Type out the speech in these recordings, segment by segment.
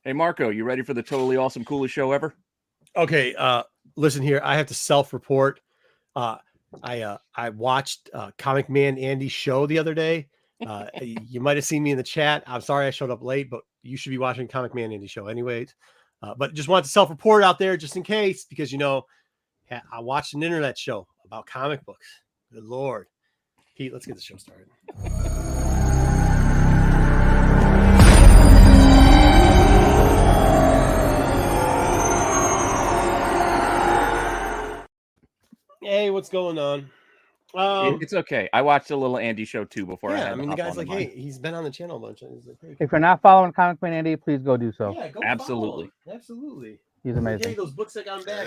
Hey, Marco, you ready for the totally awesome, coolest show ever? Okay, listen here. I have to self-report. I watched Comic Man Andy's show the other day. You might have seen me in the chat. I'm sorry I showed up late, but you should be watching Comic Man Andy's show anyways. But just want to self-report out there just in case, because I watched an internet show about comic books. Good Lord. Pete, let's get the show started. Hey, what's going on? It's okay. I watched a little Andy show too before. Yeah, I mean, the guy's like, hey, he's been on the channel a bunch. He's like, hey, if you're not following Comic Man Andy, please go do so. Yeah, go absolutely, absolutely. He's amazing. Like, hey, those books that got back.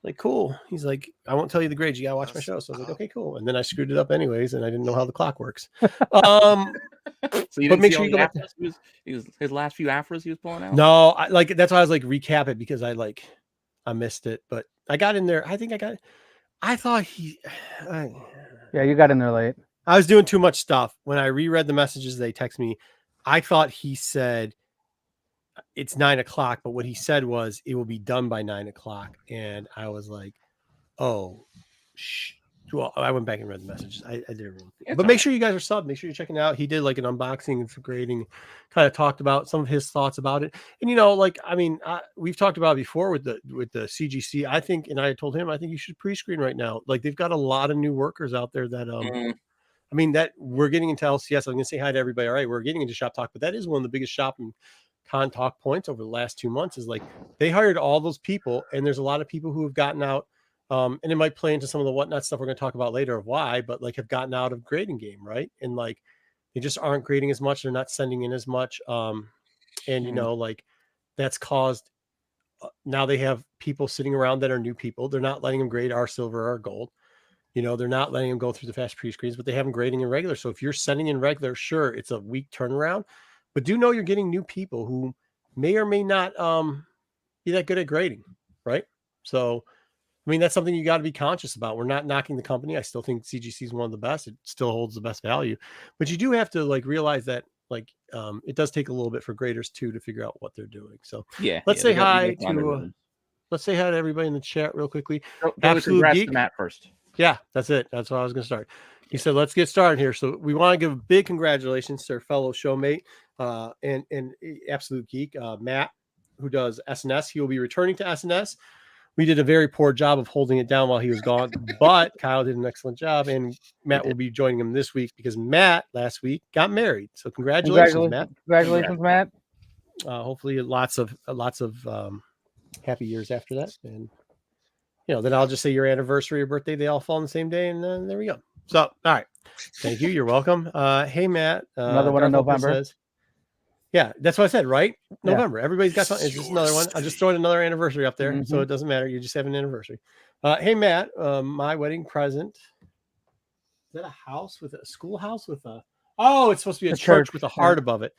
Like, cool. He's like, I won't tell you the grades. You gotta watch my show. So I was like, okay, cool. And then I screwed it up anyways, and I didn't know how the clock works. So you but didn't make see sure all you go the back. afros his last few afros he was pulling out. No, that's why I was like recap it, because I missed it, but I got in there. I thought yeah, you got in there late. I was doing too much stuff. When I reread the messages they text me, I thought he said it's 9 o'clock, but what he said was it will be done by 9 o'clock. And I was like, oh, well, I went back and read the messages. I did it wrong. But make sure you guys are subbed. Make sure you're checking it out. He did like an unboxing and grading, kind of talked about some of his thoughts about it. And, we've talked about it before with the CGC. I think, and I told him, I think you should pre-screen right now. Like, they've got a lot of new workers out there that, that we're getting into LCS. I'm going to say hi to everybody. All right, we're getting into Shop Talk, but that is one of the biggest shopping con talk points over the last 2 months is like they hired all those people, and there's a lot of people who have gotten out. And it might play into some of the whatnot stuff we're going to talk about later of why, but like have gotten out of grading game, right? And like they just aren't grading as much. They're not sending in as much. That's caused. Now they have people sitting around that are new people. They're not letting them grade our silver or gold. They're not letting them go through the fast pre-screens, but they have them grading in regular. So if you're sending in regular, sure, it's a week turnaround, but do know you're getting new people who may or may not be that good at grading, right? So, that's something you got to be conscious about. We're not knocking the company. I still think CGC is one of the best. It still holds the best value, but you do have to realize that it does take a little bit for graders too to figure out what they're doing. So let's say hi to everybody in the chat real quickly. Absolute Geek to Matt first. Yeah, that's it. That's what I was going to start. He said, let's get started here. So we want to give a big congratulations to our fellow showmate and Absolute Geek, Matt, who does SNS. He will be returning to SNS. We did a very poor job of holding it down while he was gone, but Kyle did an excellent job, and Matt will be joining him this week because Matt last week got married. So congratulations, Matt. Congratulations, Matt. Hopefully lots of happy years after that. And then I'll just say your anniversary or birthday, they all fall on the same day, and then there we go. So, all right. Thank you. You're welcome. Hey, Matt. Another one in November. Says, yeah, that's what I said, right? November. Yeah. Everybody's got something. It's just another one. I'm just throwing another anniversary up there, so it doesn't matter. You just have an anniversary. Hey, Matt, my wedding present. Is that a house with a schoolhouse with a... Oh, it's supposed to be a church with a heart above it.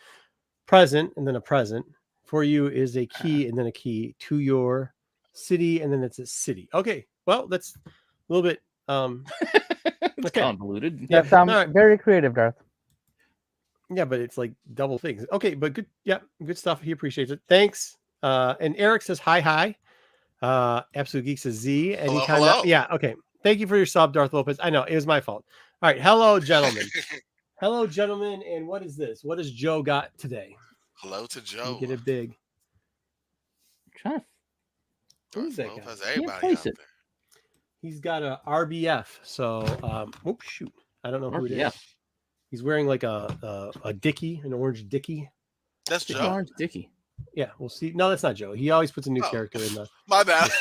Present, and then a present. For you is a key, and then a key to your city, and then it's a city. Okay, well, that's a little bit it's convoluted. That sounds very creative, Garth. Yeah, but it's like double things. Okay, but good. Yeah, good stuff. He appreciates it. Thanks. And Eric says hi. Absolute Geek says Z. Hello. Yeah, okay. Thank you for your sub, Darth Lopez. I know it was my fault. All right, hello, gentlemen. Hello, gentlemen. And what is this? What has Joe got today? Hello to Joe. Get it big. Who's that guy? Everybody out there. He's got a RBF. So, shoot. I don't know who it is. He's wearing like a Dickie, an orange Dickie. That's Joe. Orange Dickie. Yeah, we'll see. No, that's not Joe. He always puts a new character in the. My bad.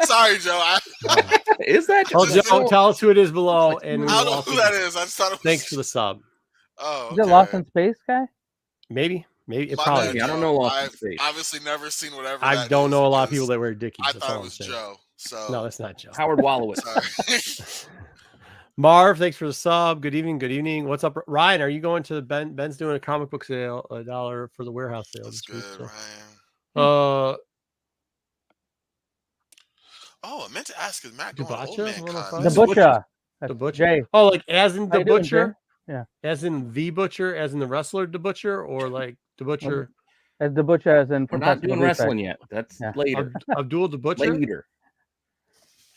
Sorry, Joe. Is that Joe? Oh, Joe, tell us who it is below. And I don't know who that is. I just thought it was... Thanks for the sub. Oh, okay. Is it Lost in Space guy? Maybe. It My probably. bad, I don't know Lost in I've Space. obviously never seen whatever. I don't know a lot of people that wear Dickies. I thought it was Joe. So no, that's not Joe. Howard Wallowitz. Marv, thanks for the sub. Good evening. What's up, Ryan? Are you going to Ben's doing a comic book sale, $1 for the warehouse sale? That's good, week, Ryan. I meant to ask, is Matt going to Old Man Con? The Butcher. The Butcher. Jay. Oh, like as in the Butcher? Yeah. As in the Butcher, as in the wrestler, the Butcher, or like the Butcher? As the butcher, as in We're not Professor doing Lupe. wrestling yet. That's Yeah. later. Abdul the Butcher. Later.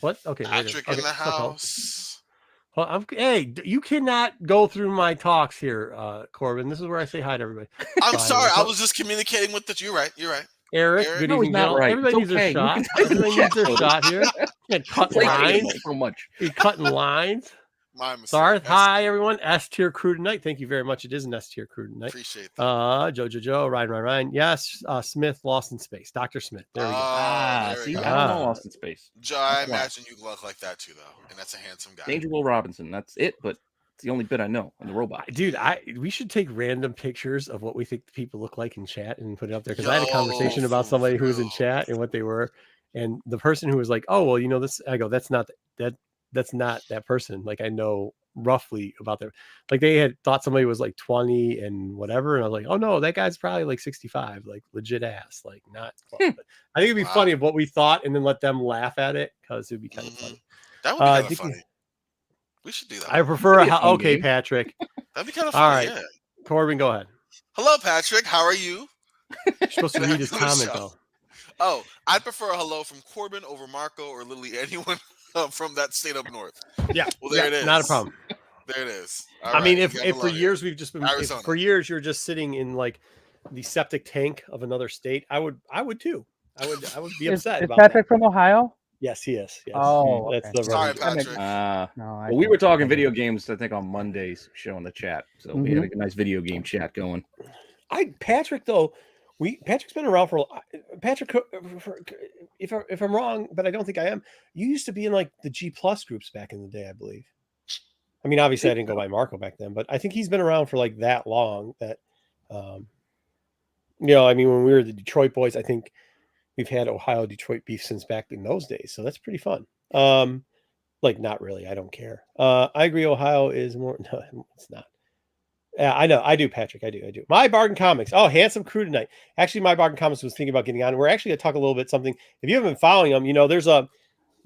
What? Okay. Later. Patrick Okay. in the Stop calling. house. Well, hey, you cannot go through my talks here, Corbin. This is where I say hi to everybody. I'm By the sorry. way, I was just communicating with the. You're right. You're right. Eric, Eric? good No, he's evening, not gentlemen. right. Everybody It's needs their okay. You shot. can type in Everybody the needs their chat, shot here. Can't cut Thank you lines. so much. You're cutting lines. My mistake. Sarth, hi everyone. S tier crew tonight. Thank you very much. It is an S tier crew tonight. Appreciate that. Joe, Ryan. Yes, Smith, Lost in Space. Dr. Smith. There we go. There we See, go. I don't know Lost in Space. Joe, I Wow. imagine you look like that too, though, and that's a handsome guy. Danger Will Robinson. That's it, but it's the only bit I know on the robot. Dude, we should take random pictures of what we think the people look like in chat and put it up there, because I had a conversation about for somebody who was in real. chat and what they were, and the person who was like, "Oh, well, you know this." I go, "That's not that person." Like, I know roughly about them. Like, they had thought somebody was like 20 and whatever, and I was like, "Oh no, that guy's probably like 65, like legit ass, like not." But I think it'd be funny of what we thought, and then let them laugh at it, because it'd be kind of funny. That would be kind of funny. We should do that. I prefer okay, game. Patrick. That'd be kind of funny. All right, Yeah. Corbin, go ahead. Hello, Patrick. How are you? You're supposed to read his Doing a comment show. though. Oh, I'd prefer a hello from Corbin over Marco or literally anyone from that state up north. Yeah. Well, there it is. Not a problem. There it is. I mean, if for years we've just been Arizona. for years you're just sitting in like the septic tank of another state, I would too. I would be upset Is about Patrick that. from Ohio? Yes, he is. Yes. Oh, That's okay. the Sorry, running- Patrick. No, We were talking video games, I think, on Monday's show in the chat. So we Mm-hmm. had a nice video game chat going. Patrick though, Patrick's been around for Patrick. If I'm wrong, but I don't think I am. You used to be in like the G+ groups back in the day, I believe. I mean, obviously I didn't go by Marco back then, but I think he's been around for like that long that, I mean, when we were the Detroit boys, I think we've had Ohio Detroit beef since back in those days. So that's pretty fun. Like, not really. I don't care. I agree. Ohio is more. No, it's not. Yeah, I know. I do, Patrick. I do. My Bargain Comics. Oh, handsome crew tonight. Actually, My Bargain Comics was thinking about getting on. We're actually going to talk a little bit something. If you haven't been following them, we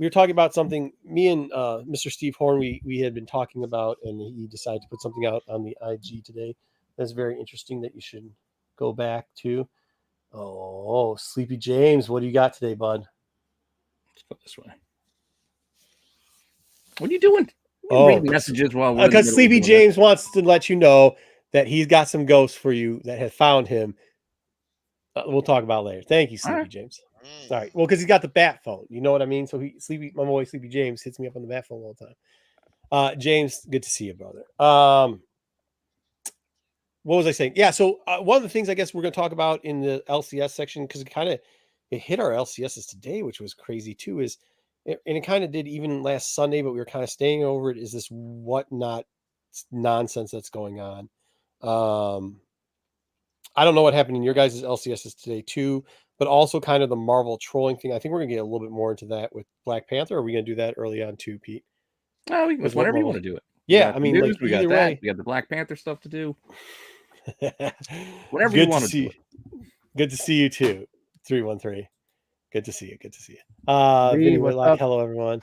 were talking about something. Me and Mr. Steve Horn, we had been talking about, and he decided to put something out on the IG today. That's very interesting that you should go back to. Oh, Sleepy James, what do you got today, bud? Let's go this way. What are you doing? Read messages while we're because Sleepy James wants to let you know that he's got some ghosts for you that have found him. We'll talk about it later. Thank you, Sleepy James. All right. Well, because he's got the bat phone. You know what I mean? So my boy Sleepy James hits me up on the bat phone all the time. James, good to see you, brother. What was I saying? Yeah. So one of the things I guess we're going to talk about in the LCS section, because it hit our LCSs today, which was crazy too, and it kind of did even last Sunday, but we were kind of staying over it, is this whatnot nonsense that's going on. I don't know what happened in your guys' LCSs today too, but also kind of the Marvel trolling thing. I think we're going to get a little bit more into that with Black Panther. Or are we going to do that early on too, Pete? Oh, whenever you want to do it. Yeah, I mean, news, like, we got either that. way. We got the Black Panther stuff to do. Whenever you want to do it. Good to see you too. 313. Good to see you. Vinny Whitlock, hello everyone.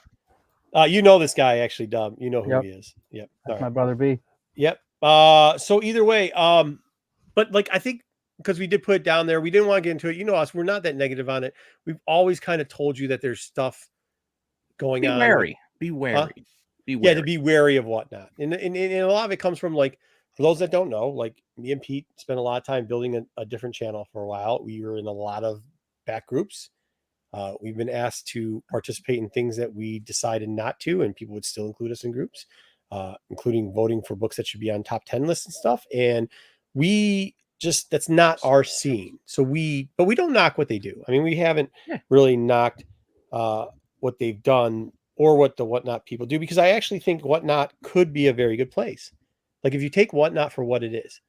You know this guy actually, Dub. You know who he is. Yep. That's my brother B. Yep. So either way, but like, I think because we did put it down there, we didn't want to get into it. You know us, we're not that negative on it. We've always kind of told you that there's stuff going on. Be wary. Huh? Yeah, to be wary of whatnot. And a lot of it comes from, like, for those that don't know, like, me and Pete spent a lot of time building a different channel for a while. We were in a lot of back groups. We've been asked to participate in things that we decided not to, and people would still include us in groups, including voting for books that should be on top 10 lists and stuff. And that's not our scene. But we don't knock what they do. I mean, we haven't really knocked what they've done or what the Whatnot people do, because I actually think Whatnot could be a very good place. Like, if you take Whatnot for what it is,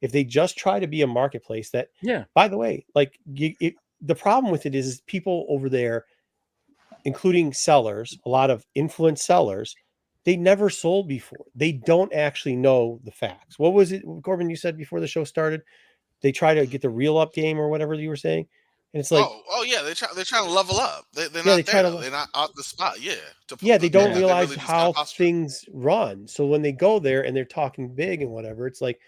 if they just try to be a marketplace that, by the way, like, the problem with it is people over there, including sellers, a lot of influenced sellers, they never sold before. They don't actually know the facts. What was it, Corbin, you said before the show started? They try to get the real up game or whatever you were saying. And it's like, they're trying to level up. They're not they're not out the spot. They don't realize how things run. So when they go there and they're talking big and whatever, it's like,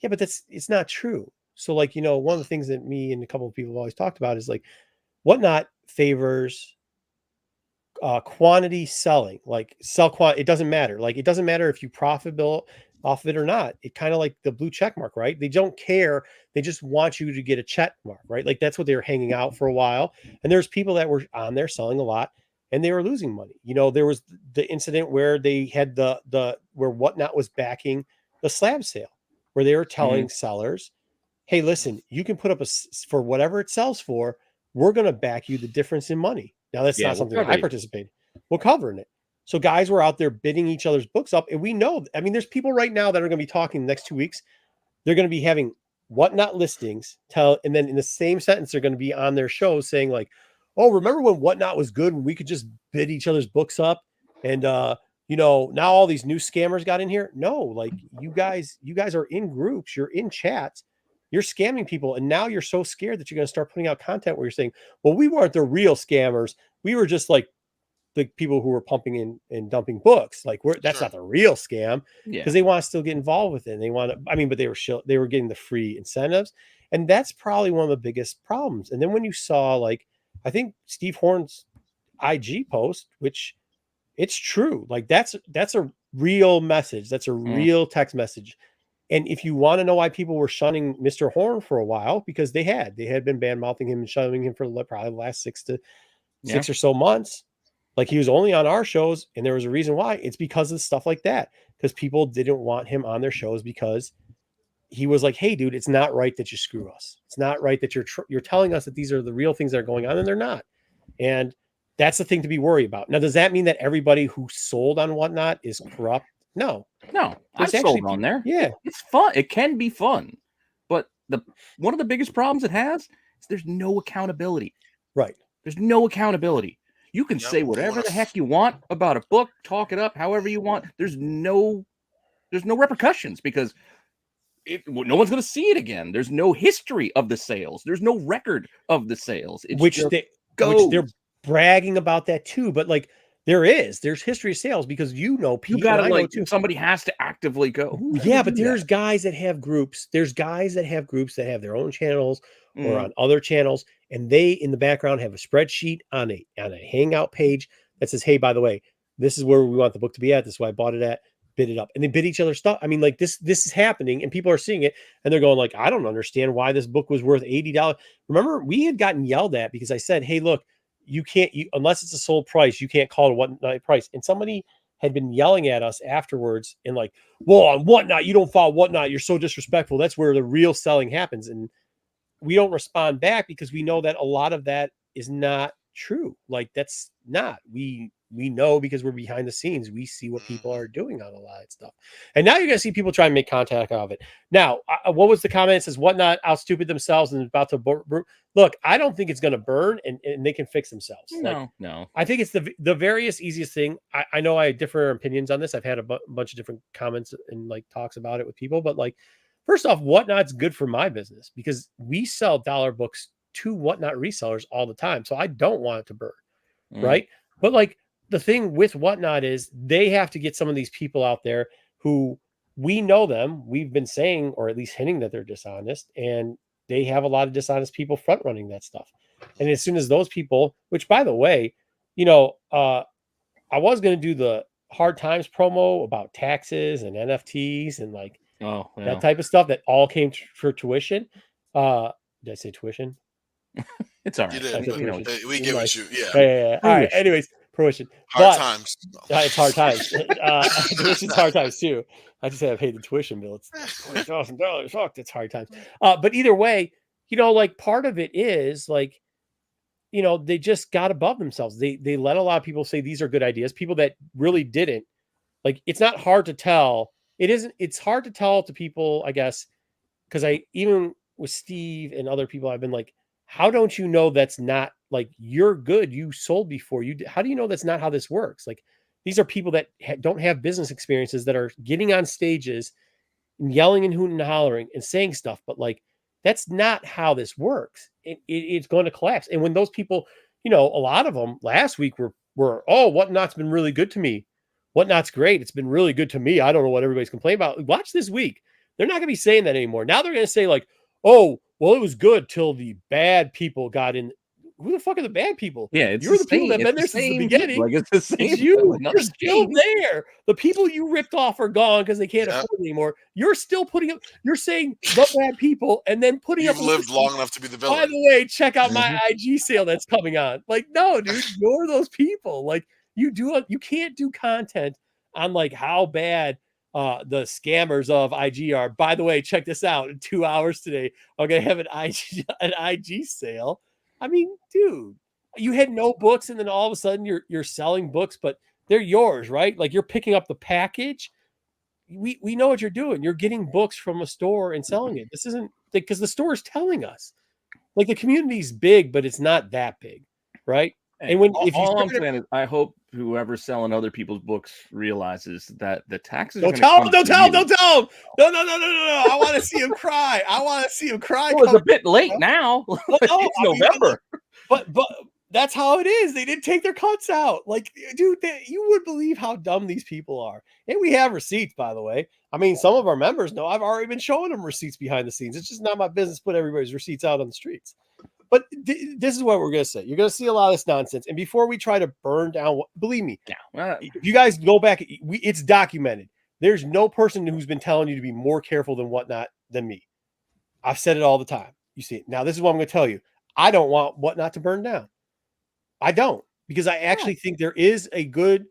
but it's not true. So like, one of the things that me and a couple of people have always talked about is like Whatnot favors quantity selling, like it doesn't matter. Like it doesn't matter if you profitable off of it or not. It kind of like the blue check mark, right? They don't care. They just want you to get a check mark, right? Like that's what they were hanging out for a while. And there's people that were on there selling a lot and they were losing money. There was the incident where they had where Whatnot was backing the slab sale, where they were telling sellers, hey, listen, you can put up for whatever it sells for, we're going to back you the difference in money. Now, that's not something that I participate in. We're covering it. So guys were out there bidding each other's books up. And we know, there's people right now that are going to be talking the next 2 weeks. They're going to be having Whatnot listings and then in the same sentence, they're going to be on their shows saying like, oh, remember when Whatnot was good when we could just bid each other's books up? And, now all these new scammers got in here. No, like you guys are in groups, you're in chats. You're scamming people, and now you're so scared that you're going to start putting out content where you're saying, well, we weren't the real scammers. We were just like the people who were pumping in and dumping books. Like that's not the real scam because they want to still get involved with it. And they want to, but they were getting the free incentives. And that's probably one of the biggest problems. And then when you saw like, I think Steve Horn's IG post, which it's true. Like that's a real message. That's a real text message. And if you want to know why people were shunning Mr. Horn for a while, because they had been bad mouthing him and shunning him for probably the last 6 or so months. Like he was only on our shows, and there was a reason why. It's because of stuff like that. Because people didn't want him on their shows because he was like, "Hey, dude, it's not right that you screw us. It's not right that you're telling us that these are the real things that are going on, and they're not." And that's the thing to be worried about. Now, does that mean that everybody who sold on Whatnot is corrupt? No. I've sold on there. Yeah, it's fun. It can be fun, but one of the biggest problems it has is there's no accountability. Right. There's no accountability. You can say whatever the heck you want about a book, talk it up however you want. There's no repercussions because no one's going to see it again. There's no history of the sales. There's no record of the sales. Which they're bragging about that too, but like. There's history of sales because Pete, you gotta like somebody has to actively go. But there's guys that have groups. There's guys that have groups that have their own channels or on other channels, and they in the background have a spreadsheet on a Hangout page that says, "Hey, by the way, this is where we want the book to be at. This is why I bought it at. Bid it up," and they bid each other's stuff. Like this is happening, and people are seeing it, and they're going like, "I don't understand why this book was worth $80." Remember, we had gotten yelled at because I said, "Hey, look. You can't, unless it's a sold price, you can't call it a Whatnot price." And somebody had been yelling at us afterwards and like, well, on Whatnot, you don't follow Whatnot. You're so disrespectful. That's where the real selling happens. And we don't respond back because we know that a lot of that is not true. Like that's not, we know because we're behind the scenes. We see what people are doing on a lot of stuff. And now you're going to see people try and make contact out of it. Now, what was the comment? It says Whatnot out stupid themselves and about to look, I don't think it's going to burn and they can fix themselves. No. I think it's the various easiest thing. I know I have different opinions on this. I've had a bunch of different comments and like talks about it with people, but like, first off, Whatnot's good for my business because we sell dollar books to Whatnot resellers all the time. So I don't want it to burn. Right. But like, the thing with Whatnot is they have to get some of these people out there who we know them. We've been saying, or at least hinting that they're dishonest, and they have a lot of dishonest people front running that stuff. And as soon as those people, which by the way, I was going to do the Hard Times promo about taxes and NFTs and like that type of stuff that all came for tuition. Did I say tuition? It's all right. We give it you. Yeah. All right. Anyways. Fruition. Hard times. It's hard times. Tuition's hard times too. I just have paid the tuition bill. It's $20,000. Fuck, it's hard times. But either way, like part of it is like, they just got above themselves. They let a lot of people say these are good ideas. People that really didn't. Like, it's not hard to tell. It's hard to tell to people, I guess, because even with Steve and other people, I've been like, how don't you know that's not like you're good? You sold before how do you know that's not how this works? Like these are people that don't have business experiences that are getting on stages and yelling and hooting and hollering and saying stuff. But like, that's not how this works. It's going to collapse. And when those people, a lot of them last week were, oh, Whatnot's been really good to me. Whatnot's great. It's been really good to me. I don't know what everybody's complaining about. Watch this week. They're not going to be saying that anymore. Now they're going to say like, oh, well, it was good till the bad people got in. Who the fuck are the bad people? Yeah, it's You're the people that have been there since the beginning. Like it's the same. It's you. You're Nothing's still changed. there. The people you ripped off are gone because they can't afford it anymore. You're still putting up. You're saying the bad people and then putting You've up. lived long enough to be the villain. By the way, check out my IG sale that's coming on. Like, no, dude, you're those people. Like, you can't do content on like how bad the scammers of IG are. By the way, check this out. In 2 hours today, I'm gonna have an IG sale. I mean, dude, you had no books, and then all of a sudden you're selling books, but they're yours, right? Like you're picking up the package. We know what you're doing. You're getting books from a store and selling it. This isn't because the store is telling us. Like the community's big, but it's not that big, right? And when if all I'm saying is, I hope whoever's selling other people's books realizes that the taxes. Don't tell him. Don't tell him. Don't tell him. No. I want to see him cry. I want to see him cry. Well, it's a bit late now. It's November. But that's how it is. They didn't take their cuts out. Like, dude, you would believe how dumb these people are. And we have receipts, by the way. I mean, some of our members know I've already been showing them receipts behind the scenes. It's just not my business to put everybody's receipts out on the streets. But this is what we're going to say. You're going to see a lot of this nonsense. And before we try to burn down, believe me, if you guys go back, it's documented. There's no person who's been telling you to be more careful than Whatnot than me. I've said it all the time. You see it. Now, this is what I'm going to tell you. I don't want Whatnot to burn down. I don't, because I actually think there is a good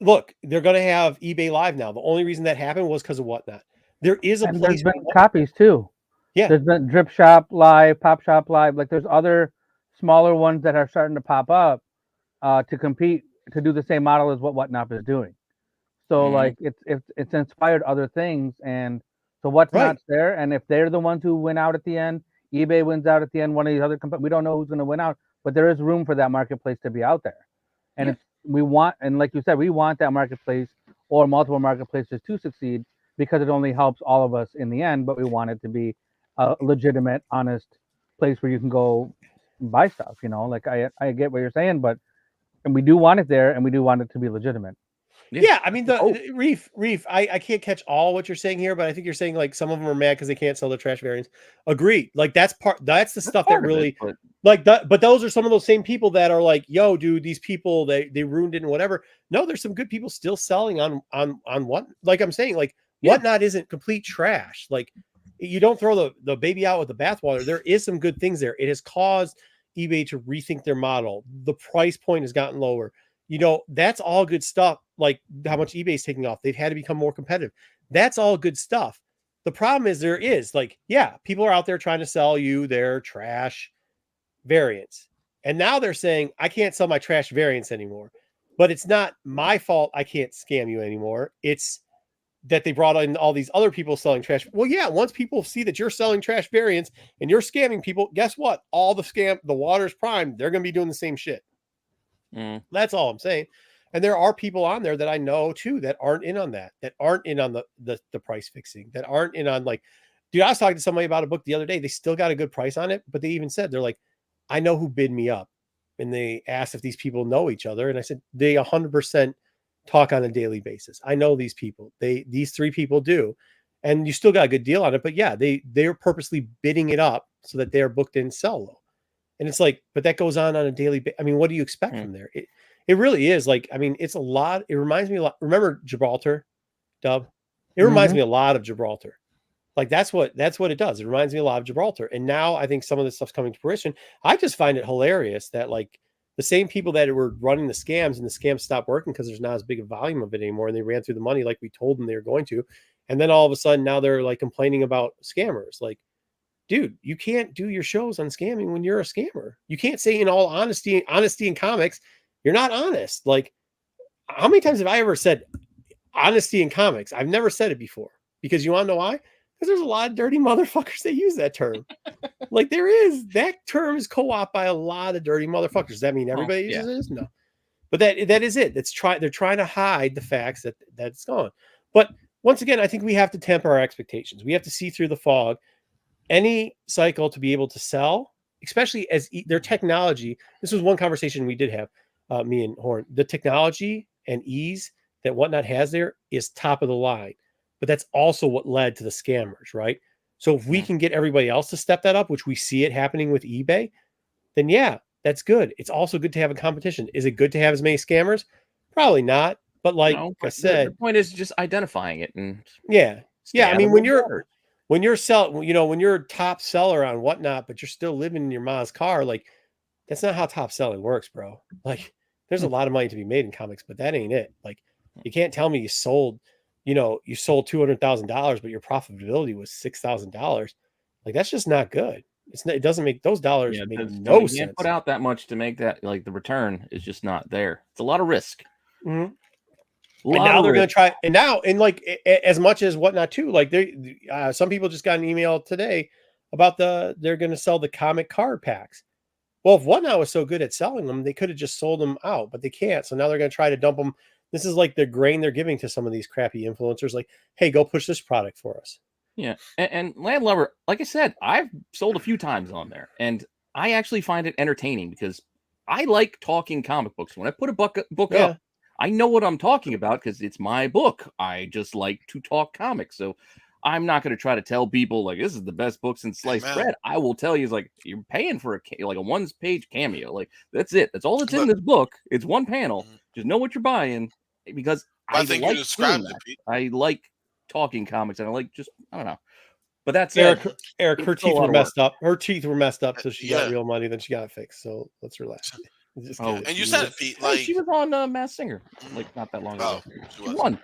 look. They're going to have eBay Live now. The only reason that happened was because of Whatnot. There is a and place. there's been copies too. Yeah. There's been Drip Shop Live, Pop Shop Live. Like there's other smaller ones that are starting to pop up to compete to do the same model as what Whatnot is doing. So like it's inspired other things, and so Whatnot's there. And if they're the ones who win out at the end, eBay wins out at the end. One of these other we don't know who's going to win out, but there is room for that marketplace to be out there. And we want, and like you said, we want that marketplace or multiple marketplaces to succeed because it only helps all of us in the end. But we want it to be a legitimate, honest place where you can go buy stuff. You know, like I get what you're saying, and we do want it there, and we do want it to be legitimate. Yeah, I mean Reef. I can't catch all what you're saying here, but I think you're saying like some of them are mad because they can't sell their trash variants. Agreed. Like that's the stuff that really like that. But those are some of those same people that are like, yo, dude, these people they ruined it and whatever. No, there's some good people still selling on what, like I'm saying, like Whatnot isn't complete trash. Like you don't throw the baby out with the bathwater. There is some good things there. It has caused eBay to rethink their model. The price point has gotten lower. You know, that's all good stuff. Like how much eBay is taking off. They've had to become more competitive. That's all good stuff. The problem is people are out there trying to sell you their trash variants. And now they're saying, I can't sell my trash variants anymore. But it's not my fault I can't scam you anymore. It's that they brought in all these other people selling trash. Well, yeah, once people see that you're selling trash variants and you're scamming people, guess what? All the water's primed. They're going to be doing the same shit. That's all I'm saying. And there are people on there that I know too that aren't in on that aren't in on the price fixing, that aren't in on like, dude, I was talking to somebody about a book the other day. They still got a good price on it, but they even said, they're like, I know who bid me up. And they asked if these people know each other. And I said, they 100% talk on a daily basis. I know these people. These three people do. And you still got a good deal on it. But yeah, they're purposely bidding it up so that they're booked in sell low. And it's like, but that goes on a daily basis. I mean, what do you expect from there? It really is like, I mean, it's a lot. It reminds me a lot. Remember Gibraltar, Dub? It reminds me a lot of Gibraltar. Like that's what it does. It reminds me a lot of Gibraltar. And now I think some of this stuff's coming to fruition. I just find it hilarious that like the same people that were running the scams and the scams stopped working because there's not as big a volume of it anymore. And they ran through the money like we told them they were going to. And then all of a sudden now they're like complaining about scammers. Like, dude, you can't do your shows on scamming when you're a scammer. You can't say in all honesty in comics, you're not honest. Like, how many times have I ever said honesty in comics? I've never said it before. Because you want to know why? Because there's a lot of dirty motherfuckers that use that term. Like there is. That term is co-opted by a lot of dirty motherfuckers. Does that mean everybody uses it? No. But that is it. They're trying to hide the facts that it's gone. But once again, I think we have to temper our expectations. We have to see through the fog. Any cycle to be able to sell, especially as their technology. This was one conversation we did have, me and Horn. The technology and ease that Whatnot has there is top of the line, but that's also what led to the scammers, right? So if we can get everybody else to step that up, which we see it happening with eBay, then yeah, that's good. It's also good to have a competition. Is it good to have as many scammers? Probably not. But like No, I but said, the point is just identifying it and yeah. stay Yeah. I out mean, of when the you're water. when you're when you're a top seller on whatnot, but you're still living in your mom's car, like that's not how top selling works, bro. Like there's a lot of money to be made in comics, but that ain't it. Like you can't tell me you sold $200,000, but your profitability was $6,000. Like that's just not good. It doesn't make those dollars Yeah, make that's- no you sense. can't put out that much to make that, like, the return is just not there. It's a lot of risk. Mhm. A And lot now of they're going risk. to try, and now, and like as much as whatnot too, like some people just got an email today about they're going to sell the comic card packs. Well, if whatnot was so good at selling them, they could have just sold them out, but they can't. So now they're going to try to dump them. This is like the grain they're giving to some of these crappy influencers. Like, hey, go push this product for us. Yeah, and Landlubber, like I said, I've sold a few times on there, and I actually find it entertaining because I like talking comic books. When I put a book Yeah. up, I know what I'm talking about because it's my book. I just like to talk comics, so I'm not going to try to tell people like this is the best book since sliced Amen. bread. I will tell you, it's like you're paying for a 1-page cameo. Like that's it. That's all that's in But- this book. It's one panel. Mhm. Just know what you're buying because But I I think you like described doing it, that. Pete. I like talking comics, and I like just I don't know. But that said, Eric, it's her still a teeth lot were of messed up. Her teeth were messed up, so she got Yeah. real money. Then she got it fixed. So let's relax. Just Oh, kidding. And you she said was- it, Pete. hey, Like, she was on Masked Singer like not that long oh, ago. she She was. won.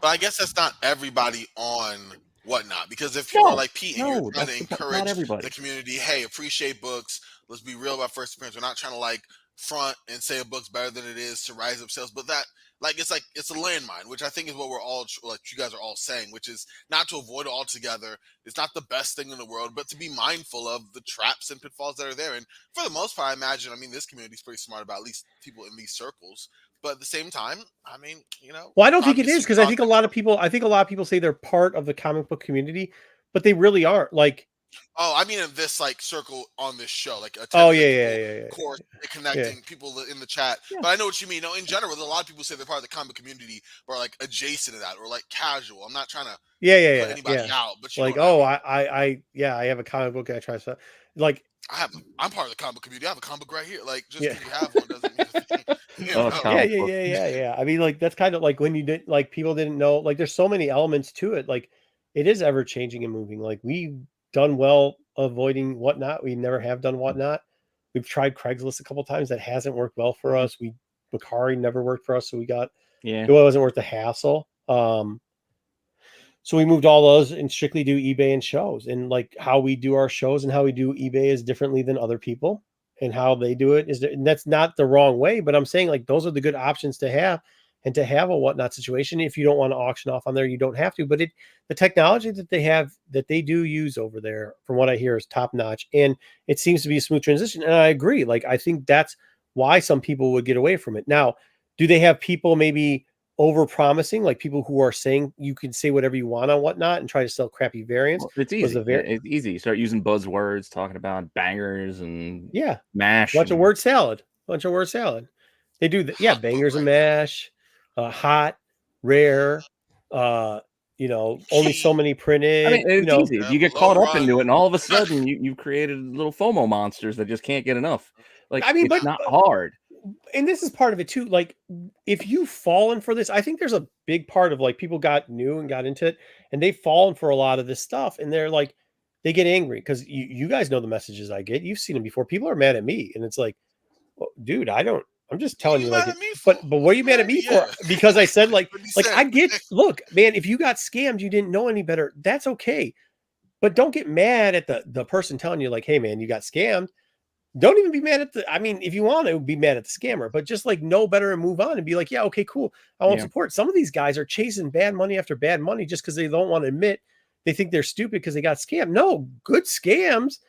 But I guess that's not everybody on whatnot, because if you are No, like Pete and you're no, trying to that's not encourage everybody. the community, hey, appreciate books. Let's be real about first appearance. We're not trying to like front and say a book's better than it is to rise up sales, but that it's a landmine, which I think is what we're all like you guys are all saying, which is not to avoid it altogether. It's not the best thing in the world, but to be mindful of the traps and pitfalls that are there. And for the most part, I imagine, I mean, this community is pretty smart about at least people in these circles. But at the same time, I mean, Well, I don't think it obviously is because I think a lot of people say they're part of the comic book community, but they really aren't. Like, Oh, I mean in this like circle on this show, like oh attending yeah, people, yeah. course, connecting people in the chat. Yeah. But I know what you mean. No, in general, there's a lot of people say they're part of the comic community, or like adjacent to that, or like casual. I'm not trying to put anybody out, but you Like, know what I have a comic book I try to like. I'm part of the comic community. I have a comic book right here. Like just Yeah. because you have one doesn't mean a thing. Oh, comic book. Yeah. I mean, like that's kind of like when you did like people didn't know. Like, there's so many elements to it. Like, it is ever changing and moving. Like we've done well avoiding whatnot. We never have done whatnot. We've tried Craigslist a couple times. That hasn't worked well for us. Bakari never worked for us, so Yeah. it wasn't worth the hassle. So we moved all those and strictly do eBay and shows, and like how we do our shows and how we do eBay is differently than other people, and how they do it and that's not the wrong way, but I'm saying like those are the good options to have, and to have a whatnot situation. If you don't want to auction off on there, you don't have to, but the technology that they do use over there, from what I hear, is top notch, and it seems to be a smooth transition. And I agree. Like, I think that's why some people would get away from it. Now, do they have people maybe over promising, like people who are saying you can say whatever you want on whatnot and try to sell crappy variants? Well, it's easy. It's easy. You start using buzzwords, talking about bangers and mash. Bunch of word salad. They do Hot bangers book and right now. mash, hot, rare, only so many printed. I mean, it's easy. Yeah, You get below caught up run. into it, and all of a sudden, you've created little FOMO monsters that just can't get enough. Like, I mean, it's not hard. And this is part of it too. Like, if you've fallen for this, I think there's a big part of like people got new and got into it, and they've fallen for a lot of this stuff, and they're like, they get angry because you guys know the messages I get. You've seen them before. People are mad at me, and it's like, well, dude, I'm just telling you, like, but what are you mad at me for? Because I said like I get, look, man, if you got scammed, you didn't know any better. That's okay, but don't get mad at the person telling you like, hey, man, you got scammed. Don't even be mad at I mean, if you want to be mad at the scammer, but just like know better and move on and be like, yeah, okay, cool. I won't support. Some of these guys are chasing bad money after bad money just because they don't want to admit they think they're stupid because they got scammed. No, good scams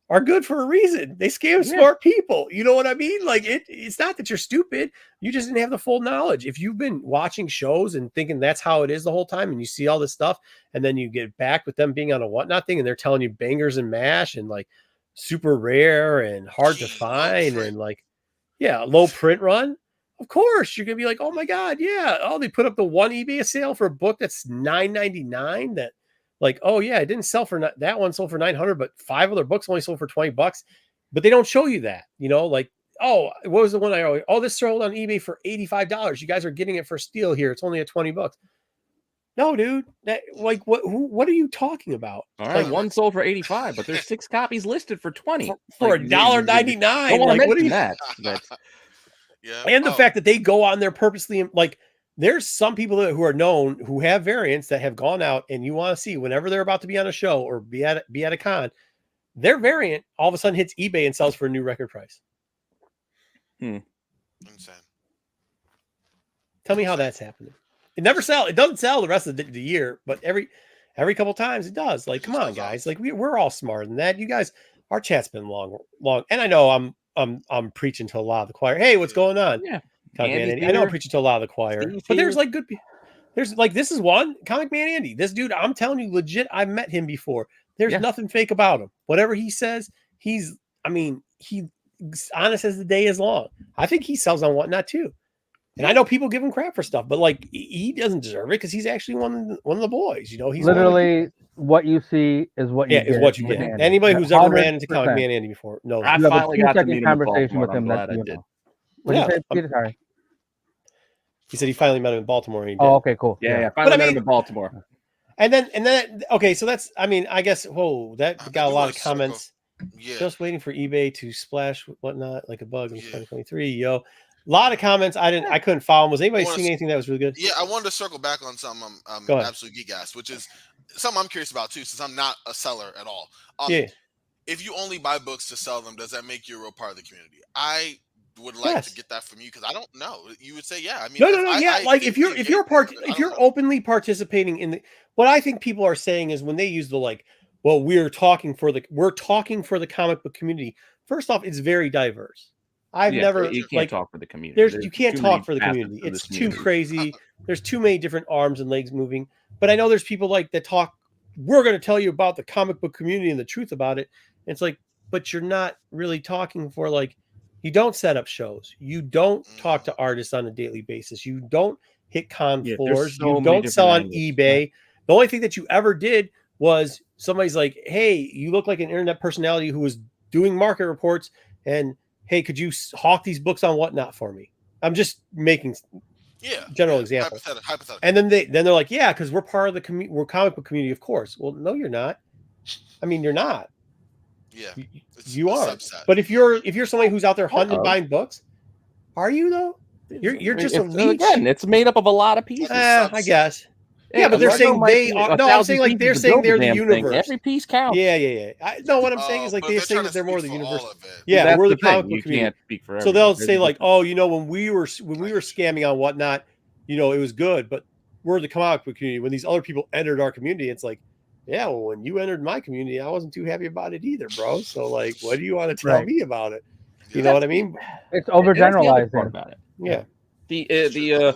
are good for a reason. They scam smart people. You know what I mean? Like it's not that you're stupid. You just didn't have the full knowledge. If you've been watching shows and thinking that's how it is the whole time, and you see all this stuff, and then you get back with them being on a whatnot thing, and they're telling you bangers and mash and like super rare and hard to find and like, low print run. Of course, you're gonna be like, oh my god, yeah. Oh, they put up the one eBay sale for a book that's $9.99. That like, oh yeah, it didn't sell for that one sold for 900, but 5 other books only sold for $20. But they don't show you that, like, oh, what was the one I always, oh, this sold on eBay for $85. You guys are getting it for steal here. It's only at $20. No, dude. That, like, what are you talking about? All right, Like, one sold for 85, but there's 6 copies listed for 20 for like, $1.99. Don't want Like, to what are mention you? that. That's, Yeah. And the fact that they go on there purposely, like, there's some people who are known who have variants that have gone out, and you want to see whenever they're about to be on a show or be at a con, their variant all of a sudden hits eBay and sells for a new record price. Insane. Tell me how that's happening. It never sell. It doesn't sell the rest of the year, but every couple times it does. Like, come on, guys. Like, we're all smarter than that. You guys, our chat's been long, and I know I'm preaching to a lot of the choir. Hey, what's going on? yeah. Comic Man Andy. I know I'm preaching to a lot of the choir, but there's like good. There's like, this is one Comic Man Andy. This dude, I'm telling you, legit. I've met him before. There's nothing fake about him. Whatever he says, he's honest as the day is long. I think he sells on Whatnot too. And I know people give him crap for stuff, but like, he doesn't deserve it because he's actually one of the boys. He's literally what you see is what you get. Is what you get. Andy. Anybody who's ever ran into 100%. Comic Man Andy before knows. I You have a finally got to 2-second meet him in conversation Baltimore. with him. I'm That's glad I did. What did you say, Peter? Sorry. He said he finally met him in Baltimore. And he did. Oh, okay, cool. Yeah, finally met him in Baltimore. And then okay, so that's, I guess, that got a lot of comments. Yeah. Just waiting for eBay to splash whatnot like a bug in 2023. Yo, a lot of comments. I couldn't follow them. Was anybody seeing anything that was really good? Yeah, I wanted to circle back on something I'm absolutely geek ass, which is something I'm curious about too, since I'm not a seller at all. If you only buy books to sell them, does that make you a real part of the community? I would like to get that from you because I don't know. You would say, yeah. I mean, no. Like, if you're openly participating in what I think people are saying is when they use the like, well, we're talking for the comic book community. First off, it's very diverse. You can't talk for the community. You can't talk for the community. It's too crazy. There's too many different arms and legs moving. But I know there's people like that talk. We're going to tell you about the comic book community and the truth about it. And it's like, but you're not really talking for like. You don't set up shows. You don't talk to artists on a daily basis. You don't hit con floors. You don't sell on eBay. The only thing that you ever did was somebody's like, hey, you look like an internet personality who was doing market reports. And hey, could you hawk these books on Whatnot for me? I'm just making general example. Hypothetical. And then they're like, yeah, because we're part of the we're comic book community, of course. Well, no, you're not. I mean, you're not. Yeah, you are. Subset. But if you're somebody who's out there hunting and buying books, are you though? You're just a leech. Again, it's made up of a lot of pieces. I guess. Yeah, but they're saying they are. No, I'm saying like they're saying they're the universe. Every piece counts. Yeah. No, what I'm saying is like they're saying that they're more the universe. Yeah, we're the comic book community. Can't speak for so they'll say like, oh, when we were scamming on Whatnot, it was good, but we're the comic book community. When these other people entered our community, it's like, yeah, well, when you entered my community, I wasn't too happy about it either, bro. So like, what do you want to tell me about it? You know what I mean? It's overgeneralizing about it. Yeah.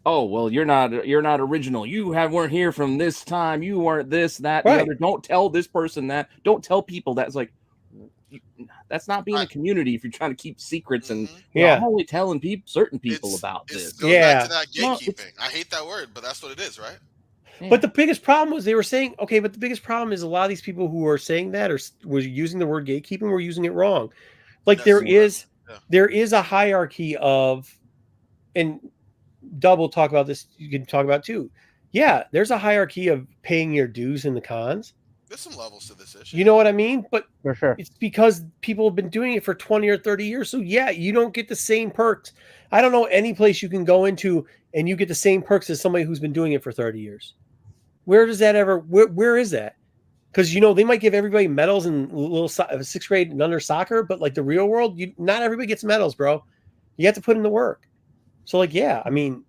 Oh, well, you're not original. You weren't here from this time. You weren't this, that, the other. Don't tell this person that. Don't tell people that. It's like, that's not being a community if you're trying to keep secrets and I'm only telling certain people about this. Back to that gatekeeping. I hate that word, but that's what it is, right? Yeah. But the biggest problem was they were saying, okay, but the biggest problem is a lot of these people who are saying that or were using the word gatekeeping were using it wrong. Like there is a hierarchy of, and Double talk about this, you can talk about too. Yeah, there's a hierarchy of paying your dues in the cons. There's some levels to this issue. You know what I mean? But for sure, it's because people have been doing it for 20 or 30 years. So yeah, you don't get the same perks. I don't know any place you can go into and you get the same perks as somebody who's been doing it for 30 years. Where does that ever? Where is that? Because they might give everybody medals in little 6th grade and under soccer, but like the real world, not everybody gets medals, bro. You have to put in the work. So like, yeah, I mean,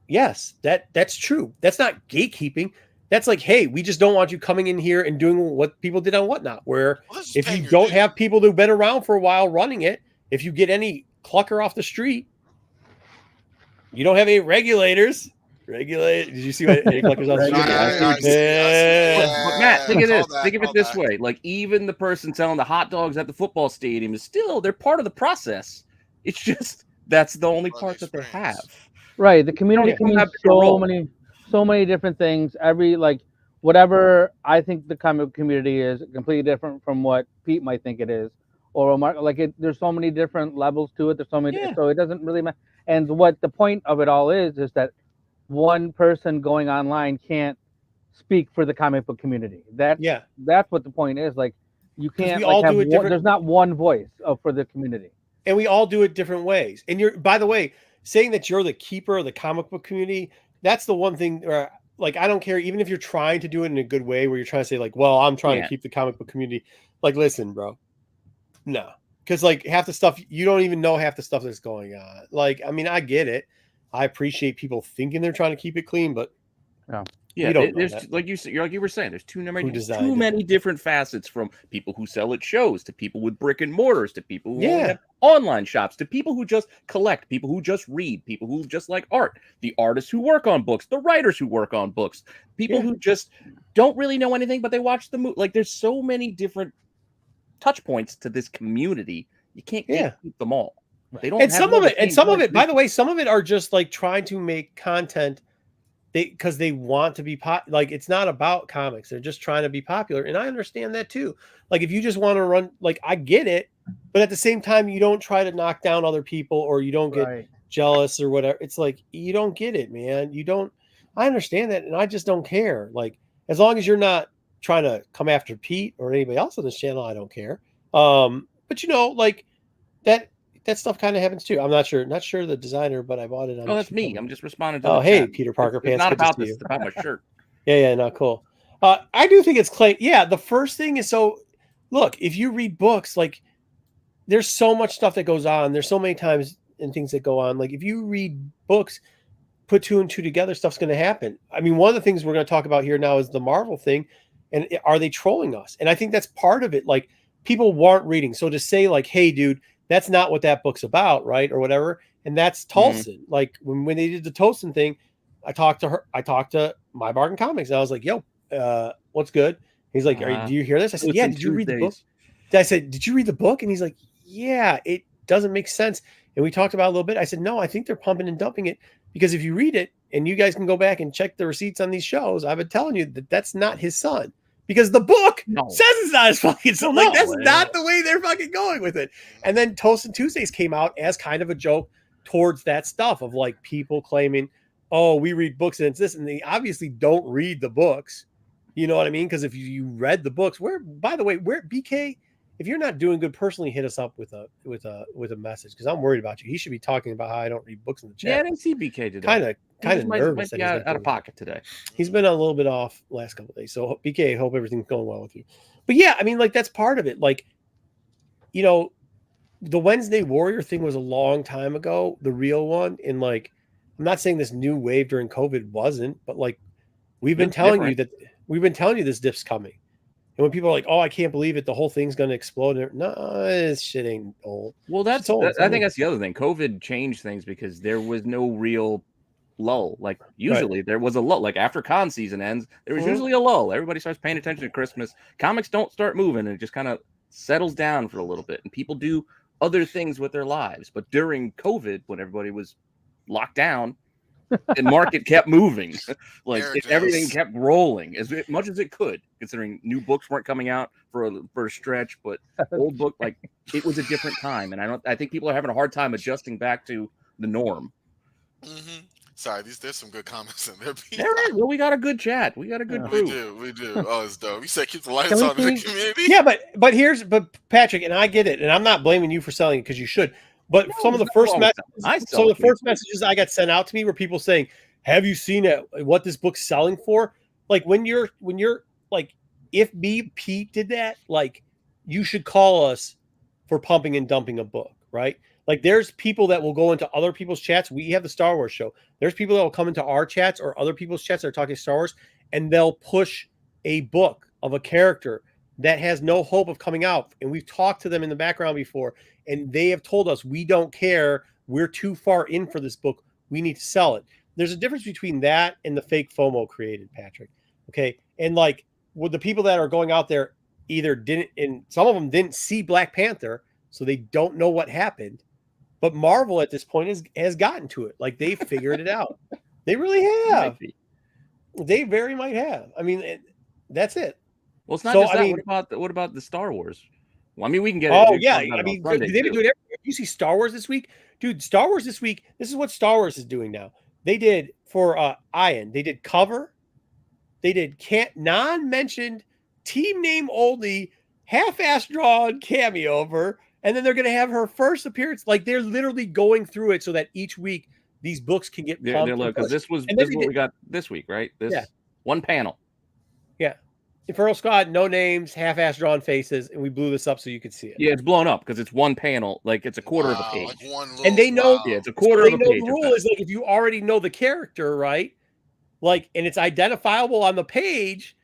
yes, that's true. That's not gatekeeping. That's like, hey, we just don't want you coming in here and doing what people did on Whatnot. Where if you don't have people who've been around for a while running it, if you get any clucker off the street, you don't have any regulators. Did you see what cluckers off the street? But Matt, think of this. Think of it this way. Like even the person selling the hot dogs at the football stadium is they're part of the process. It's just that's the only part that they have. Right. The community can mean so many different things. Every whatever I think the comic community is completely different from what Pete might think it is, or like there's so many different levels to it. There's so many, so it doesn't really matter. And what the point of it all is that one person going online can't speak for the comic book community. That's what the point is. Like you can't like have one, there's not one voice for the community, and we all do it different ways. And you're, by the way, saying that you're the keeper of the comic book community, that's the one thing where, like, I don't care, even if you're trying to do it in a good way where you're trying to say, like, well, I'm trying to keep the comic book community. Like, listen, bro. No. Because, like, half the stuff, you don't even know half the stuff that's going on. Like, I mean, I get it. I appreciate people thinking they're trying to keep it clean, but yeah, there's like you were saying, there's too many different facets, from people who sell at shows to people with brick and mortars to people who only have online shops to people who just collect, people who just read, people who just like art, the artists who work on books, the writers who work on books, people who just don't really know anything but they watch the movie. Like there's so many different touch points to this community. You can't keep them all. They don't. And some of it, by the way, some of it are just like trying to make content because they want to be like, it's not about comics. They're just trying to be popular. And I understand that too. Like if you just want to run, like I get it, but at the same time, you don't try to knock down other people or you don't get jealous or whatever. It's like, you don't get it, man. You don't, I understand that. And I just don't care. Like, as long as you're not trying to come after Pete or anybody else on this channel, I don't care. But you know, like that stuff kind of happens too. I'm not sure the designer, but I bought it. Oh, that's me. I'm just responding to. Oh, hey, Peter Parker Pants. It's not about this. It's about my shirt. Yeah, not cool. I do think it's clay. Yeah, the first thing is, so look, if you read books, like there's so much stuff that goes on. There's so many times and things that go on. Like if you read books, put two and two together, stuff's going to happen. I mean, one of the things we're going to talk about here now is the Marvel thing, and are they trolling us? And I think that's part of it. Like people weren't reading, so to say, like, hey, dude, that's not what that book's about, right? Or whatever. And that's Tolson. Like when they did the Tolson thing, I talked to My Bargain Comics. And I was like, yo, what's good? He's like, do you hear this? I said, yeah. Did you read the book? I said, did you read the book? And he's like, yeah, it doesn't make sense. And we talked about it a little bit. I said, no, I think they're pumping and dumping it because if you read it and you guys can go back and check the receipts on these shows, I've been telling you that that's not his son. Because the book says it's not his fucking son. Like, that's not the way they're fucking going with it. And then Toast and Tuesdays came out as kind of a joke towards that stuff of like people claiming, oh, we read books and it's this. And they obviously don't read the books. You know what I mean? Because if you read the books, by the way, BK, if you're not doing good personally, hit us up with a message because I'm worried about you. He should be talking about how I don't read books in the chat. Yeah, I didn't see BK today. Kind of nervous. Might be out of pocket today. He's been a little bit off last couple of days. So BK, hope everything's going well with you. But yeah, I mean, like that's part of it. Like, you know, the Wednesday Warrior thing was a long time ago, the real one. And like, I'm not saying this new wave during COVID wasn't, but like we've been telling you this dip's coming. And when people are like, "Oh, I can't believe it, the whole thing's going to explode," no, this shit ain't old. Well, that's old. I think that's the other thing. COVID changed things because there was no real lull. Like usually there was a lull. Like after con season ends, there was usually a lull. Everybody starts paying attention to Christmas. Comics don't start moving, and it just kind of settles down for a little bit, and people do other things with their lives. But during COVID, when everybody was locked down, the market kept moving. Like everything kept rolling as much as it could, considering new books weren't coming out for a stretch, but old book, like it was a different time. And I think people are having a hard time adjusting back to the norm. Sorry, there's some good comments in there. There is. Well, we got a good chat. We got a good crew. We do. Oh, it's dope. You said keep the lights on in the community. Yeah, but Patrick, and I get it, and I'm not blaming you for selling it because you should. But some of the first messages I got sent out to me were people saying, "Have you seen what this book's selling for?" Like when you're like, if Pete did that, like you should call us for pumping and dumping a book, right? Like there's people that will go into other people's chats. We have the Star Wars show. There's people that will come into our chats or other people's chats that are talking Star Wars, and they'll push a book of a character that has no hope of coming out. And we've talked to them in the background before, and they have told us, we don't care. We're too far in for this book. We need to sell it. There's a difference between that and the fake FOMO created, Patrick. Okay. And like with the people that are going out there either didn't, and some of them didn't see Black Panther, so they don't know what happened. But Marvel at this point has gotten to it. Like they figured it out. They really have. They very might have. I mean, That's it. Well, it's not So, just I that. mean- What about the Star Wars? Well, I mean, we can get it. Oh we can yeah, talk about I it on mean, Sunday, they've been too. doing everything. You see Star Wars this week, dude. Star Wars this week. This is what Star Wars is doing now. They did for Ian. They did cover. They did non-mentioned, team name only, half-ass drawn cameo over, and then they're going to have her first appearance. Like they're literally going through it so that each week these books can get pumped. They're because this is what we got this week, right? This one panel. Yeah. Infernal Squad, no names, half-ass drawn faces, and we blew this up so you could see it. Yeah, it's blown up because it's one panel, like it's a quarter of a page. Like one little, And they know, yeah, it's a quarter of a page. The rule is like if you already know the character, right? Like, and it's identifiable on the page,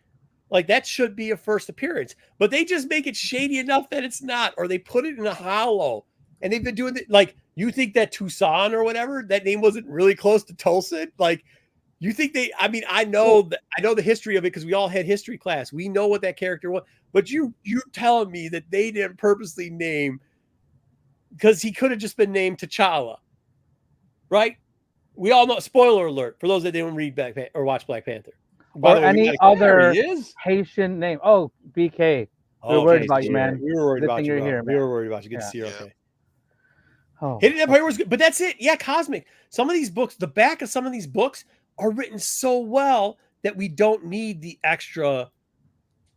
like that should be a first appearance. But they just make it shady enough that it's not, or they put it in a hollow. And they've been doing it. Like, you think that Tucson or whatever, that name wasn't really close to Tulsa? Like, you think they? I mean, I know the history of it because we all had history class. We know what that character was. But you're telling me that they didn't purposely name because he could have just been named T'Challa, right? We all know. Spoiler alert for those that didn't read or watch Black Panther. Or any other Haitian name. Oh, BK. We were worried about you, man. We were worried about you. We were worried about you. Good to see you. Okay. Oh, Hidden Empire was good, but that's it. Yeah, Cosmic. Some of these books, the back of some of these books are written so well that we don't need the extra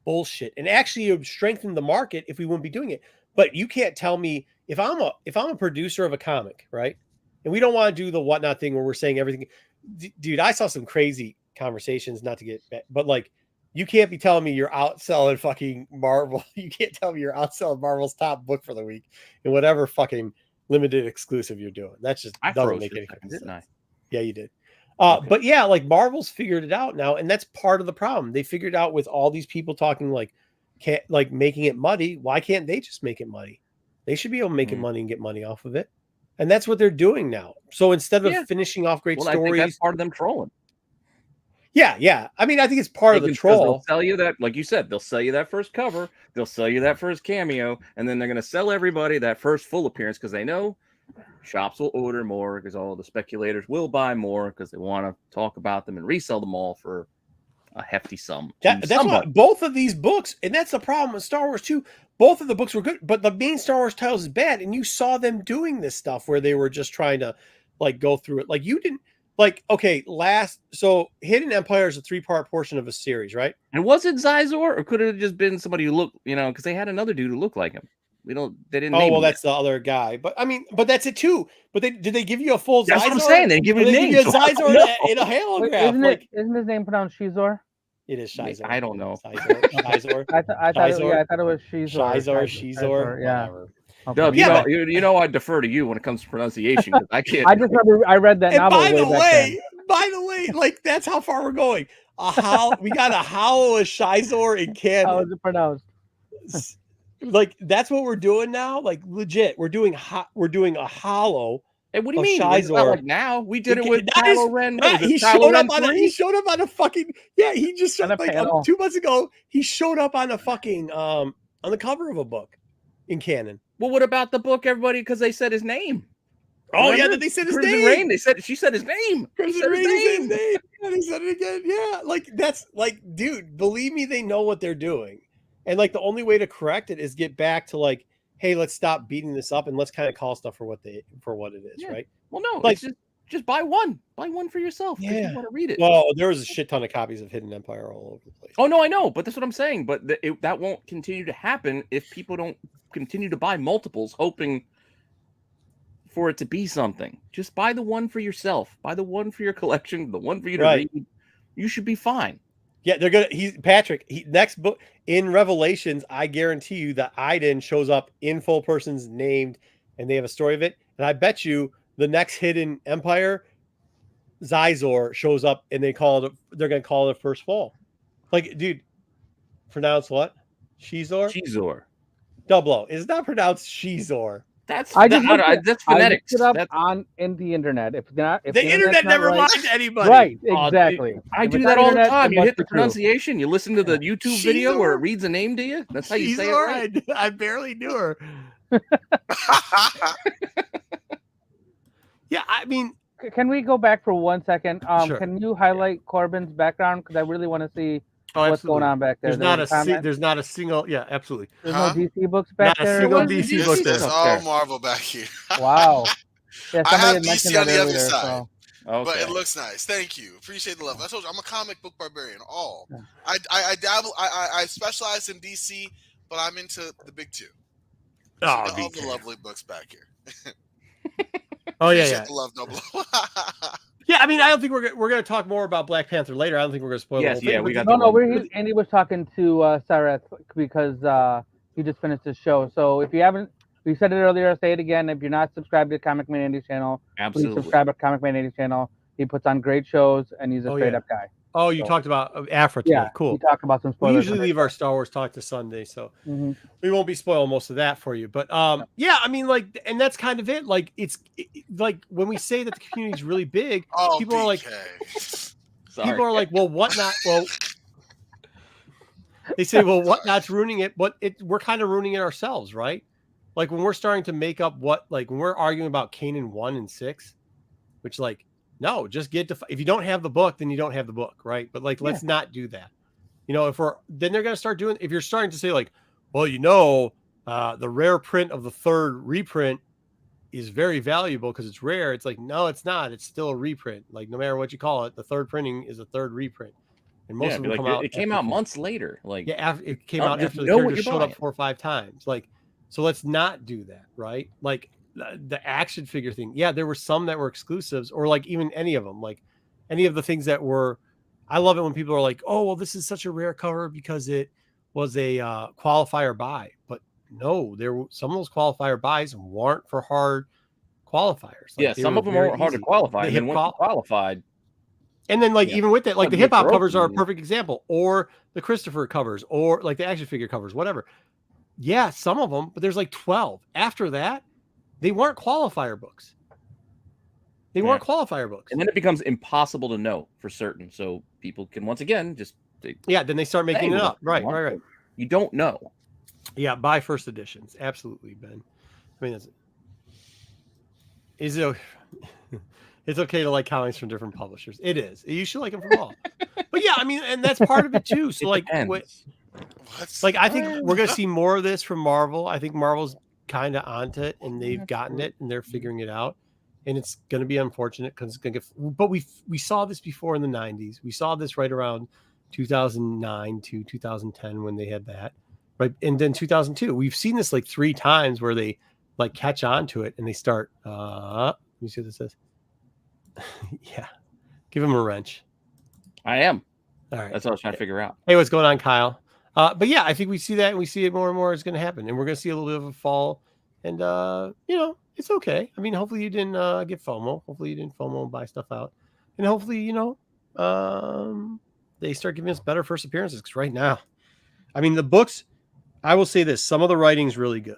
bullshit, and actually it would strengthen the market if we wouldn't be doing it. But you can't tell me if I'm a producer of a comic, right? And we don't want to do the whatnot thing where we're saying everything. Dude, I saw some crazy conversations, not to get back, but like, you can't be telling me you're outselling fucking Marvel. You can't tell me you're outselling Marvel's top book for the week and whatever fucking limited exclusive you're doing. That just doesn't make any sense. Didn't I? Yeah, you did. Okay. But yeah, like Marvel's figured it out now, and that's part of the problem. They figured out with all these people talking like making it muddy. Why can't they just make it muddy? They should be able to make it money and get money off of it. And that's what they're doing now. So instead of finishing off great stories, I think that's part of them trolling. Yeah. I mean, I think it's part of the troll. They'll sell you that, like you said, they'll sell you that first cover, they'll sell you that first cameo, and then they're going to sell everybody that first full appearance because they know shops will order more because all the speculators will buy more because they want to talk about them and resell them all for a hefty sum. That's why both of these books, and that's the problem with Star Wars too. Both of the books were good, but the main Star Wars titles is bad, and you saw them doing this stuff where they were just trying to like go through it. Like you didn't. Like, okay, so Hidden Empire is a 3-part portion of a series, right? And was it Zizor, or could it have just been somebody who looked, because they had another dude who looked like him. They didn't. Oh, well, that's the other guy. But I mean, but that's it too. But did they give you a full Zizor? That's what I'm saying. They give you a name. Give you a Zizor in a holograph. Isn't his name pronounced Shizor? It is Shizor. I don't know. Shizor. I thought it was Shizor. Shizor. Yeah. Okay. Dub, you know I defer to you when it comes to pronunciation. I can't. I just remember I read that novel. By the way, like that's how far we're going. We got a hollow of Shizor in canon. How is it pronounced? Like that's what we're doing now. Like legit, we're doing a hollow. Hey, what do you mean? Shizor. Like now we did it with Kylo Ren. He showed up on a fucking He just showed up like 2 months ago. He showed up on a fucking on the cover of a book in canon. Well, what about the book, everybody? Because they said his name. Oh, yeah, they said his name. Rain, she said his name. Crimson Rain said his name. Yeah, they said it again. Yeah, like that's like, dude, believe me, they know what they're doing. And like the only way to correct it is get back to like, hey, let's stop beating this up and let's kind of call stuff for what it is, right? Well, no, like just buy one for yourself. Yeah, you want to read it. Well, there was a shit ton of copies of Hidden Empire all over the place. Oh no, I know, but that's what I'm saying. But that won't continue to happen if people don't continue to buy multiples, hoping for it to be something. Just buy the one for yourself. Buy the one for your collection. The one for you to read. You should be fine. Yeah, they're gonna. Next book in Revelations. I guarantee you that Iden shows up in full person's named, and they have a story of it. And I bet you the next Hidden Empire, Zizor shows up, and they're gonna call it First Fall. Like, dude, pronounce what? Shizor. Shizor. Double O. It's not pronounced Shizor. That's phonetics. I looked it up in the internet. If the internet never lied to anybody. Right, exactly. I do that all the time. You hit the pronunciation, you listen to the YouTube video where it reads a name to you. That's how you say it right. I barely knew her. Yeah, I mean, can we go back for 1 second? Sure. Can you highlight Corbin's background? Because I really want to see Oh, What's going absolutely. on back there? There's not a single. Yeah, absolutely. There's Huh? no DC books back Not a there. single What? DC This book is there. all Marvel back here. Wow. Yeah, I somebody have had mentioned DC on that the other earlier. side. So. But it Okay. looks nice. Thank you. Appreciate the love. I told you I'm a comic book barbarian. Yeah. I dabble. I specialize in DC, but I'm into the big two. So Oh, you got all DK. the lovely books back here. Oh yeah, Appreciate yeah. the love, Double. Yeah, I mean, I don't think we're going to talk more about Black Panther later. I don't think we're going to spoil the Yes, whole thing. yeah, but we got No, to no, run. Andy was talking to Sarah because he just finished his show. So if you haven't, we said it earlier, I'll say it again. If you're not subscribed to Comic Man Andy's channel, please Absolutely. subscribe to Comic Man Andy's channel. He puts on great shows and he's a straight up guy. Oh, you So, talked about Afra today. yeah, Cool. We talk about some We spoilers. usually leave our Star Wars talk to Sunday, so Mhm. we won't be spoiling most of that for you. But yeah, I mean, like, and that's kind of it. Like, like when we say that the community is really big, Oh, people are like, Sorry. well, Whatnot? Well, they say, well, Whatnot's ruining it, but we're kind of ruining it ourselves, right? Like when we're starting to make up when we're arguing about Kanan 1 and 6, which like, no, just get to, if you don't have the book, then you don't have the book, right? But like, let's not do that. You know, then they're going to start doing, if you're starting to say like, well, the rare print of the third reprint is very valuable because it's rare. It's like, no, it's not. It's still a reprint. Like no matter what you call it, the third printing is a third reprint. And most of them come out. It came out months later. Like it came out after the character showed up 4 or 5 times. Like, so let's not do that, right? Like the action figure thing. Yeah, there were some that were exclusives, or like even any of them, like any of the things that were. I love it when people are like, "Oh, well, this is such a rare cover because it was a qualifier buy." But no, some of those qualifier buys weren't for hard qualifiers. Like, some of them are hard to qualify. And then once qualified. And then even with that, like the hip hop covers are a perfect example, or the Christopher covers, or like the action figure covers, whatever. Yeah, some of them, but there's like 12. After that, they weren't qualifier books. They weren't qualifier books. And then it becomes impossible to know for certain. So people can once again just then they start making it up. Right. You don't know. Yeah, buy first editions. Absolutely, Ben. I mean, it's okay to like comics from different publishers. It is. You should like them from all. But yeah, I mean, and that's part of it too. So like, I think we're gonna see more of this from Marvel. I think Marvel's kind of onto it, and they've gotten it, and they're figuring it out. And it's going to be unfortunate because it's going to get. But we saw this before in the 90s. We saw this right around 2009 to 2010 when they had that, right? And then 2002. We've seen this like 3 times where they like catch on to it and they start. Let me see what this says. Yeah, give him a wrench. I am. All right, that's what I was trying to figure out. Hey, what's going on, Kyle? But yeah, I think we see that, and we see it more and more. It's going to happen, and we're going to see a little bit of a fall. And it's okay. I mean, hopefully you didn't get FOMO. Hopefully you didn't FOMO and buy stuff out. And hopefully, they start giving us better first appearances. Because right now, I mean, the books, I will say this, some of the writing's really good.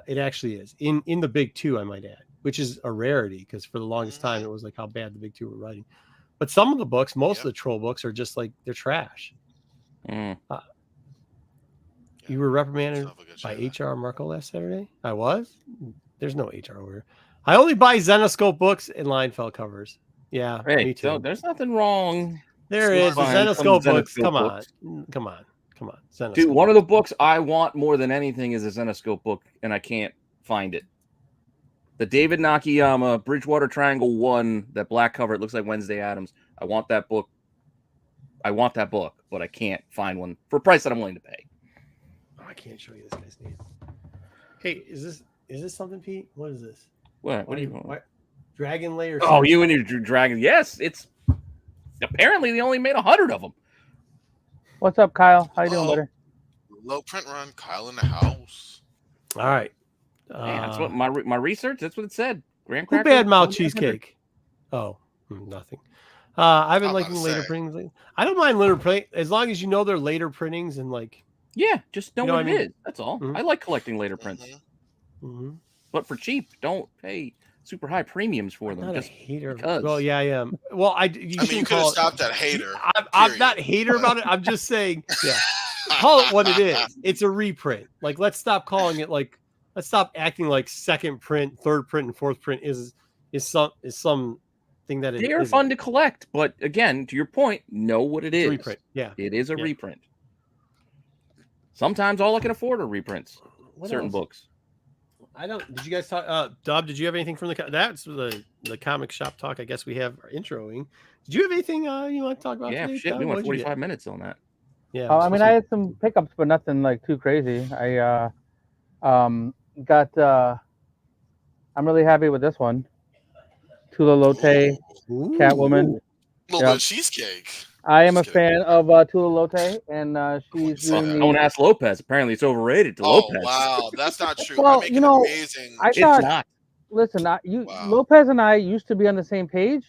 It actually is. In the big 2, I might add, which is a rarity because for the longest time, it was like how bad the big 2 were writing. But some of the books, most of the troll books are just like, they're trash. You were reprimanded by HR Marco last Saturday? I was? There's no HR over here. I only buy Zenoscope books and Leinfeld covers. Yeah, hey, me too. So there's nothing wrong. There is. The Zenoscope books. Come on. Zenoscope. Dude, one of the books I want more than anything is a Zenoscope book, and I can't find it. The David Nakayama Bridgewater Triangle 1, that black cover, it looks like Wednesday Addams. I want that book. But I can't find one for a price that I'm willing to pay. I can't show you this guy's name. Hey, is this something, Pete? What is this? What do you want? Dragon Layer. Oh, you and your dragon. Yes, it's apparently they only made 100 of them. What's up, Kyle? How you doing, buddy? Low print run, Kyle in the house. All right. That's what my research. That's what it said. Graham Cracker. Who bad mouth cheesecake? Oh, nothing. I've been liking later printings. I don't mind later print as long as you know they're later printings and like. Yeah, just know what it is. That's all. Mm-hmm. I like collecting later prints, but for cheap, don't pay super high premiums for them. I'm not just a hater. Because. Well, yeah, I am. Well, you could have stopped that hater. I'm not a hater about it. I'm just saying, call it what it is. It's a reprint. Like, let's stop calling it like. Let's stop acting like second print, third print, and fourth print is some thing that they are fun to collect, but again, to your point, know what it is. Reprint. Yeah, it is a reprint. Sometimes all I can afford are reprints. What certain else? Books. I don't. Did you guys talk? Dub, did you have anything from the? That's the comic shop talk. I guess we have our introing. Did you have anything you want to talk about? Yeah, today, shit. Dub? We went What'd you 45 minutes on that. Yeah. I mean, I had some pickups, but nothing like too crazy. I got. I'm really happy with this one. Tula Lote, Catwoman. A little bit of cheesecake. I am a fan of Tula Lote, and she's doing Don't ask Lopez. Apparently, it's overrated to Lopez. Wow, that's not true. Well, I make an amazing. I It's thought. not. Listen, Lopez and I used to be on the same page,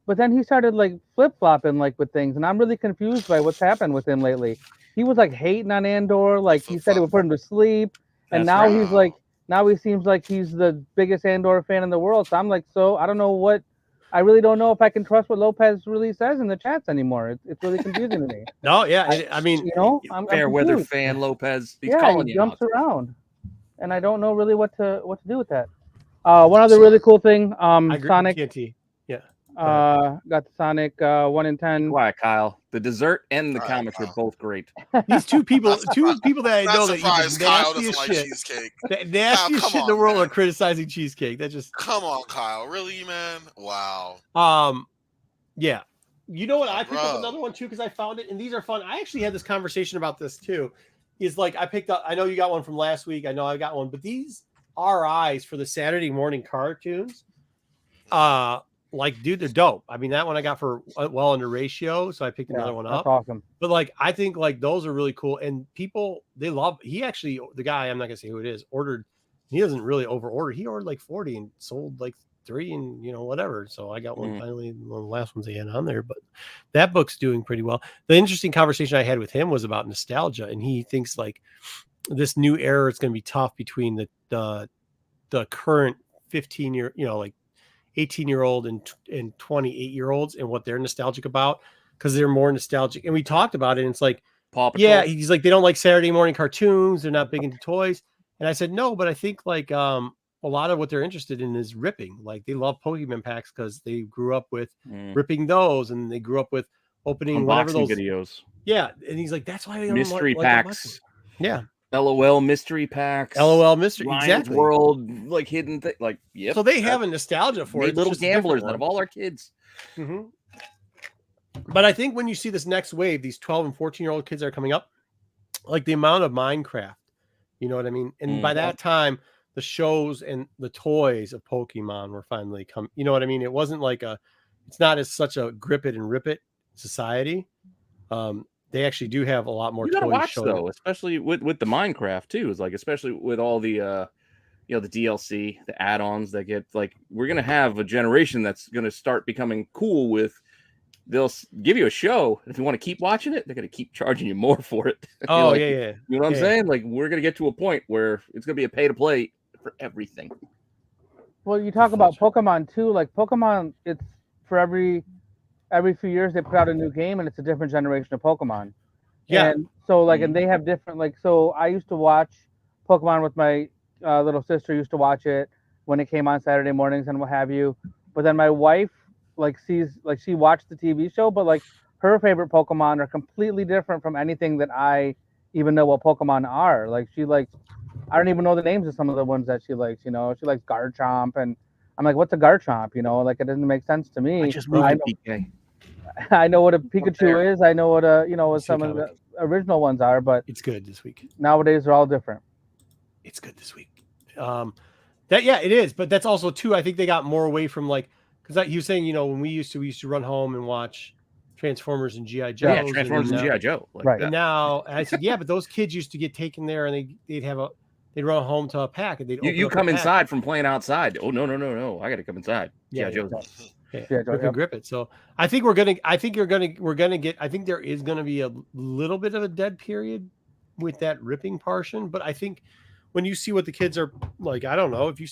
but then he started like flip flopping like with things, and I'm really confused by what's happened with him lately. He was like hating on Andor, like he said it would put him to sleep, and now he's like, now he seems like he's the biggest Andor fan in the world. So I'm like, I don't know what. I really don't know if I can trust what Lopez really says in the chats anymore. It's really confusing to me. No, yeah, I mean, I'm fair weather confused. fan Lopez. He's yeah, calling he you jumps out. around, and I don't know really what to do with that. One other really cool thing, Sonic. Yeah. Got the Sonic 1 in 10. Quiet, Kyle. The dessert and the comics are both great. These two people that I know that surprised Kyle nastiest doesn't like shit. cheesecake. The nastiest Kyle, shit in the on, world man. are criticizing cheesecake. That just come on, Kyle. Really, man? Wow. Yeah. You know what? I picked up another one too because I found it, and these are fun. I actually had this conversation about this too. Is like I picked up. I know you got one from last week. I know I got one, but these RIs for the Saturday morning cartoons, like, dude, they're dope. I mean, that one I got for well under ratio, so I picked another one up. That's awesome. But like, I think like those are really cool, and people they love. He actually, the guy, I'm not gonna say who it is, ordered. He doesn't really over order. He ordered like 40 and sold like 3 and whatever. So I got one finally, one of the last ones they had on there. But that book's doing pretty well. The interesting conversation I had with him was about nostalgia, and he thinks like this new era is going to be tough between the current 15-year, like 18-year-old and 28-year-olds and what they're nostalgic about, because they're more nostalgic. And we talked about it, and it's like, yeah, he's like, they don't like Saturday morning cartoons, they're not big into toys. And I said, no, but I think like a lot of what they're interested in is ripping. Like they love Pokemon packs because they grew up with ripping those, and they grew up with opening whatever those videos. Yeah, and he's like, that's why they don't mystery packs. Yeah. LOL mystery packs. LOL mystery, Ryan's exactly. World, like hidden thing, like So they have a nostalgia for it. Little gamblers out of all our kids. Mm-hmm. But I think when you see this next wave, these 12 and 14-year-old kids that are coming up, like the amount of Minecraft, you know what I mean? And by that time, the shows and the toys of Pokemon were finally come. You know what I mean? It wasn't like it's not as such a grip it and rip it society. They actually do have a lot more. You gotta watch though, especially with the Minecraft too. Is like, especially with all the the DLC, the add-ons that get, like, we're gonna have a generation that's gonna start becoming cool with. They'll give you a show, and if you want to keep watching it, they're gonna keep charging you more for it. Oh, like, yeah. You know what I'm saying? Like, we're gonna get to a point where it's gonna be a pay to play for everything. Well, you talk about Pokemon too. Like Pokemon, it's for every few years they put out a new game, and it's a different generation of Pokemon. Yeah. And so like, and they have different, like, so I used to watch Pokemon with my little sister. Used to watch it when it came on Saturday mornings and what have you. But then my wife she watched the TV show, but like her favorite Pokemon are completely different from anything that I even know what Pokemon are. Like she likes, I don't even know the names of some of the ones that she likes. She likes Garchomp, and I'm like, what's a Garchomp? Like, it doesn't make sense to me. I just moved to PK. I know what a Pikachu is. I know what what some of the original ones are, but it's good this week. Nowadays they're all different. It's good this week. It is, but that's also too. I think they got more away from like, because he was saying, when we used to run home and watch Transformers and GI Joe. Yeah, Transformers and GI Joe. Like right. And now, and I said, yeah, but those kids used to get taken there, and they'd run home to a pack, and they'd you come inside from playing outside. Oh no! I got to come inside. Yeah, Joe's. Grip it. So I think I think there is gonna be a little bit of a dead period with that ripping portion, but I think when you see what the kids are like, I don't know, if you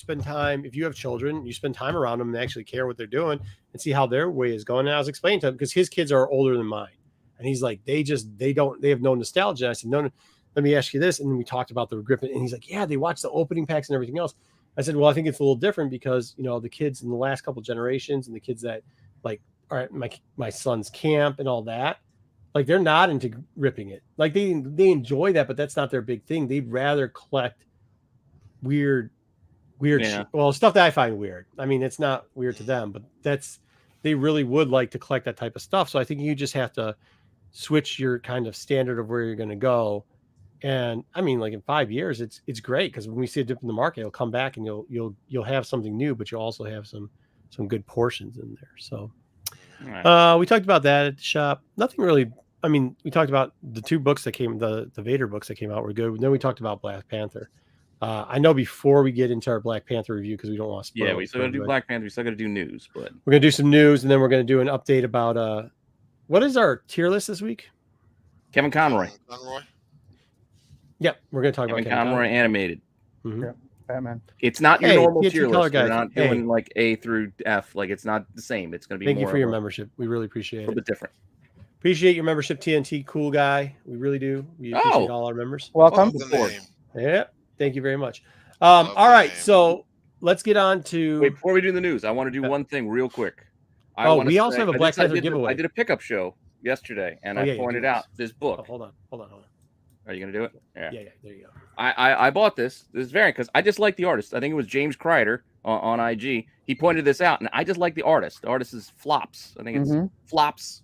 have children, you spend time around them and actually care what they're doing and see how their way is going. And I was explaining to him, because his kids are older than mine, and he's like, they have no nostalgia. I said, no, let me ask you this. And then we talked about the grip, and he's like, yeah, they watch the opening packs and everything else. I said, well, I think it's a little different because, the kids in the last couple of generations and the kids that like my son's camp and all that. Like they're not into ripping it. Like they enjoy that, but that's not their big thing. They'd rather collect weird shit. Well, stuff that I find weird. I mean, it's not weird to them, but they really would like to collect that type of stuff. So I think you just have to switch your kind of standard of where you're going to go. And I mean, like in 5 years, it's great because when we see a dip in the market, it'll come back and you'll have something new, but you'll also have some good portions in there. So we talked about that at the shop. Nothing really. I mean, we talked about the 2 books that came, the Vader books that came out were good. And then we talked about Black Panther. I know before we get into our Black Panther review, because we don't want to spoil. Yeah, we still got to do Black Panther. We still got to do news, but we're gonna do some news, and then we're gonna do an update about what is our tier list this week? Kevin Conroy. Yep, we're gonna talk about Kevin Conroy animated. Mm-hmm. Yeah, Batman. It's not your normal tier list. Guys. We're not doing like A through F. Like it's not the same. It's gonna be. Thank you for your membership. We really appreciate it. A little bit different. Appreciate your membership, TNT. Cool guy. We really do. We appreciate all our members. Welcome. Yeah. Thank you very much. All right, so let's get on to. Wait, before we do the news, I want to do one thing real quick. We also have a Black Panther giveaway. I did a pickup show yesterday, and I pointed out this book. Oh, hold on. Are you gonna do it? Yeah. There you go. I bought this variant because I just like the artist. I think it was James Kreider on IG. He pointed this out, and I just like the artist. The artist is Flops. I think it's Flops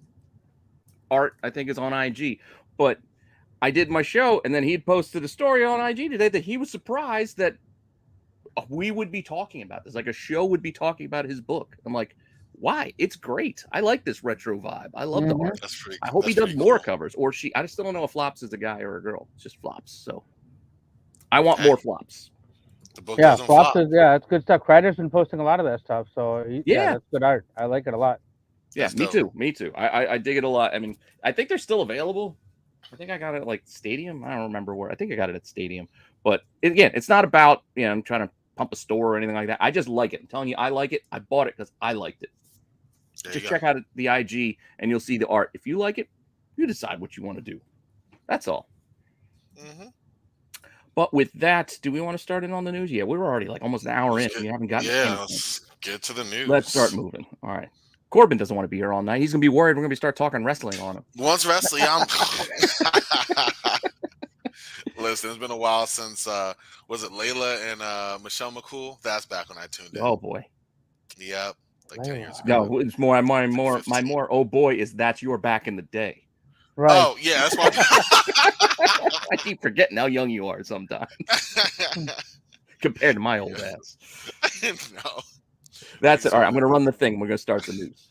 art. I think is on IG, but I did my show, and then he posted a story on IG today that he was surprised that we would be talking about this. Like a show would be talking about his book. I'm like, why? It's great. I like this retro vibe. I love the art. I hope he does more covers, or she. I still don't know if Flops is a guy or a girl. It's just Flops. So I want more Flops. The book Flops is it's good stuff. Kreider's been posting a lot of that stuff. So that's good art. I like it a lot. Yeah, me too. I dig it a lot. I mean, I think they're still available. I think I got it at like Stadium. I don't remember where. I think I got it at Stadium. But again, it's not about I'm trying to pump a store or anything like that. I just like it. I'm telling you, I like it. I bought it because I liked it. Just check out the IG and you'll see the art. If you like it, you decide what you want to do. That's all. Mm-hmm. But with that, do we want to start in on the news? Yeah, we were already like almost an hour in. We haven't gotten. Yeah, let's get to the news. Let's start moving. All right. Corbin doesn't want to be here all night. He's gonna be worried we're gonna start talking wrestling on him. Once wrestling, I'm. Listen, it's been a while since was it Layla and Michelle McCool? That's back when I tuned in. Oh boy. Yep. Like 10 years ago. No, it's more my more oh boy is that's your back in the day. Right. Oh yeah, that's why I keep forgetting how young you are sometimes. Compared to my old ass. No. That's it. All right, I'm gonna run the thing. We're gonna start the news.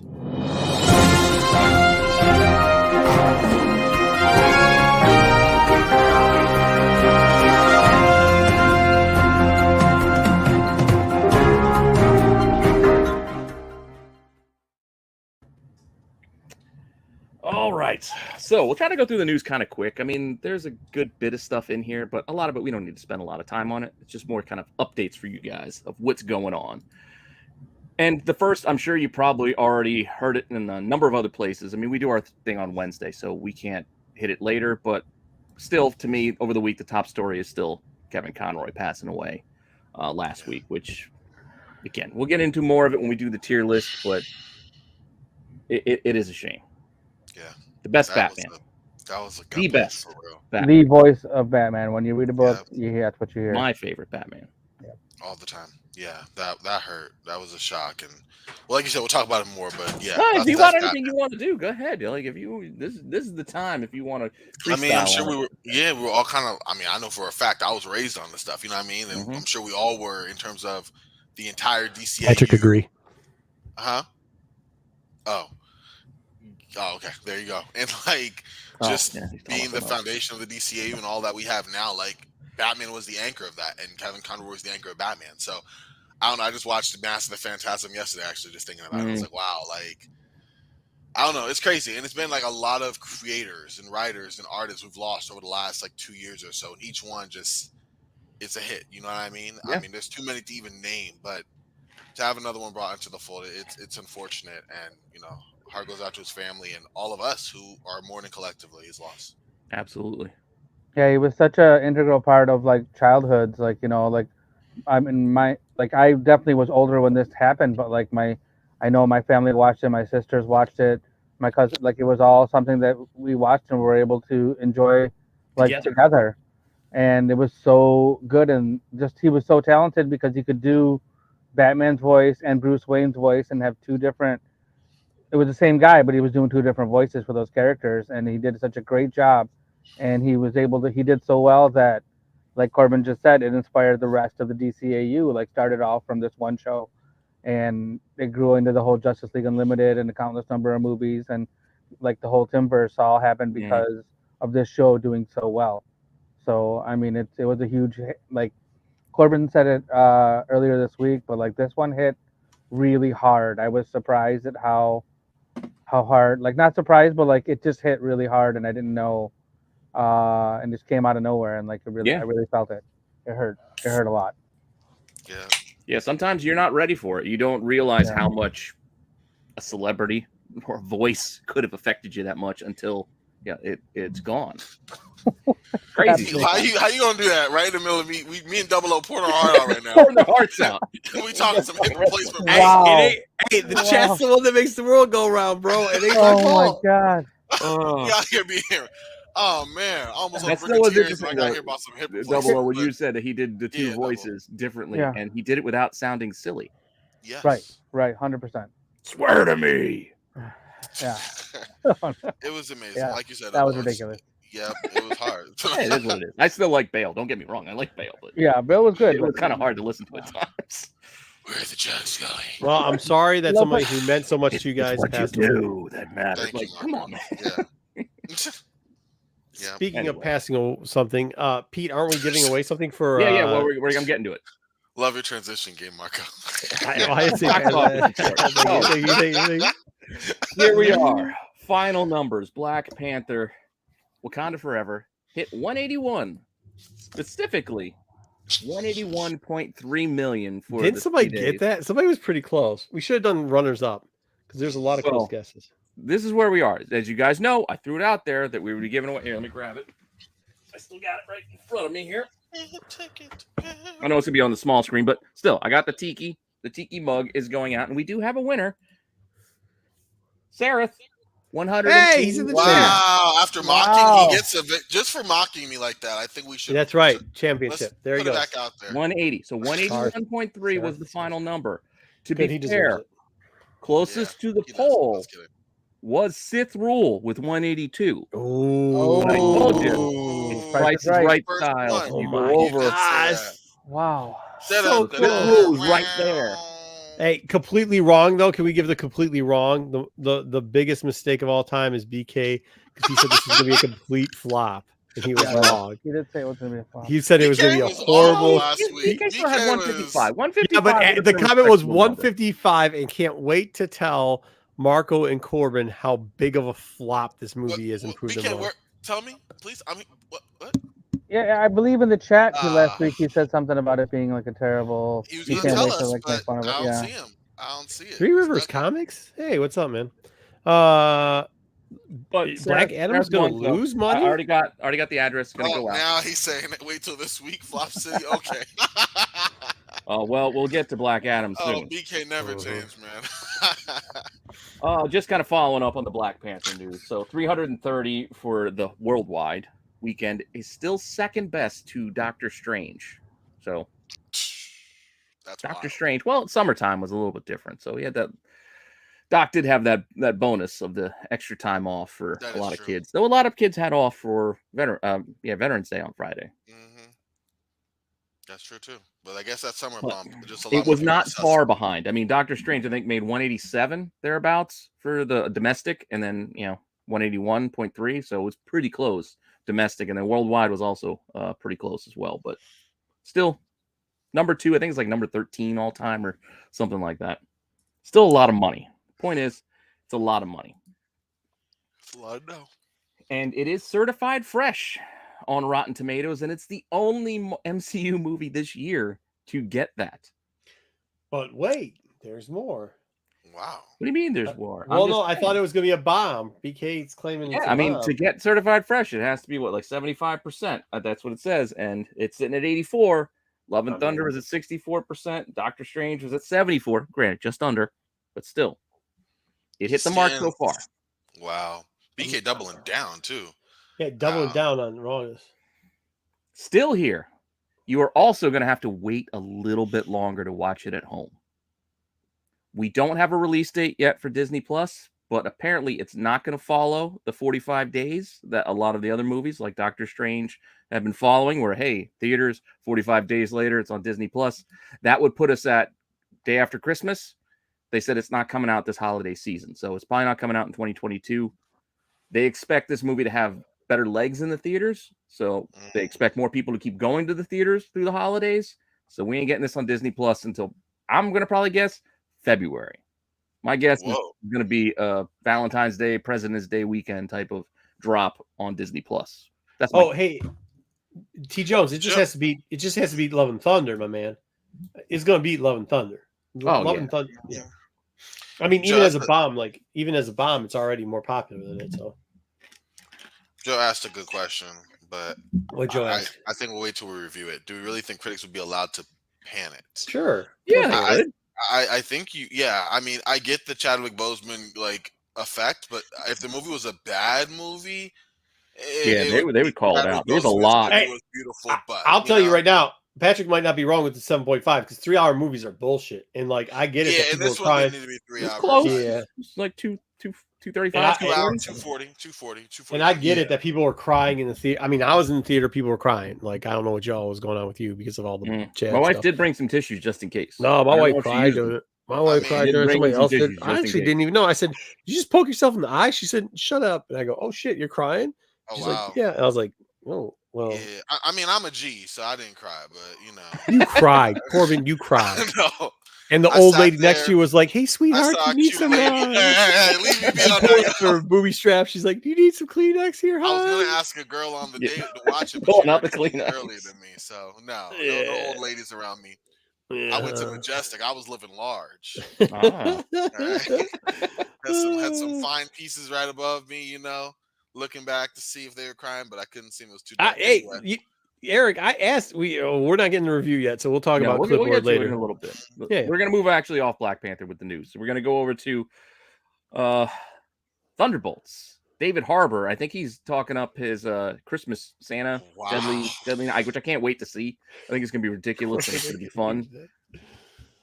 All right, so we'll try to go through the news kind of quick. I mean, there's a good bit of stuff in here, but a lot of it we don't need to spend a lot of time on it. It's just more kind of updates for you guys of what's going on. And the first, I'm sure you probably already heard it in a number of other places. I mean, we do our thing on Wednesday, so we can't hit it later. But still, to me, over the week, the top story is still Kevin Conroy passing away last week, which, again, we'll get into more of it when we do the tier list, but it is a shame. Yeah. The best Batman. That was the best. For real. Batman. The voice of Batman. When you read a book, that's what you hear. My favorite Batman. Yeah. All the time. Yeah, that hurt. That was a shock, and well, like you said, we'll talk about it more. But yeah, if you want anything you want to do, go ahead. Like if you this is the time if you want to. I mean, I'm sure we were all kind of. I mean, I know for a fact I was raised on this stuff. You know what I mean? And I'm sure we all were in terms of the entire DCA. Patrick agree. Huh? Oh, okay. There you go. And like just being the foundation of the DCA and all that we have now, like Batman was the anchor of that, and Kevin Conroy was the anchor of Batman. So. I don't know. I just watched Mask of the Phantasm yesterday, actually, just thinking about it. I was like, wow, like, I don't know. It's crazy. And it's been like a lot of creators and writers and artists we've lost over the last like 2 years or so. And each one just, it's a hit. You know what I mean? Yeah. I mean, there's too many to even name, but to have another one brought into the fold, it's unfortunate. And, you know, heart goes out to his family and all of us who are mourning collectively his loss. Absolutely. Yeah, he was such an integral part of like childhoods. Like, you know, like, I mean, I definitely was older when this happened, but like my I know my family watched it, my sisters watched it, my cousin. Like it was all something that we watched and were able to enjoy, like together. And it was so good, and just he was so talented because he could do Batman's voice and Bruce Wayne's voice and have two different. It was the same guy, but he was doing two different voices for those characters, and he did such a great job. And he was able to. He did so well that, like Corbin just said, it inspired the rest of the DCAU. Like started off from this one show, and it grew into the whole Justice League Unlimited and a countless number of movies, and like the whole Timverse all happened because of this show doing so well. So I mean, it was a huge hit. Like Corbin said it earlier this week, but like this one hit really hard. I was surprised at how hard. Like not surprised, but like it just hit really hard, and I didn't know, and just came out of nowhere, and like I really felt it. It hurt. It hurt a lot. Yeah. Sometimes you're not ready for it. You don't realize how much a celebrity or a voice could have affected you that much until it's gone. Crazy. How you gonna do that right in the middle of me and Double O pouring our heart out right now? Pouring the hearts out. We talking some hip replacement. Wow. Hey, the chat's the one that makes the world go round, bro. It ain't my fault. My god. You out here being here. Oh man, almost That's on what tears. I got here about some hip Double replacement. O, when you said that he did the two voices differently, and he did it without sounding silly. Yes. Right, 100%. Swear to me. Yeah. It was amazing. Yeah, Like you said, that was ridiculous. Yeah, it was hard. Hey, it is what it is. I still like Bale. Don't get me wrong. I like Bale, but yeah, Bale was good. It was kind of hard to listen to at times. Where are the jugs going? Well, I'm sorry that somebody who meant so much to you guys passed away. That matters. Like, come on, man. Yeah. Speaking of passing something, Pete, aren't we giving away something for? Yeah. Well, I'm getting to it. Love your transition game, Marco. Here we are. Final numbers. Black Panther, Wakanda Forever hit 181. Specifically, 181.3 million for. Didn't somebody get that? Somebody was pretty close. We should have done runners up because there's a lot of close guesses. This is where we are. As you guys know, I threw it out there that we would be giving away. Here, let me grab it. I still got it right in front of me here. I know it's gonna be on the small screen, but still, I got the tiki. The tiki mug is going out, and we do have a winner. Sarah, 100. Hey, he's in the wow! After mocking, he gets a just for mocking me like that. I think we should. That's right, championship. There you go. Back out there. 180. So 181.3 was the final number. To be he fair, closest to the poll was Sith Rule with 182. Oh, I told you. It's Price is Right style. Oh You my go over. Wow. So close right there. Hey, completely wrong though. Can we give the completely wrong? The biggest mistake of all time is BK because he said this is gonna be a complete flop. And he was wrong. He did say it was gonna be a flop. He said it was gonna be a horrible. BK still had 155. 155. Yeah, but the comment was 155 and can't wait to tell Marco and Corbin how big of a flop this movie is. Tell me, please. I mean, what? Yeah, I believe in the chat last week he said something about it being like a terrible. He was going to tell us, but I don't see him. I don't see it. Three Rivers Comics? Hey, what's up, man? But Black Adam's going to lose money? I already got the address. Going to go out. Now he's saying, wait till this week, Flop City. Okay. Well, we'll get to Black Adam soon. Oh, BK never changed, man. Just kind of following up on the Black Panther news. So 330 for the worldwide weekend is still second best to Doctor Strange. So that's Doctor Strange. Well, summertime was a little bit different. So he had that. Doc did have that bonus of the extra time off for a lot of kids. Though a lot of kids had off for Veterans Day on Friday. Mm-hmm. That's true too. But I guess that summer bump just it was not far behind. I mean, Doctor Strange I think made 187 thereabouts for the domestic, and then 181.3. So it was pretty close domestic, and then worldwide was also pretty close as well. But still, number 2, I think it's like number 13 all time or something like that. Still a lot of money. Point is, it's a lot of money. It's a lot of dough. And it is certified fresh on Rotten Tomatoes, and it's the only MCU movie this year to get that. But wait, there's more. Wow. What do you mean there's more? Well, no, I thought it was going to be a bomb. BK's claiming it's a bomb. To get certified fresh, it has to be like 75%. That's what it says, and it's sitting at 84. Love and Thunder was at 64%. Doctor Strange was at 74. Granted, just under. but still, it hit the mark so far. Wow. BK doubling down too. Yeah, doubling down on rawness. Still here. You are also going to have to wait a little bit longer to watch it at home. We don't have a release date yet for Disney Plus, but apparently it's not going to follow the 45 days that a lot of the other movies like Doctor Strange have been following, where, hey, theaters, 45 days later, it's on Disney Plus. That would put us at day after Christmas. They said it's not coming out this holiday season, so it's probably not coming out in 2022. They expect this movie to have better legs in the theaters, so they expect more people to keep going to the theaters through the holidays. So we ain't getting this on Disney Plus until, I'm going to probably guess, February. My guess is going to be a Valentine's Day, President's Day weekend type of drop on Disney Plus. That's hey, T. Jones, it just has to beat Love and Thunder, my man. It's going to beat Love and Thunder. Love and Thunder. Yeah. I mean, even as a bomb, it's already more popular than it. So Joe asked a good question, but what Joe asked? I think we'll wait till we review it. Do we really think critics would be allowed to pan it? Sure. Yeah, I think I mean, I get the Chadwick Boseman like effect, but if the movie was a bad movie, they would call it out. There's a lot. It was beautiful, but I'll tell you right now, Patrick might not be wrong with the 7.5 because 3-hour movies are bullshit. And like, I get it. Yeah, that and this people are one crying. need to be 3 hours. Close. Yeah, it's like 235, 240. And I get it that people were crying in the theater. I mean, I was in the theater, people were crying. Like, I don't know what y'all was going on with you because of all the chat. My wife did bring some tissues just in case. No, my wife cried doing it. My wife cried during somebody else did. I actually didn't even know. I said, "Did you just poke yourself in the eye?" She said, "Shut up." And I go, "Oh shit, you're crying?" She's like, "Yeah." And I was like, "Oh, well." Yeah, I mean, I'm a G, so I didn't cry, but you know, you cried, Corbin. You cried. No. And the old lady next to you was like, "Hey, sweetheart, you need some leave me be on her booby strap." She's like, "Do you need some Kleenex here, I was gonna ask a girl on the date to watch it, but not the Kleenex earlier than me, so no old ladies around me. Yeah. I went to Majestic. I was living large. Right? had some fine pieces right above me, you know, looking back to see if they were crying, but I couldn't see them. It was too dark. Eric, I asked. We're not getting the review yet, so we'll talk about Clipboard later in a little bit. Yeah, we're gonna move actually off Black Panther with the news. So we're gonna go over to Thunderbolts. David Harbour, I think he's talking up his Christmas Santa Deadly Night, which I can't wait to see. I think it's gonna be ridiculous and it's gonna be fun.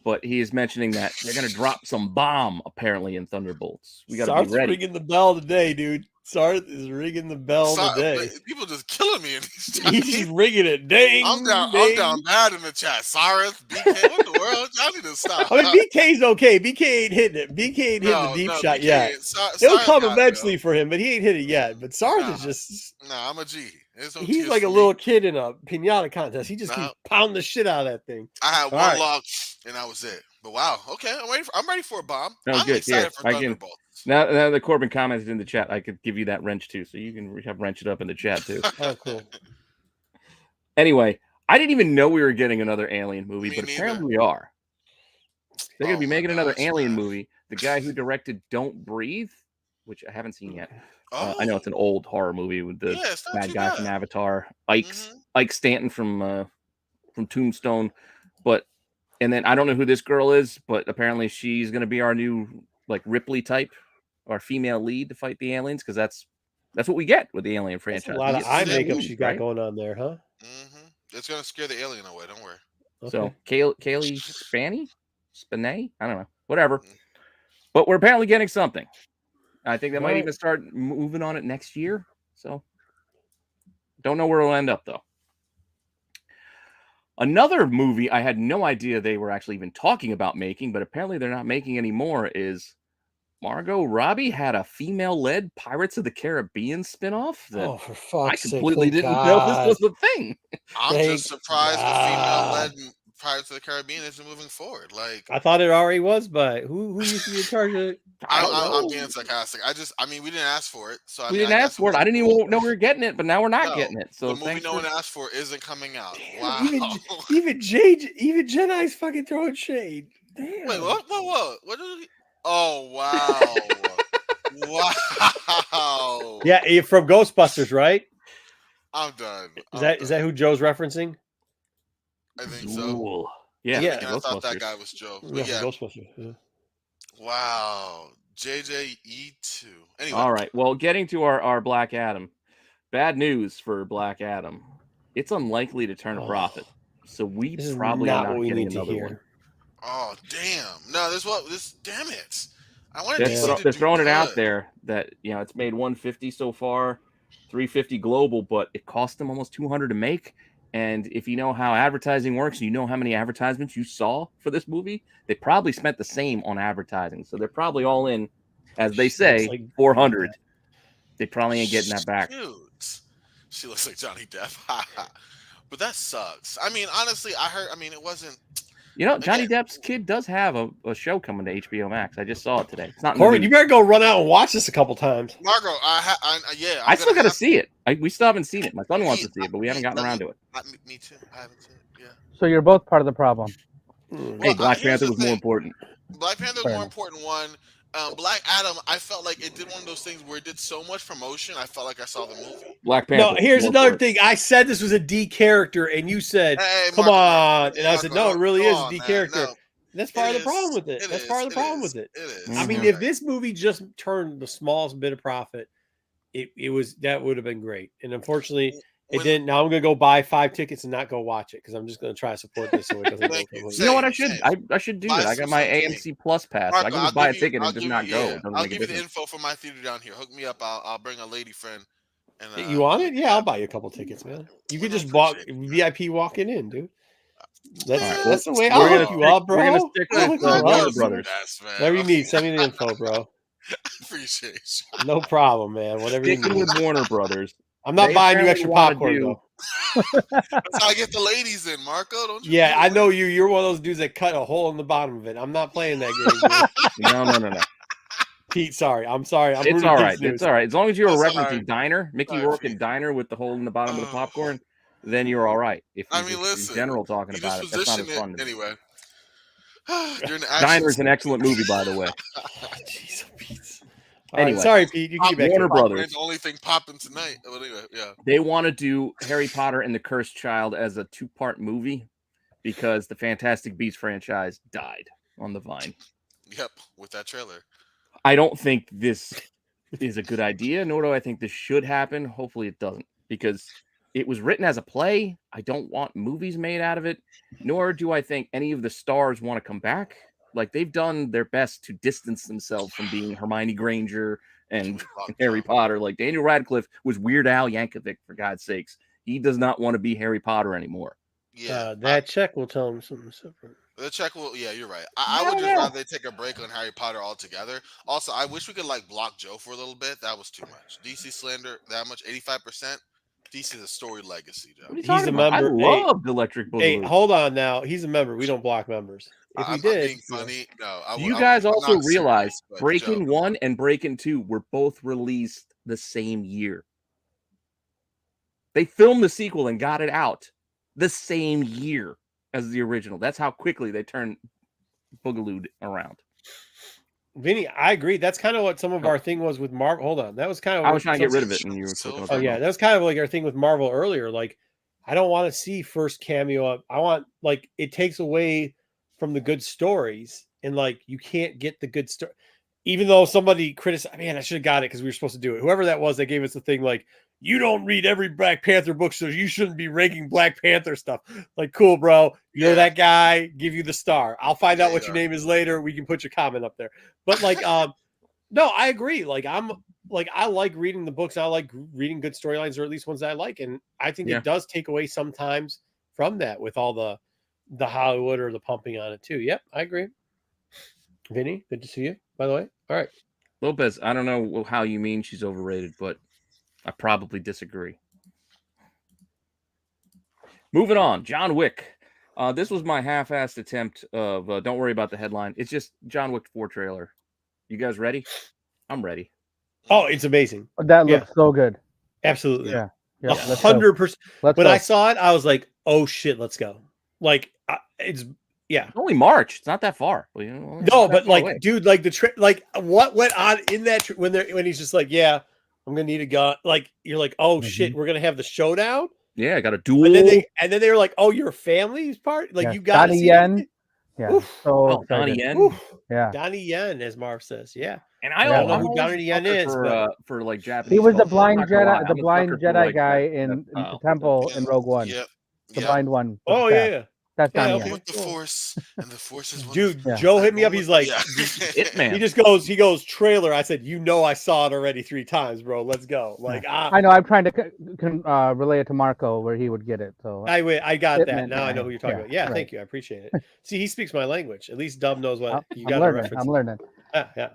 But he is mentioning that they're gonna drop some bomb apparently in Thunderbolts. We gotta be ready. Ringing the bell today, dude. Sarth is ringing the bell today. People just killing me in these chats. He's ringing it. Dang. I'm down bad in the chat. Sarth, BK, what the world? Y'all need to stop. I mean, BK's okay. BK ain't hitting it. BK ain't hitting the deep shot yet. It'll come eventually for him, but he ain't hit it yet. But Sarth is just... I'm a G. He's like a little kid in a pinata contest. He just keeps pounding the shit out of that thing. I had one log, and that was it. But wow, okay, I'm ready for a bomb. I'm excited for Thunderbolts. Now the Corbin commented in the chat, I could give you that wrench too, so you can have wrench it up in the chat too. Oh, cool. Anyway, I didn't even know we were getting another Alien movie, but apparently we are. They're going to be making another Alien movie. The guy who directed Don't Breathe, which I haven't seen yet. I know it's an old horror movie with the bad guy from Avatar, Ike Stanton from Tombstone, and then I don't know who this girl is, but apparently she's going to be our new like Ripley type, our female lead to fight the aliens, because that's what we get with the Alien franchise. That's a lot of eye makeup she's got going on there, huh? Mm-hmm. It's going to scare the alien away. Don't worry. Okay. So Kaylee Spinay, I don't know, whatever. But we're apparently getting something. I think they might even start moving on it next year. So don't know where it'll end up though. Another movie I had no idea they were actually even talking about making, but apparently they're not making anymore, is Margot Robbie had a female-led Pirates of the Caribbean spinoff that for fuck's sake, I completely didn't know this was a thing. I'm just surprised the female-led Pirates of the Caribbean isn't moving forward. Like, I thought it already was, but who used to be in charge of it? I'm being sarcastic. We didn't ask for it. So we didn't ask for it. I didn't even know we were getting it, but now we're not getting it. So the movie no one asked for isn't coming out. Damn, wow. Even Jedi's fucking throwing shade. Damn. Wait, what? What did he? Oh wow. Wow. Yeah, from Ghostbusters, right? I'm done. Is that who Joe's referencing? I think so. Yeah. I thought that guy was Joe. But yeah. Ghostbusters. Yeah. Wow. JJE2. Anyway. All right. Well, getting to our Black Adam. Bad news for Black Adam. It's unlikely to turn a profit. So we This is probably are not not what we getting need to another hear. one. Oh damn! No, damn it! I wanted They're, DC to they're do throwing good. it out there that it's made 150 so far, 350 global, but it cost them almost 200 to make. And if you know how advertising works, you know how many advertisements you saw for this movie, they probably spent the same on advertising. So they're probably all in, as they say, like 400. They probably ain't getting that back. Shoot. She looks like Johnny Depp. But that sucks. I mean, honestly, it wasn't. Johnny Depp's kid does have a show coming to HBO Max. I just saw it today. It's not in Corbin, the you news. better go run out and watch this a couple times. Margot, I still got to see it. We still haven't seen it. My son wants to see it, but we haven't gotten around to it. Me too. I haven't seen it. Yeah. So you're both part of the problem. Hey, Black Panther was more important. Black Panther was more important one. Black Adam, I felt like it did one of those things where it did so much promotion. I felt like I saw the movie. Black Panther. No, here's another thing. I said this was a D character, and you said, "Come on," and I said, "No, it really is a D character." No, that's part of the problem with it. That's part of the problem with it. It is. Mm-hmm. I mean, if this movie just turned the smallest bit of profit, that would have been great. And unfortunately, it didn't. Now I'm gonna go buy 5 tickets and not go watch it because I'm just gonna try to support this so it doesn't go. You know what? I should do that. I got my AMC Plus pass. Marco, I can just buy a ticket and just not go. Yeah. I'll give you the info for my theater down here. Hook me up. I'll bring a lady friend. And, you want it? Yeah, I'll buy you a couple tickets, man. You could just VIP walking in, dude. That's the way I'll hook you up, bro. We're gonna stick with Warner Brothers. Whatever you need, send me the info, bro. Appreciate you. No problem, man. Whatever you need. Sticking with Warner Brothers. I'm not buying you extra popcorn, though. That's how I get the ladies in, Marco. Don't you? Yeah, I know you. You're one of those dudes that cut a hole in the bottom of it. I'm not playing that game, dude. No. Pete, sorry. I'm sorry. It's all right. It's all right. As long as you're a referencing Diner, Mickey Rourke Pete. and Diner with the hole in the bottom of the popcorn, then you're all right. If listen, in general talking about it, that's not as fun. Anyway. Diner's an excellent movie, by the way. Jeez, Pete. Anyway, right, sorry, Pete. You keep Warner Brothers. The only thing popping tonight. Well, anyway, yeah. They want to do Harry Potter and the Cursed Child as a 2-part movie because the Fantastic Beasts franchise died on the vine. Yep, with that trailer. I don't think this is a good idea, nor do I think this should happen. Hopefully it doesn't, because it was written as a play. I don't want movies made out of it, nor do I think any of the stars want to come back. Like, they've done their best to distance themselves from being Hermione Granger and Harry Potter. Like, Daniel Radcliffe was Weird Al Yankovic, for God's sakes. He does not want to be Harry Potter anymore. Yeah, that check will tell him something separate. The check will, yeah, you're right. I would just rather they take a break on Harry Potter altogether. Also, I wish we could block Joe for a little bit. That was too much. DC slander that much, 85%. DC is a storied legacy, Joe. He's a member. I loved Electric Boogaloo. Hey, hold on now. He's a member. We don't block members. If we did, being funny. No, you guys also realize Breaking 1 and Breaking 2 were both released the same year. They filmed the sequel and got it out the same year as the original. That's how quickly they turned Boogaloo around. Vinny, I agree. That's kind of what some of our thing was with Marvel. Hold on. That was kind of I was trying to get rid of it, and you were talking about that was kind of like our thing with Marvel earlier. Like, I don't want to see first cameo up. I want, like, it takes away from the good stories, and like, you can't get the good story. Even though somebody criticized, man, I should have got it because we were supposed to do it. Whoever that was, that gave us the thing like, you don't read every Black Panther book, so you shouldn't be ranking Black Panther stuff. Like, cool, bro. You're that guy. Give you the star. I'll find out what your name is later. We can put your comment up there. But like, no, I agree. Like, I like reading the books. I like reading good storylines, or at least ones that I like. And I think it does take away sometimes from that with all the Hollywood or the pumping on it too. Yep, I agree. Vinny, good to see you, by the way. All right. Lopez, I don't know how you mean she's overrated, but I probably disagree. Moving on, John Wick. This was my half-assed attempt of don't worry about the headline. It's just John Wick 4 trailer. You guys ready? I'm ready. Oh, it's amazing. That looks so good. Absolutely. Yeah. 100%. When I saw it, I was like, oh shit, let's go. Like, it's only March. It's not that far. No, but like, away. Dude, like like what went on in that when he's just like, yeah, I'm gonna need a gun. Like, you're like, oh shit, we're gonna have the showdown. Yeah, I got a duel. And then they were like, oh, your family's part. Like, you got Yen. Yeah. Oof. So Oh, Donnie excited. Yen. Oof. Yeah. Donnie Yen, as Marv says. Yeah. And I Yeah. don't know I'm who always Donnie a Yen sucker is, for like Japanese. He was the culture. I'm blind not gonna lie, Jedi, the I'm a blind sucker for, Jedi like, guy that in the style. temple in Rogue One. Yep. The Yep. blind one. With Oh the staff. yeah. That's Yeah, Donnie okay. Yen. With the Force, and the Force is one. Dude, Yeah. Joe hit me up. He's like, yeah. Hitman. he just goes, he goes trailer. I said, I saw it already 3 times, bro. Let's go. Like, I know. I'm trying to relay it to Marco where he would get it. So I got that. Hitman, Now I know who you're talking yeah, about. Yeah, right. thank you. I appreciate it. See, he speaks my language. At least Dub knows what you I'm got to learning. reference. I'm learning. Yeah.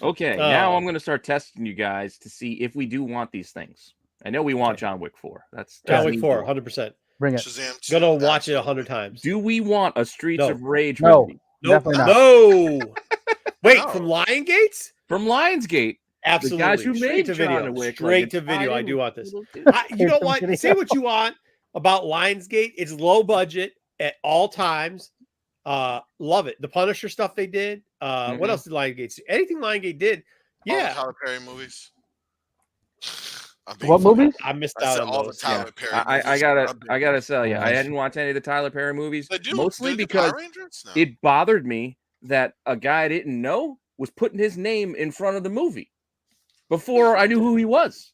Okay, now I'm going to start testing you guys to see if we do want these things. I know we want John Wick 4. That's John Wick an 4, easy. 100%. Bring it. Shazam 2, Gonna watch it absolutely. 100 times. Do we want a Streets No. of Rage No. movie Nope. Definitely not. No. Wait, No. from Lion Gates? from Lionsgate? Absolutely. The guys who Straight made to John video. Wick, Straight like, to video. I Italian do want this. little dude. You know Straight to what? video. Say what you want about Lionsgate. It's low budget at all times. Love it. The Punisher stuff they did. What else did Lionsgate do? Anything Lionsgate did. All the Yeah. Tyler Perry movies. What movies? I missed I out said on all those. the Tyler Perry I movies. gotta tell you, I Oh. hadn't watched any of the Tyler Perry movies, They do, mostly they do because Power Rangers? No. it bothered me that a guy I didn't know was putting his name in front of the movie before I knew who he was.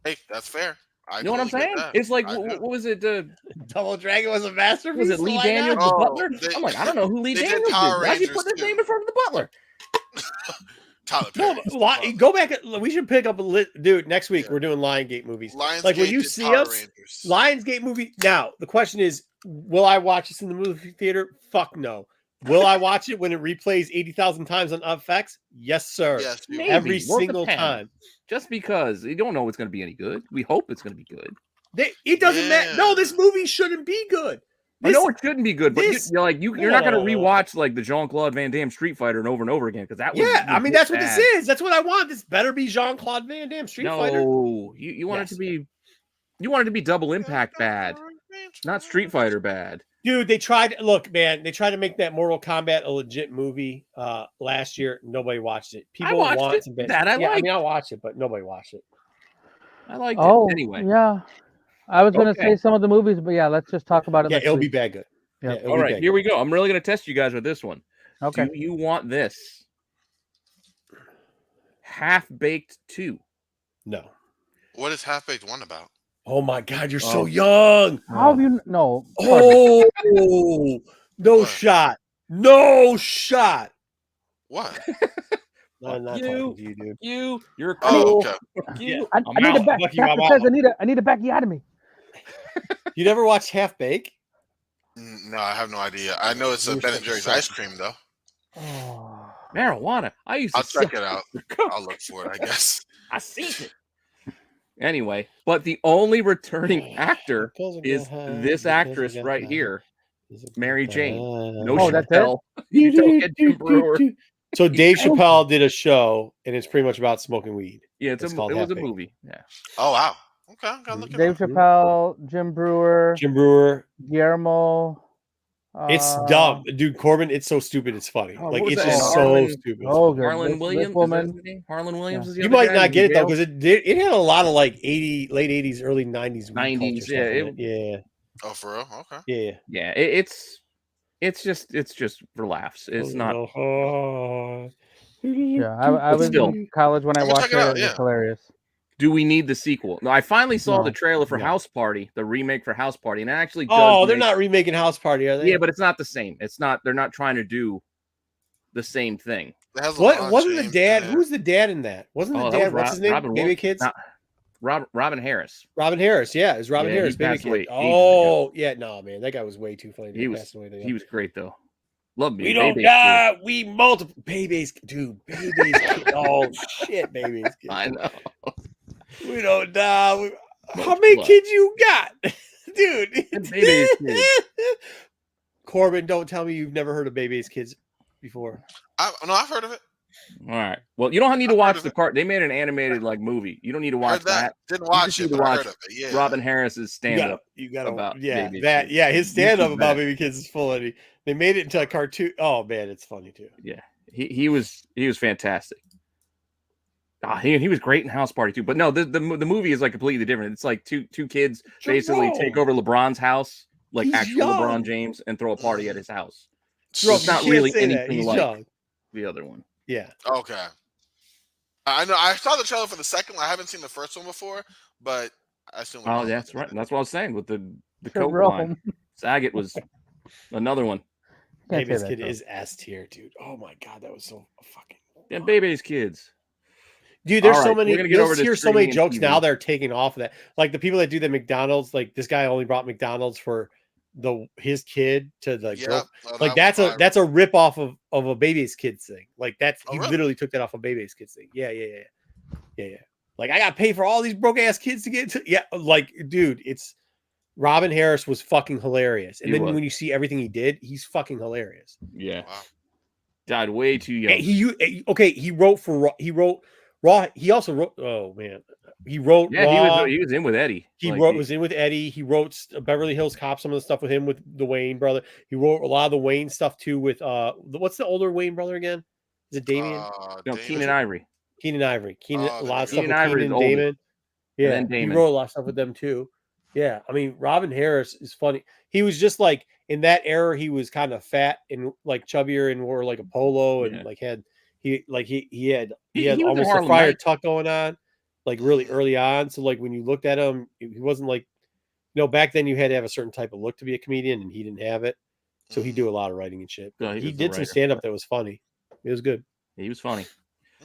Hey, that's fair. I You know what I'm totally get saying? that. It's like, I do. what was it? Double Dragon was a masterpiece. Was it Lee Why Daniels, not? the Oh, butler? they- I'm like, I don't know who Lee they did Daniels is. Power Why is he Rangers putting his too. name in front of the butler? Tyler No, Perry. go back. We should pick up a dude. Next week Yeah. we're doing Lionsgate movies. Lionsgate Like when you did see Power us, Rangers. Lionsgate movie. Now the question is, will I watch this in the movie theater? Fuck no. Will I watch it when it replays 80,000 times on FX? Yes, sir. Yes, you Maybe. Every Will single depend. time. Just because you don't know it's going to be any good. We hope it's going to be good. It doesn't matter. Yeah. No, this movie shouldn't be good. I know it shouldn't be good, but this- you're not going to No. rewatch like the Jean-Claude Van Damme Street Fighter over and over again because that was Yeah, I mean legit that's what bad. this is. That's what I want. This better be Jean-Claude Van Damme Street Fighter. No, you want it to be, you want it to be Double Impact bad, not Street Fighter bad. Dude, they tried. Look, man, they tried to make that Mortal Kombat a legit movie last year. Nobody watched it. People watched want it. some bits. That I yeah, I liked. mean, I watched it, but nobody watched it. I liked Oh, it anyway. yeah. I was gonna Okay. say some of the movies, but yeah, let's just talk about it. Yeah, next it'll week. be bad good. Yep. Yeah, it'll All be right, bad here good. we go. I'm really going to test you guys with this one. Okay. Do you want this? Half-Baked 2. No. What is Half Baked 1 about? Oh my God, you're Oh. so young. How have you? No. Oh, no What? shot. No shot. What? No, I'm not You. talking to you, dude. You're Oh, cool. okay. Fuck you. I I'm need out. a back. Fuck you, Captain I'm says out. I need a bacchiotomy. You never watched Half Bake? No, I have no idea. I know it's a You're Ben so and Jerry's sad. ice cream, though. Oh. Marijuana. I used to I'll check sell- it out. I'll look for it, I guess. I seen it. Anyway, but the only returning actor is this actress right here, Mary Jane. No Oh, that's it? Chappelle. You don't get Jim Brewer. So Dave Chappelle did a show, and it's pretty much about smoking weed. Yeah, It's it called was a Half-Baked. movie. Yeah. Oh, wow. Okay, I'm going to look it Dave up. Chappelle, Jim Brewer, Jim Brewer. Guillermo. It's dumb, dude. Corbin, it's so stupid. It's funty. Oh, like what was it's that? just so Harlan- stupid. Oh, good. Harlan This Williams. Is that woman. his name? Harlan Williams is the You other might guy not in get it though, jail? because it had a lot of like late 80s, early 90s, weed 90s, culture stuff yeah, in it. Oh, for real? Okay. Yeah. Yeah, it's just for laughs. It's not. Yeah, I But was still. in college when I I'm gonna watched check it it. out, It yeah. was hilarious. Do we need the sequel? No, I finally saw No. the trailer for No. House Party, the remake for House Party, and it actually does. Oh, they're make- not remaking House Party, are they? Yeah, but it's not the same. It's not. They're not trying to do the same thing. It has what LeBron wasn't the James dad? in it. Who's the dad in that? Wasn't the Oh, that dad? was What's his name? Robin Baby Williams? Kids. Robin Harris. Robin Harris. Yeah, it was Robin Yeah, he Harris. Baby passed away Kid. ages ago. Oh, yeah. No, man, that guy was way too funny. He was great though. Love me. We don't Baby's die. We multiple. Baby's dude. Baby's kid. Oh shit, baby's kid. kid. I know. We don't die. How many Look. kids you got, dude? Baby's Kids. Corbin, don't tell me you've never heard of Baby's Kids before. I've heard of it. All right. Well, you don't need to I've watch heard the of part. They made an animated like movie. You don't need to watch Heard that. that. Didn't watch just it, need to but I watch heard of it. Yeah. Robin Harris's stand up. You got about yeah, Baby that Kids. yeah, his stand up YouTube about that. Baby Kids is full of it. They made it into a cartoon. Oh man, it's funny too. Yeah, he was fantastic. He was great in House Party too. But no, the movie is like completely different. It's like two kids basically take over LeBron's house. like He's actual young. LeBron James and throw a party at his house. Bro, It's not you can't really say that. anything He's like young. the other one. Yeah. Okay. I know. I saw the trailer for the second one. I haven't seen the first one before, but I assume. Oh, that's right. That's what I was saying with the Coke Jerome. line. Saget was another one. Can't say Baby's that, Kid though. is S tier, dude. Oh my god, that was so fucking. And Baby's Kids. Dude, there's All so right, many. we're gonna get You'll over to hear so many streaming and jokes TV. now they're taking off of that. Like the people that do the McDonald's, like this guy only brought McDonald's for his kid to the girl. Like that's a rip off of a Baby's Kids thing. Like he really? literally took that off of Baby's Kids thing. Yeah. Like I got paid for all these broke ass kids to get to. Yeah, like dude, it's Robin Harris was fucking hilarious, and then when you see everything he did, he's fucking hilarious. Yeah, wow. Died way too young. He wrote Raw. He also wrote. Oh man, he wrote. Yeah, Raw. he was in with Eddie. He was in with Eddie. He wrote Beverly Hills Cop, some of the stuff with him with the Wayne brother. He wrote a lot of the Wayne stuff too with what's the older Wayne brother again? Is it Damien? No, Keenan Ivory. Keenan Ivory. A lot of stuff with Ivory's Keenan and Damon. oldest. Yeah, And then Damon. he wrote a lot of stuff with them too. Yeah, I mean, Robin Harris is funny. He was just like in that era, he was kind of fat and like chubbier and wore like a polo and like had he had almost a Friar Tuck going on, like really early on. So like when you looked at him, he wasn't like, back then you had to have a certain type of look to be a comedian, and he didn't have it. So he'd do a lot of writing and shit. No, he did some stand up that was funny. It was good. He was funny.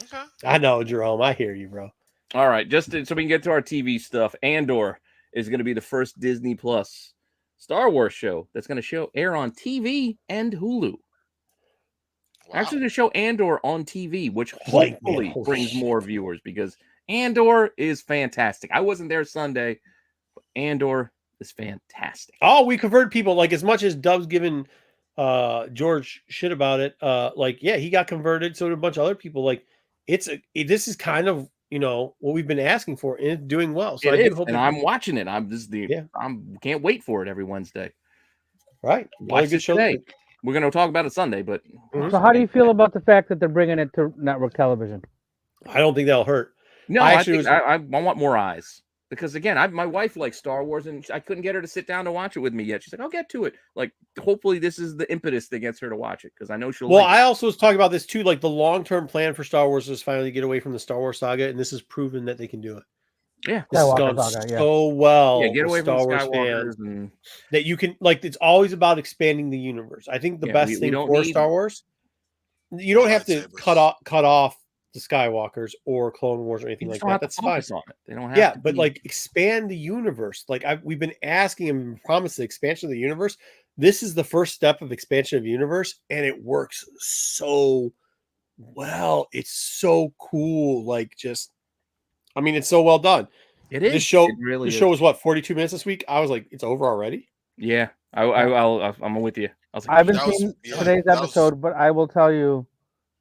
Okay. I know, Jerome. I hear you, bro. All right, so we can get to our TV stuff. Andor is going to be the first Disney Plus Star Wars show that's going to air on TV and Hulu. Wow. Actually, to show Andor on TV, which hopefully brings more viewers because Andor is fantastic. I wasn't there Sunday, but Andor is fantastic. Oh, we converted people like as much as Dub's giving George shit about it. He got converted. So did a bunch of other people. Like this is kind of what we've been asking for, and it's doing well. So I'm watching it. I'm can't wait for it every Wednesday. Right, watch good show today. We're going to talk about it Sunday, but so how do you feel about the fact that they're bringing it to network television? I don't think that'll hurt. No, I want more eyes because again, my wife likes Star Wars, and I couldn't get her to sit down to watch it with me yet. She's like, "I'll get to it." Like, hopefully, this is the impetus that gets her to watch it because I know she'll. Well, I also was talking about this too. Like the long-term plan for Star Wars is finally get away from the Star Wars saga, and this has proven that they can do it. Yeah, this has gone so well. Yeah, get away from Star Wars fans that you can it's always about expanding the universe. I think the best thing for Star Wars, you don't have to cut off the Skywalkers or Clone Wars or anything like that. That's fine. They don't have but like expand the universe. Like we've been asking and promised the expansion of the universe. This is the first step of expansion of the universe, and it works so well. It's so cool. Like it's so well done. It is. This show was what 42 minutes this week. I was like, it's over already. Yeah, I'm with you. I was like, I haven't seen today's episode, but I will tell you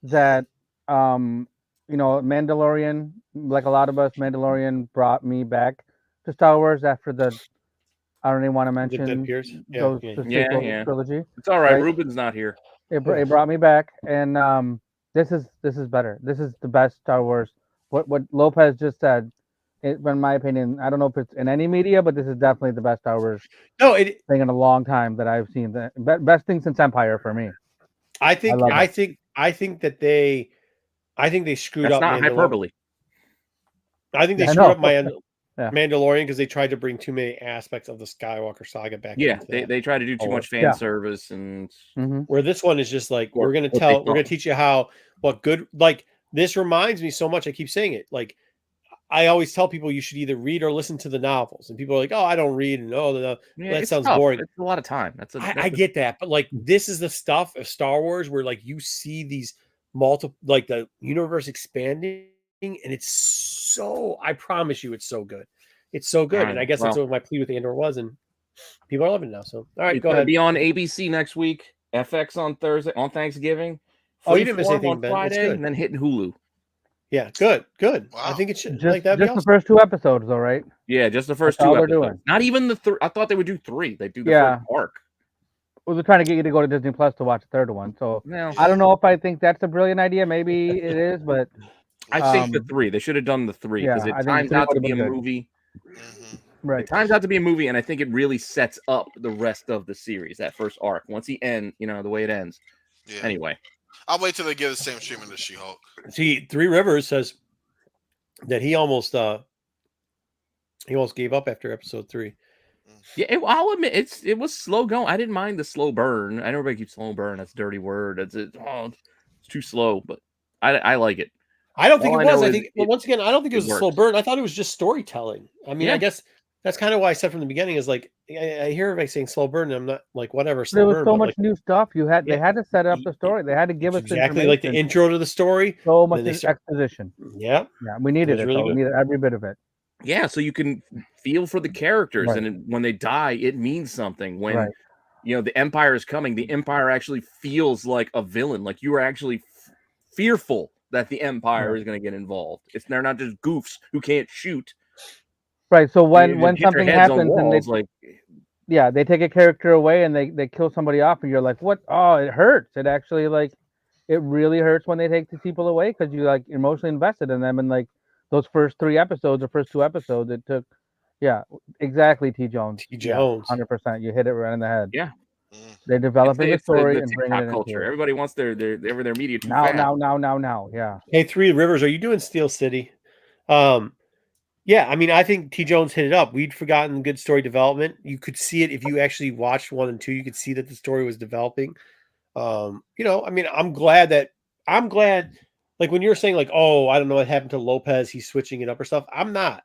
that Mandalorian, like a lot of us, Mandalorian brought me back to Star Wars after I don't even want to mention the trilogy. It's all right. Ruben's not here. It brought me back, and this is better. This is the best Star Wars. What Lopez just said, in my opinion, I don't know if it's in any media, but this is definitely the best Star Wars thing in a long time that I've seen. The best thing since Empire for me. I think that they screwed up. That's not hyperbole. I think they screwed up Mandalorian because they tried to bring too many aspects of the Skywalker saga back. Yeah, they tried to do too much fan service, and where this one is just like we're gonna teach you what good. Like this reminds me so much. I keep saying it. Like I always tell people you should either read or listen to the novels, and people are like, "Oh, I don't read," and that sounds boring. It's a lot of time. I get that, but like this is the stuff of Star Wars where like you see these the universe expanding, and it's so. I promise you, it's so good. It's so good, and I guess that's what my plea with Andor was, and people are loving it now. So, all right, go ahead. Be on ABC next week, FX on Thursday, on Thanksgiving. You didn't miss anything, on Friday, and then hitting Hulu. Yeah, good. Wow. I think it should just that'd be awesome. The first 2 episodes, though, right? Yeah, just the first 2 episodes. Not even the third. I thought they would do 3. They do the first arc. Well, they're trying to get you to go to Disney Plus to watch the third one. So I don't know if I think that's a brilliant idea. Maybe it is, but I think the 3. They should have done the 3 because it times out to be a movie. Right. It times out to be a movie, and I think it really sets up the rest of the series. That first arc, once he ends, the way it ends. Yeah. Anyway, I'll wait till they give the same treatment to She-Hulk. See, Three Rivers says that he almost gave up after episode 3. yeah, I'll admit it was slow going. I didn't mind the slow burn. I know everybody keeps slow burn. That's a dirty word. It's too slow, but I like it. I don't think All it I was. know I is think, well, once again, I don't think it was a slow works. burn. I thought it was just storytelling. I mean, Yeah. I guess that's kind of why I said from the beginning is like, I hear everybody saying slow burn, and I'm not like, whatever, slow There was burn. so but, much like, new stuff. They had to set up the story. They had to give us exactly like the intro to the story. So much then they start- exposition. Yeah. Yeah, we needed was it. really Though. We good. needed every bit of it. Yeah, so you can feel for the characters, Right. and when they die, it means something. When Right. the Empire is coming, the Empire actually feels like a villain. Like you are actually fearful that the Empire is going to get involved. They're not just goofs who can't shoot. Right. So when hit their something heads on happens and walls, like they take a character away and they kill somebody off, and you're like, what? Oh, it hurts. It actually it really hurts when they take the people away because you like emotionally invested in them. And like those first 3 episodes or first 2 episodes, it took. Yeah, exactly. T. Jones. T. Jones. 100%. You hit it right in the head. Yeah. They're developing the story and bringing TikTok it culture. into it. Everybody wants their media too Now. fast. Yeah. Hey, Three Rivers, are you doing Steel City? Yeah, I mean, I think T. Jones hit it up. We'd forgotten good story development. You could see it if you actually watched 1 and 2. You could see that the story was developing. I mean, I'm glad, like when you're saying like, oh, I don't know what happened to Lopez, he's switching it up or stuff. I'm not.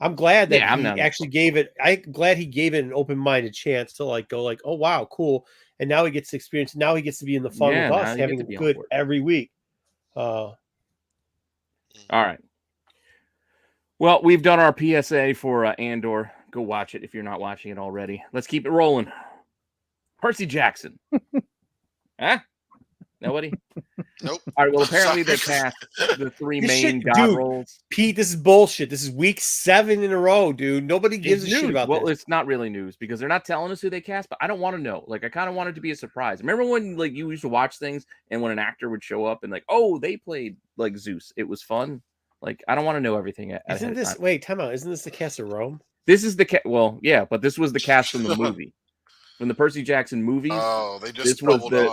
I'm glad that I'm he not. actually gave it. I'm glad he gave it an open-minded chance to like go like, oh wow, cool. And now he gets to experience. Now he gets to be in the fun with us, having it good every week. All right. Well, we've done our PSA for Andor. Go watch it if you're not watching it already. Let's keep it rolling. Percy Jackson. Huh? Nobody? Nope. All right. Well, apparently they cast the 3 main god roles. Pete, this is bullshit. This is week 7 in a row, dude. Nobody gives a shit about this. Well, it's not really news because they're not telling us who they cast, but I don't want to know. Like, I kind of want it to be a surprise. Remember when like you used to watch things and when an actor would show up and like, oh, they played like Zeus. It was fun. Like, I don't want to know everything. Isn't this? Wait, time out. Isn't this the cast of Rome? This is the well, yeah, but this was the cast from the movie, from the Percy Jackson movies. Oh, they just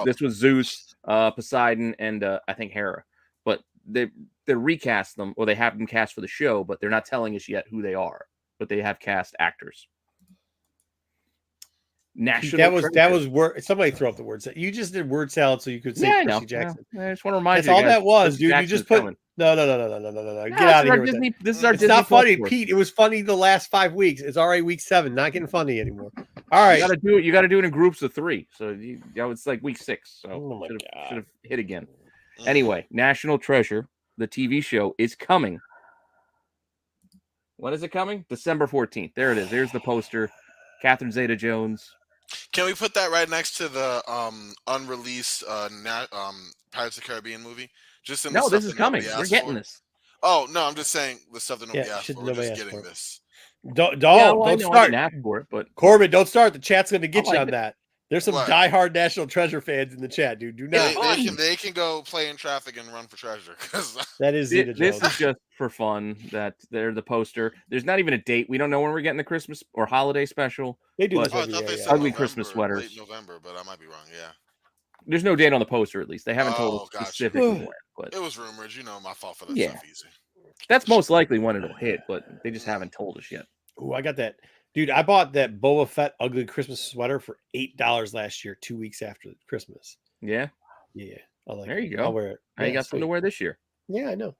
this was Zeus, Poseidon, and I think Hera. But they recast them, or they have them cast for the show, but they're not telling us yet who they are. But they have cast actors. That was word. Somebody throw up the words. You just did word salad so you could say Percy Jackson. Yeah. I just want to remind That's you. all Guys, that was, Percy dude. Jackson you just put no. Get out of here. This is our It's Disney not funny, Plus Pete. It was funny the last 5 weeks. It's already week 7. Not getting funny anymore. All right, you got to do it in groups of 3. So it's like week 6. So should have hit again. Anyway, National Treasure, the TV show, is coming. When is it coming? December 14th. There it is. There's the poster. Catherine Zeta-Jones. Can we put that right next to the unreleased Pirates of the Caribbean movie? Just in no, this is coming. We're getting this. Oh no, I'm just saying the stuff that nobody asked for. We're just getting this. Don't I start. Didn't ask for it, but Corbin, don't start. The chat's going to get you on it. that. There's some diehard National Treasure fans in the chat, dude. Do not. They can go play in traffic and run for treasure. That is this is just for fun. That they're the poster. There's not even a date. We don't know when we're getting the Christmas or holiday special. They do this every year. Ugly November, Christmas sweaters. Late November, but I might be wrong. Yeah. There's no date on the poster. At least they haven't told us specifically when. But it was rumored. My fault for that stuff. Easy. That's most likely when it'll hit, but they just haven't told us yet. Oh, I got that. Dude, I bought that Boba Fett ugly Christmas sweater for $8 last year, 2 weeks after Christmas. Yeah? Yeah. There you go. I'll wear it. Now you got something to wear this year. Yeah, I know.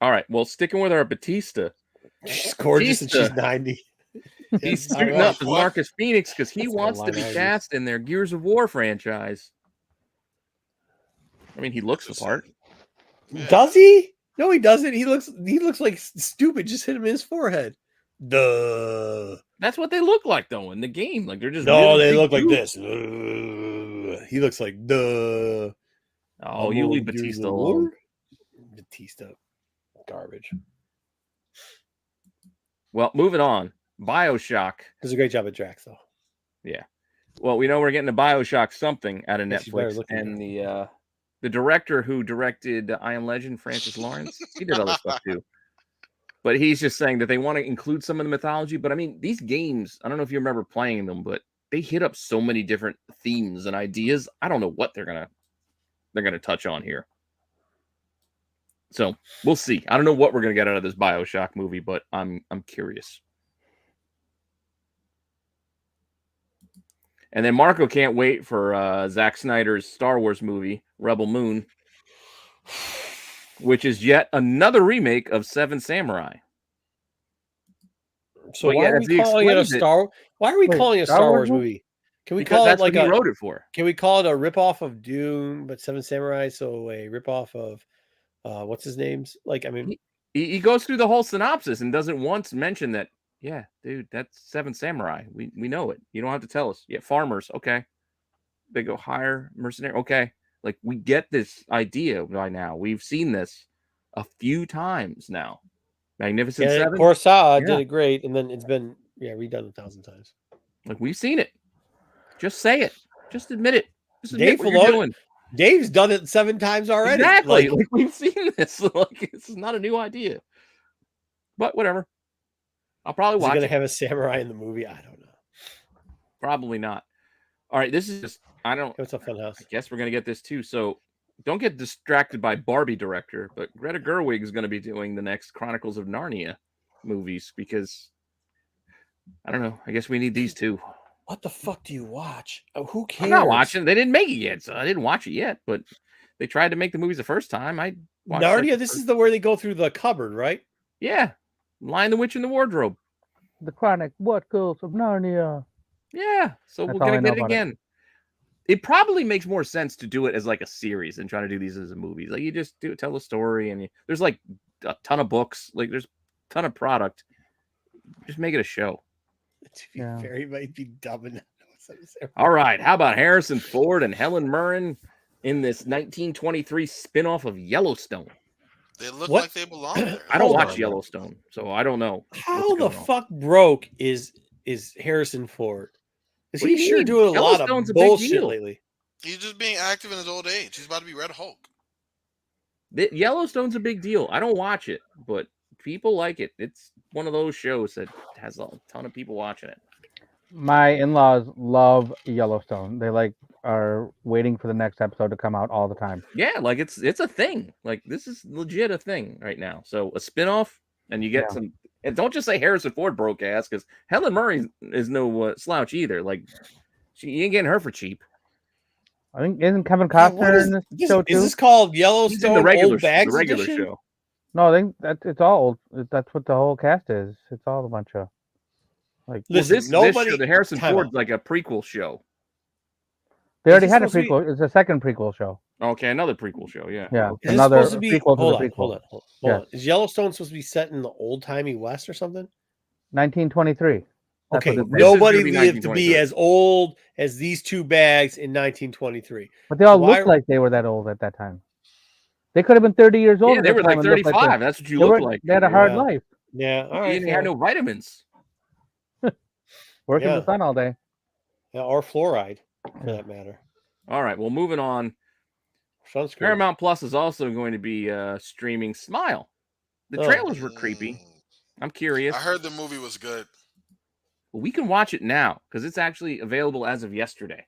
All right. Well, sticking with our Batista. She's gorgeous and she's 90. He's suiting up as Marcus Phoenix because he wants to be cast in their Gears of War franchise. I mean, he looks the part. Does he? No, he doesn't. He looks like stupid. Just hit him in his forehead. Duh. That's what they look like though in the game. Like they're just they look like this. He looks like duh. Oh, you leave Batista alone. Batista, garbage. Well, moving on. BioShock does a great job at Drax though. Yeah. Well, we know we're getting a BioShock something out of Netflix, and the director who directed I Am Legend, Francis Lawrence, he did other stuff too. But he's just saying that they want to include some of the mythology. But I mean, these games, I don't know if you remember playing them, but they hit up so many different themes and ideas. I don't know what they're gonna touch on here. So we'll see. I don't know what we're gonna get out of this BioShock movie, but I'm curious. And then Marco can't wait for Zack Snyder's Star Wars movie, Rebel Moon, which is yet another remake of Seven Samurai. So why are we calling it a Star? Why are we calling it a Star Wars movie? Can we call it like what he wrote it for? Can we call it a ripoff of Dune, but Seven Samurai? So a ripoff of what's his name's? Like, I mean, he goes through the whole synopsis and doesn't once mention that. Yeah, dude, that's Seven Samurai. We know it. You don't have to tell us. Yeah, farmers. Okay, they go hire mercenary. Okay, like we get this idea by now. We've seen this a few times now. Magnificent Seven. Kurosawa did it great, and then it's been redone 1,000 times. Like we've seen it. Just say it. Just admit it. Just admit what you're doing. Dave's done it 7 times already. Exactly. Like we've seen this. Like this is not a new idea. But whatever. I'll probably watch. Is he gonna have a samurai in the movie? I don't know. Probably not. All right. This is just. I don't. It's a fun house. I guess we're gonna get this too. So don't get distracted by Barbie director, but Greta Gerwig is gonna be doing the next Chronicles of Narnia movies because I don't know. I guess we need these two. What the fuck do you watch? Oh, who cares? I'm not watching. They didn't make it yet, so I didn't watch it yet. But they tried to make the movies the first time. I watched Narnia. This is where they go through the cupboard, right? Yeah, Lion the Witch in the Wardrobe. The Chronicles of Narnia. Yeah, so we're gonna get it again. It probably makes more sense to do it as like a series than trying to do these as a movie. Like you just tell a story, and there's like a ton of books. Like there's a ton of product. Just make it a show. To be fair, he might be dumb enough. All right, how about Harrison Ford and Helen Mirren in this 1923 spinoff of Yellowstone? They look like they belong there. I don't watch Yellowstone, so I don't know. How the fuck broke is Harrison Ford? Is he sure doing a lot of bullshit lately? He's just being active in his old age. He's about to be Red Hulk. Yellowstone's a big deal. I don't watch it, but people like it. It's one of those shows that has a ton of people watching it. My in-laws love Yellowstone. They are waiting for the next episode to come out all the time. Yeah, like it's a thing. Like this is legit a thing right now. So a spinoff, and you get some. And don't just say Harrison Ford broke ass, because Helen Mirren is no slouch either. Like you ain't getting her for cheap. I think isn't Kevin Costner in this show too? Is this called Yellowstone? The regular show. No, I think it's all old. That's what the whole cast is. It's all a bunch of Listen, this show, the Harrison Ford's like a prequel show. They already had a prequel. It's a second prequel show. Okay, another prequel show. Yeah. Yeah. Is another supposed to be, prequel hold to the prequel. Hold on. Is Yellowstone supposed to be set in the old timey West or something? 1923. Okay, nobody lived to be as old as these two bags in 1923. But they all looked like they were that old at that time. They could have been 30 years old. Yeah, they were like 35. That's what you look like. They had a hard life. Yeah, all right. You didn't have no vitamins. Working in the sun all day. Yeah, or fluoride, for that matter. All right, well, moving on. Sunscreen. Paramount Plus is also going to be streaming Smile. The trailers were creepy. I'm curious. I heard the movie was good. Well, we can watch it now because it's actually available as of yesterday.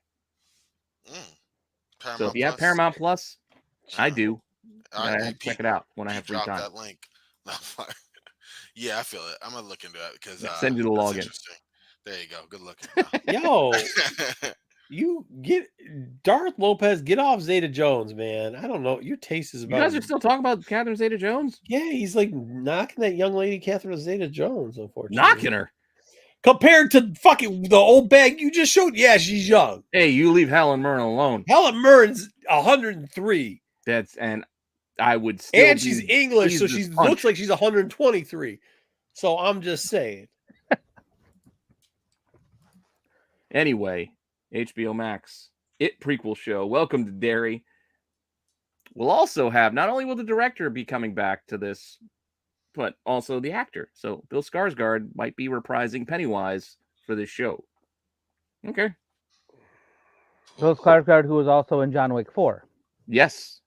So if you have Paramount Plus, I do. I check it out when I have free time. That link. Yeah, I feel it. I'm gonna look into it because send you the login. There you go. Good looking. Yo, you get Darth Lopez. Get off Zeta Jones, man. I don't know. Your taste is about. You guys are still talking about Catherine Zeta-Jones? Yeah, he's like knocking that young lady, Catherine Zeta-Jones. Unfortunately, knocking her. Compared to fucking the old bag you just showed, yeah, she's young. Hey, you leave Helen Mirren alone. Helen Mirren's 103. And I would still. And she's English, so she looks like she's 123. So I'm just saying. Anyway, HBO Max, It prequel show, Welcome to Derry. We'll also have, not only will the director be coming back to this, but also the actor. So Bill Skarsgård might be reprising Pennywise for this show. Okay. Bill Skarsgård, who was also in John Wick 4. Yes.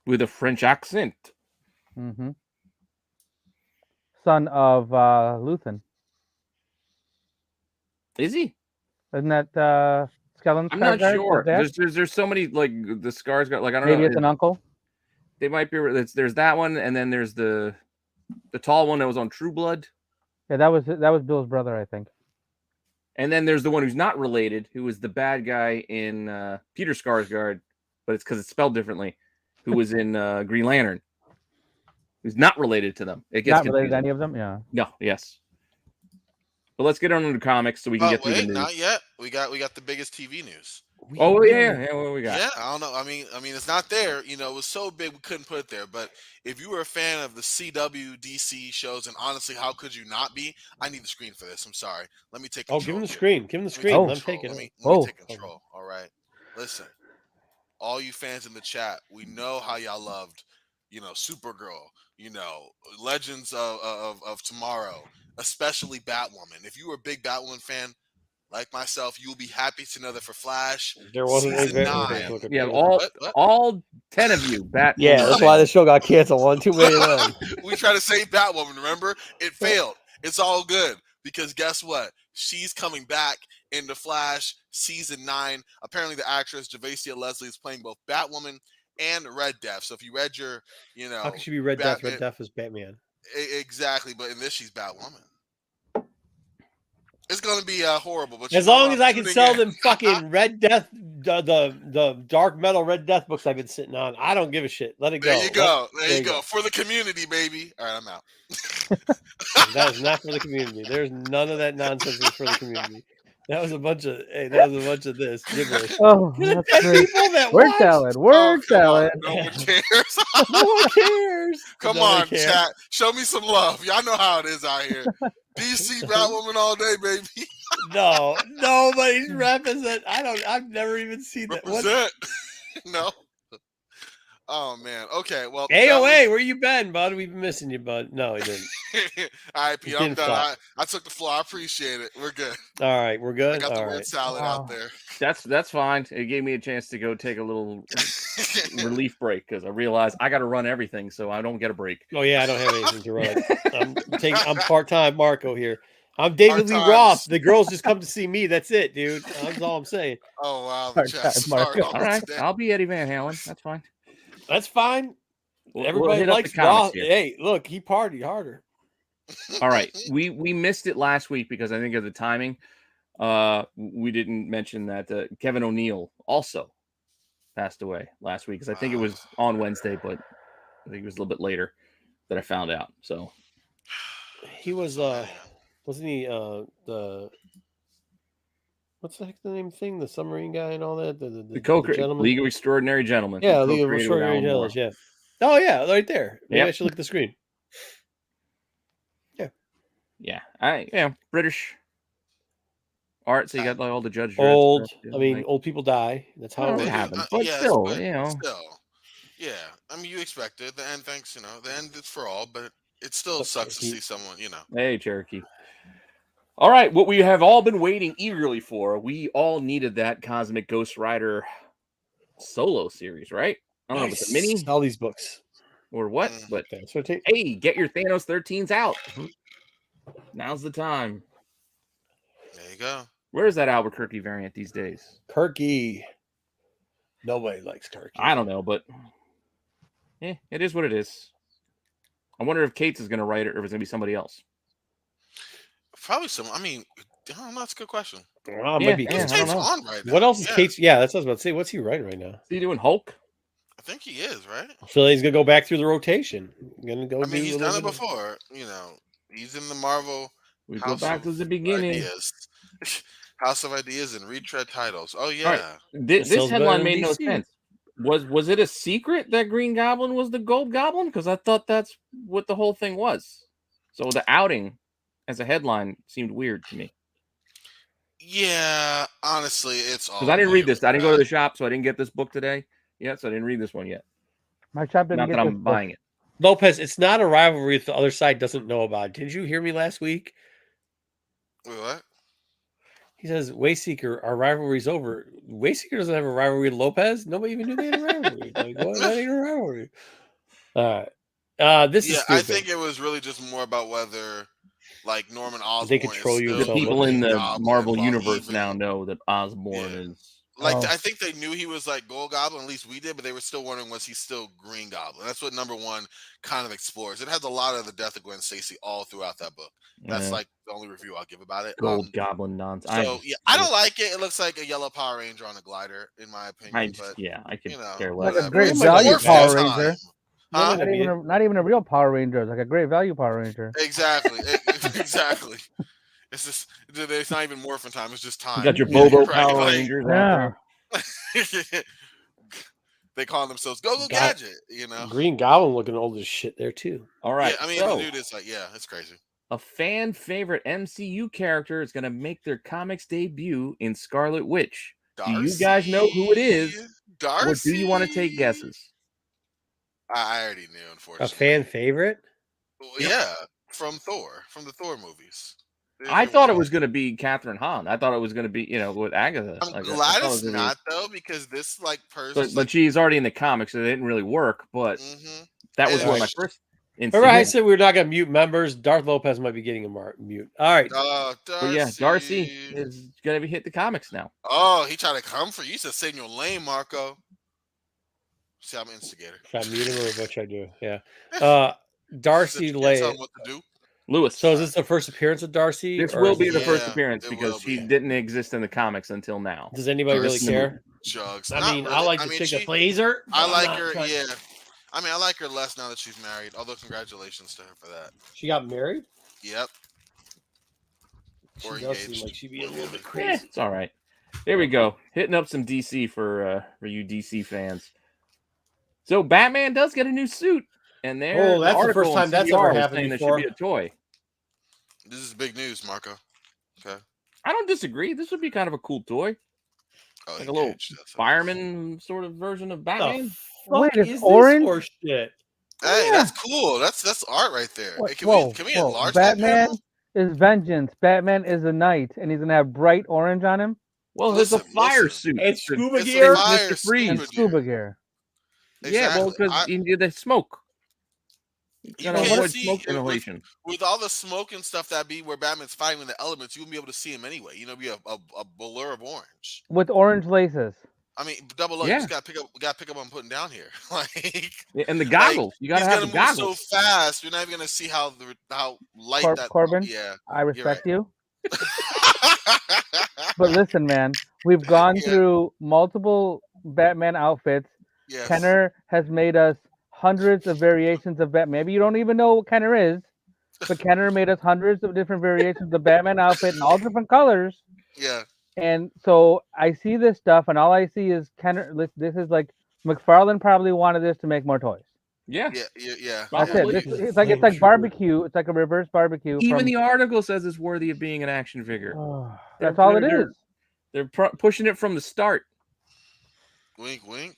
With a French accent. Mm-hmm. son of Luthen. Is he? Isn't that Skellen I'm not Skarsgård, sure. his dad? There's so many like the scars got like I don't Maybe know. it's an uncle. They might be. There's that one, and then there's the tall one that was on True Blood, Yeah, that was Bill's brother, I think. and then there's the one who's not related, who was the bad guy in Peter Skarsgård, but it's because it's spelled differently. Who was in Green Lantern? Who's not related to them? It gets Not related to confusing. any of them. Yeah. No, yes. But let's get on to the comics so we can get through the news. Not yet. We got the biggest TV news. Oh yeah. What we got? Yeah, I don't know. I mean, it's not there. You know, it was so big we couldn't put it there. But if you were a fan of the CW, DC shows, and honestly, how could you not be? I need the screen for this. I'm sorry. Let me take control. Oh, give him the screen. Give him the screen. Let him take it. Let me Oh. take control. All right. Listen, all you fans in the chat, we know how y'all loved, Supergirl, Legends of Tomorrow, especially Batwoman. If you were a big Batwoman fan, like myself, you'll be happy to know that for Flash, There wasn't any season Batman. 9. Yeah, What? all 10 of you. Yeah, that's why the show got canceled. One too many of them. We tried to save Batwoman, remember? It failed. It's all good because guess what? She's coming back in The Flash season 9. Apparently, the actress Javacia Leslie is playing both Batwoman and Red Death. So if you read your, How could she be Red Death? Batman- Red Death is Batman. Exactly, but in this she's Batwoman. It's gonna be horrible, but As long as I can sell them fucking Red Death, the dark metal Red Death books I've been sitting on, I don't give a shit. Let it go. There you go. There you go. For the community, baby. All right, I'm out. That is not for the community. There's none of that nonsense is for the community. That was a bunch of this gibberish. Oh, that's great. Word salad. Word salad. No one cares. No one cares. Come Nobody on, cares. chat. Show me some love. Y'all know how it is out here. DC Batwoman all day, baby. No, nobody's repping that. I've never even seen that. What? Represent. No. Oh man. Okay. Well, AOA, where you been, bud? We've been missing you, bud. No, he didn't. All right, Pete. I'm didn't done. stop. I took the floor. I appreciate it. We're good. All right, we're good. I got the All word right. salad out there. That's fine. It gave me a chance to go take a little relief break because I realized I got to run everything, so I don't get a break. Oh yeah, I don't have anything to run. I'm part-time Marco here. I'm David Lee Part-time. Roth. The girls just come to see me. That's it, dude. That's all I'm saying. Oh wow. The Part-time chat's Marco. sorry. All right, Today. I'll be Eddie Van Halen. That's fine. That's fine. We'll Everybody hit up likes the comics Roth. here. Hey, look, he partied harder. All right, we missed it last week because I think of the timing. We didn't mention that Kevin O'Neill also passed away last week because I think it was on Wednesday, but I think it was a little bit later that I found out. So He was wasn't he the what's the heck the name thing? The submarine guy and all that? the co-creator, League of Extraordinary Gentlemen. Yeah, the League of co-creator with Extraordinary Alan Moore. Gentlemen, yeah. Oh yeah, right there. Maybe Yep. I should look at the screen. Yeah, British art. So you got like all the Judge Dredd Old. stuff, I mean, like- old people die. That's how Well, it it works. happens. But yes, still, but you know. still, yeah. I mean, you expect it. The end, thanks. The end is for all, but it still But sucks to he- see someone. Hey, Cherokee. All right, what we have all been waiting eagerly for. We all needed that Cosmic Ghost Rider solo series, right? I don't know if it's a mini All these books. or what, but That's what it hey, get your Thanos 13s out. Now's the time. There you go. Where's that Albuquerque variant these days? Kirky. Nobody likes Kirky. I don't know, but it is what it is. I wonder if Cates is going to write it or if it's going to be somebody else. Probably some. I mean, I don't know. That's a good question. Oh, Yeah, maybe yeah, Cates. I don't Kate's know. on right now. What else is Yeah, Cates? Yeah, that's what I was about to say. What's he writing right now? Is he doing Hulk? I think he is right. So he's gonna go back through the rotation. Gonna go. I mean, do he's a done little it bit before. He's in the Marvel We go House back to of the beginning. Ideas. House of Ideas and retread titles. Oh yeah. All right. This sells better headline than made no DC. sense. Was it a secret that Green Goblin was the Gold Goblin? Because I thought that's what the whole thing was. So the outing as a headline seemed weird to me. Yeah, honestly, it's all. Because I didn't read this. I didn't go to weird. the shop, so I didn't get this book today. Yet, so I didn't read this one yet. My shop didn't Not get that this I'm book. buying it. Lopez, it's not a rivalry that the other side doesn't know about. Didn't you hear me last week? Wait, what? He says, Wayseeker, our rivalry's over. Wayseeker doesn't have a rivalry with Lopez. Nobody even knew they had a rivalry. Like, what? That ain't a rivalry. All right. This is I stupid. think it was really just more about whether like Norman Osborn They control is you still The people in Green the Goblin Marvel while universe even- now know that Osborn Yeah. is. Like Oh. I think they knew he was like Gold Goblin, at least we did, but they were still wondering was he still Green Goblin. That's what number 1 kind of explores. It has a lot of the death of Gwen Stacy all throughout that book. That's like the only review I'll give about it. Gold Goblin nonsense. So I don't like it. It looks like a yellow Power Ranger on a glider, in my opinion. I could you know, care Like less. a great It's value like Power time. Ranger. Huh? Not even a real Power Ranger. It's like a great value Power Ranger. Exactly. Exactly. It's just it's not even morphin time. It's just time. You got your Yeah, Bobo right, Power like- Rangers out Yeah. there. They call themselves Go Gadget. You know. Green Goblin looking old as shit there too. All right. Yeah, I mean, so, the dude is like, it's crazy. a fan favorite MCU character is going to make their comics debut in Scarlet Witch. Do you guys know who it is? Darcy? Or do you want to take guesses? I already knew, unfortunately. A fan favorite? Well, yeah, from the Thor movies. I thought it was going to be Catherine Hahn. I thought it was going to be, with Agatha. I'm Like, I glad thought it it's was gonna be- not though, because this person. But she's already in the comics, so it didn't really work. But that was And one of my she- first. Remember I said we were not going to mute members? Darth Lopez might be getting a mute. All right. But yeah, Darcy is going to be hit the comics now. Oh, he tried to come for you. You said save your lane, Marco. See, I'm an instigator. Should I mute him or what should I do? Yeah. Darcy You can't Lay. tell him what to do. Lewis. So is this the first appearance of Darcy? This or will is be it- the first Yeah, appearance it because will she be. didn't exist in the comics until now. Does anybody really Darcy. care? Jugs. I Not mean, really. I like the chick that plays her. I but I'm like not her. trying- Yeah. I mean, I like her less now that she's married. Although, congratulations to her for that. She got married? Yep. She Or does seem engaged. like she'd be a little bit Eh, crazy. it's all right. There we go. Hitting up some DC for you DC fans. So Batman does get a new suit, and there. Oh, that's the first article time in that's CBR ever was happened saying before. There should be a toy. This is big news, Marco. Okay. I don't disagree. This would be kind of a cool toy, Oh, like he a little changed that. fireman sort of version of Batman. Wait, it's is orange? this for shit? Hey, Yeah. that's cool. That's art right there. What- Hey, whoa, can we whoa. enlarge that Batman panel? is vengeance. Batman is a knight, and he's gonna have bright orange on him Well, there's a Listen, fire listen. suit. It's to- scuba It's a gear. fire Mr. Freeze. and scuba gear. Yeah, well, Exactly. because they smoke. You Gotta can't avoid see smoke with- inhalation. with all the smoke and stuff that be where Batman's fighting the elements, you wouldn't be able to see him anyway. You know, be a blur of orange. With orange laces. I mean, double up. Yeah. You just gotta pick up on putting down here. Like Yeah, and the goggles. You gotta he's have gonna the move goggles. so fast. You're not even gonna see how light that. Corbin? Yeah. I respect you. But But listen, man, we've gone Yeah. through multiple Batman outfits. yes. Kenner has made us hundreds of variations of Batman. Maybe you don't even know what Kenner is, but Kenner made us hundreds of different variations of the Batman outfit in all different colors. Yeah. And so I see this stuff, and all I see is Kenner. This is like McFarlane probably wanted this to make more toys. Yeah. Yeah. That's Probably. it. It's like barbecue. It's like a reverse barbecue. Even from- the article says it's worthy of being an action figure. That's all it they're- is. They're pushing it from the start. Wink, wink.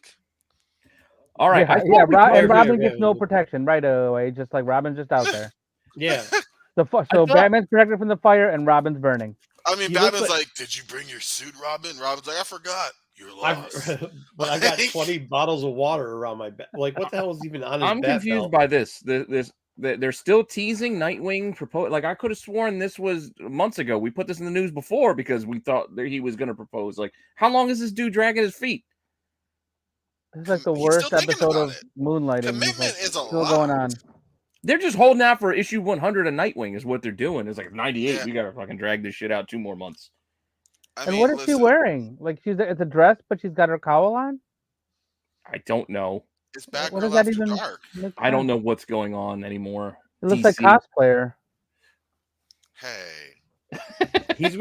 All right. Yeah, I yeah, thought we and covered- Robin gets no protection right away, just like Robin's just out there. Yeah. So thought- Batman's protected from the fire, and Robin's burning. I mean, He looks Batman's like- like, "Did you bring your suit, Robin?" Robin's like, "I forgot. You're I've, lost." but I got 20 bottles of water around my back. Like, what the hell is even on his I'm bat confused belt? by this. They're still teasing Nightwing propose. Like I could have sworn this was months ago. We put this in the news before because we thought that he was going to propose. Like, how long is this dude dragging his feet? This is like the He's worst still thinking episode about of it. Moonlighting. Commitment He's, like, is a still lot. going on. They're just holding out for issue 100 of Nightwing is what they're doing. It's like 98. Yeah. We got to fucking drag this shit out 2 more months. I And mean, what is she listen, wearing? Like it's a dress, but she's got her cowl on. I don't know. It's What Batgirl does that after even dark. make I don't sense? know what's going on anymore. It looks like DC. cosplayer. Hey. He's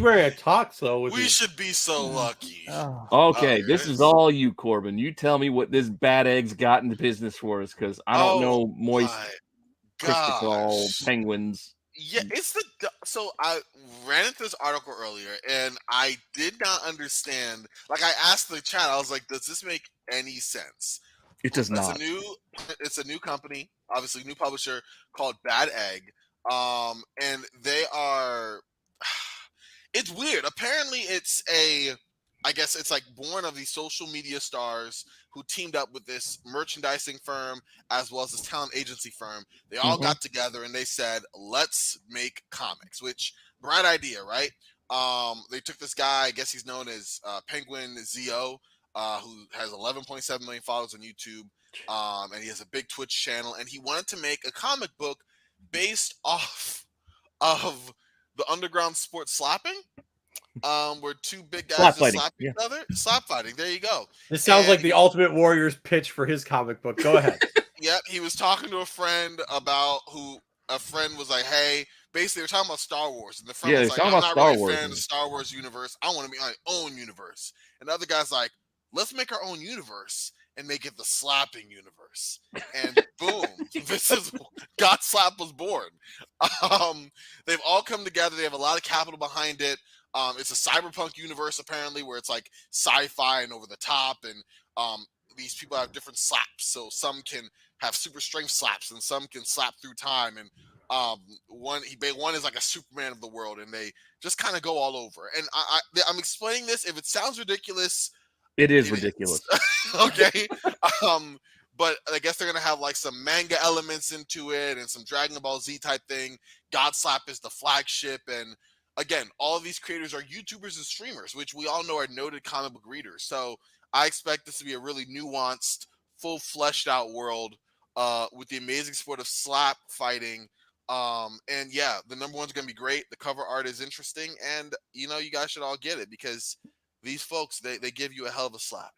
wearing a tux though. With We his- should be so lucky. Oh. Okay, Oh, this yes. is all you, Corbin. You tell me what this bad egg's got in the business for us, because I don't Oh, know moist My crystal gosh. penguins. Yeah, it's so I ran into this article earlier and I did not understand. Like I asked the chat, I was like, "Does this make any sense?" It does It's not. It's a new company, obviously new publisher called Bad Egg. And they are. It's weird. Apparently, it's a I guess it's like born of these social media stars who teamed up with this merchandising firm as well as this talent agency firm. They all got together and they said, let's make comics, which bright idea, right? They took this guy, I guess he's known as Penguin Zo, who has 11.7 million followers on YouTube. And he has a big Twitch channel, and he wanted to make a comic book based off of the underground sport slapping. Where two big guys just slap each other. Slap fighting. There you go. This sounds like the Ultimate Warrior's pitch for his comic book. Go ahead. Yep. He was talking to a friend about a friend was like, hey, basically they're talking about Star Wars. And the friend was like, I'm not really a fan of the Star Wars universe. I want to make my own universe. And the other guy's like, let's make our own universe and make it the slapping universe. And boom, this is God Slap was born. They've all come together. They have a lot of capital behind it. It's a cyberpunk universe apparently where it's like sci-fi and over the top, and these people have different slaps. So some can have super strength slaps, and some can slap through time. And one is like a Superman of the world, and they just kind of go all over. And I'm explaining this. If it sounds ridiculous, it is ridiculous. Okay. But I guess they're gonna have like some manga elements into it and some Dragon Ball Z type thing. God Slap is the flagship, and again, all of these creators are YouTubers and streamers, which we all know are noted comic book readers. So I expect this to be a really nuanced, full fleshed out world with the amazing sport of slap fighting. And yeah, the number one's gonna be great. The cover art is interesting, and you guys should all get it because these folks they give you a hell of a slap.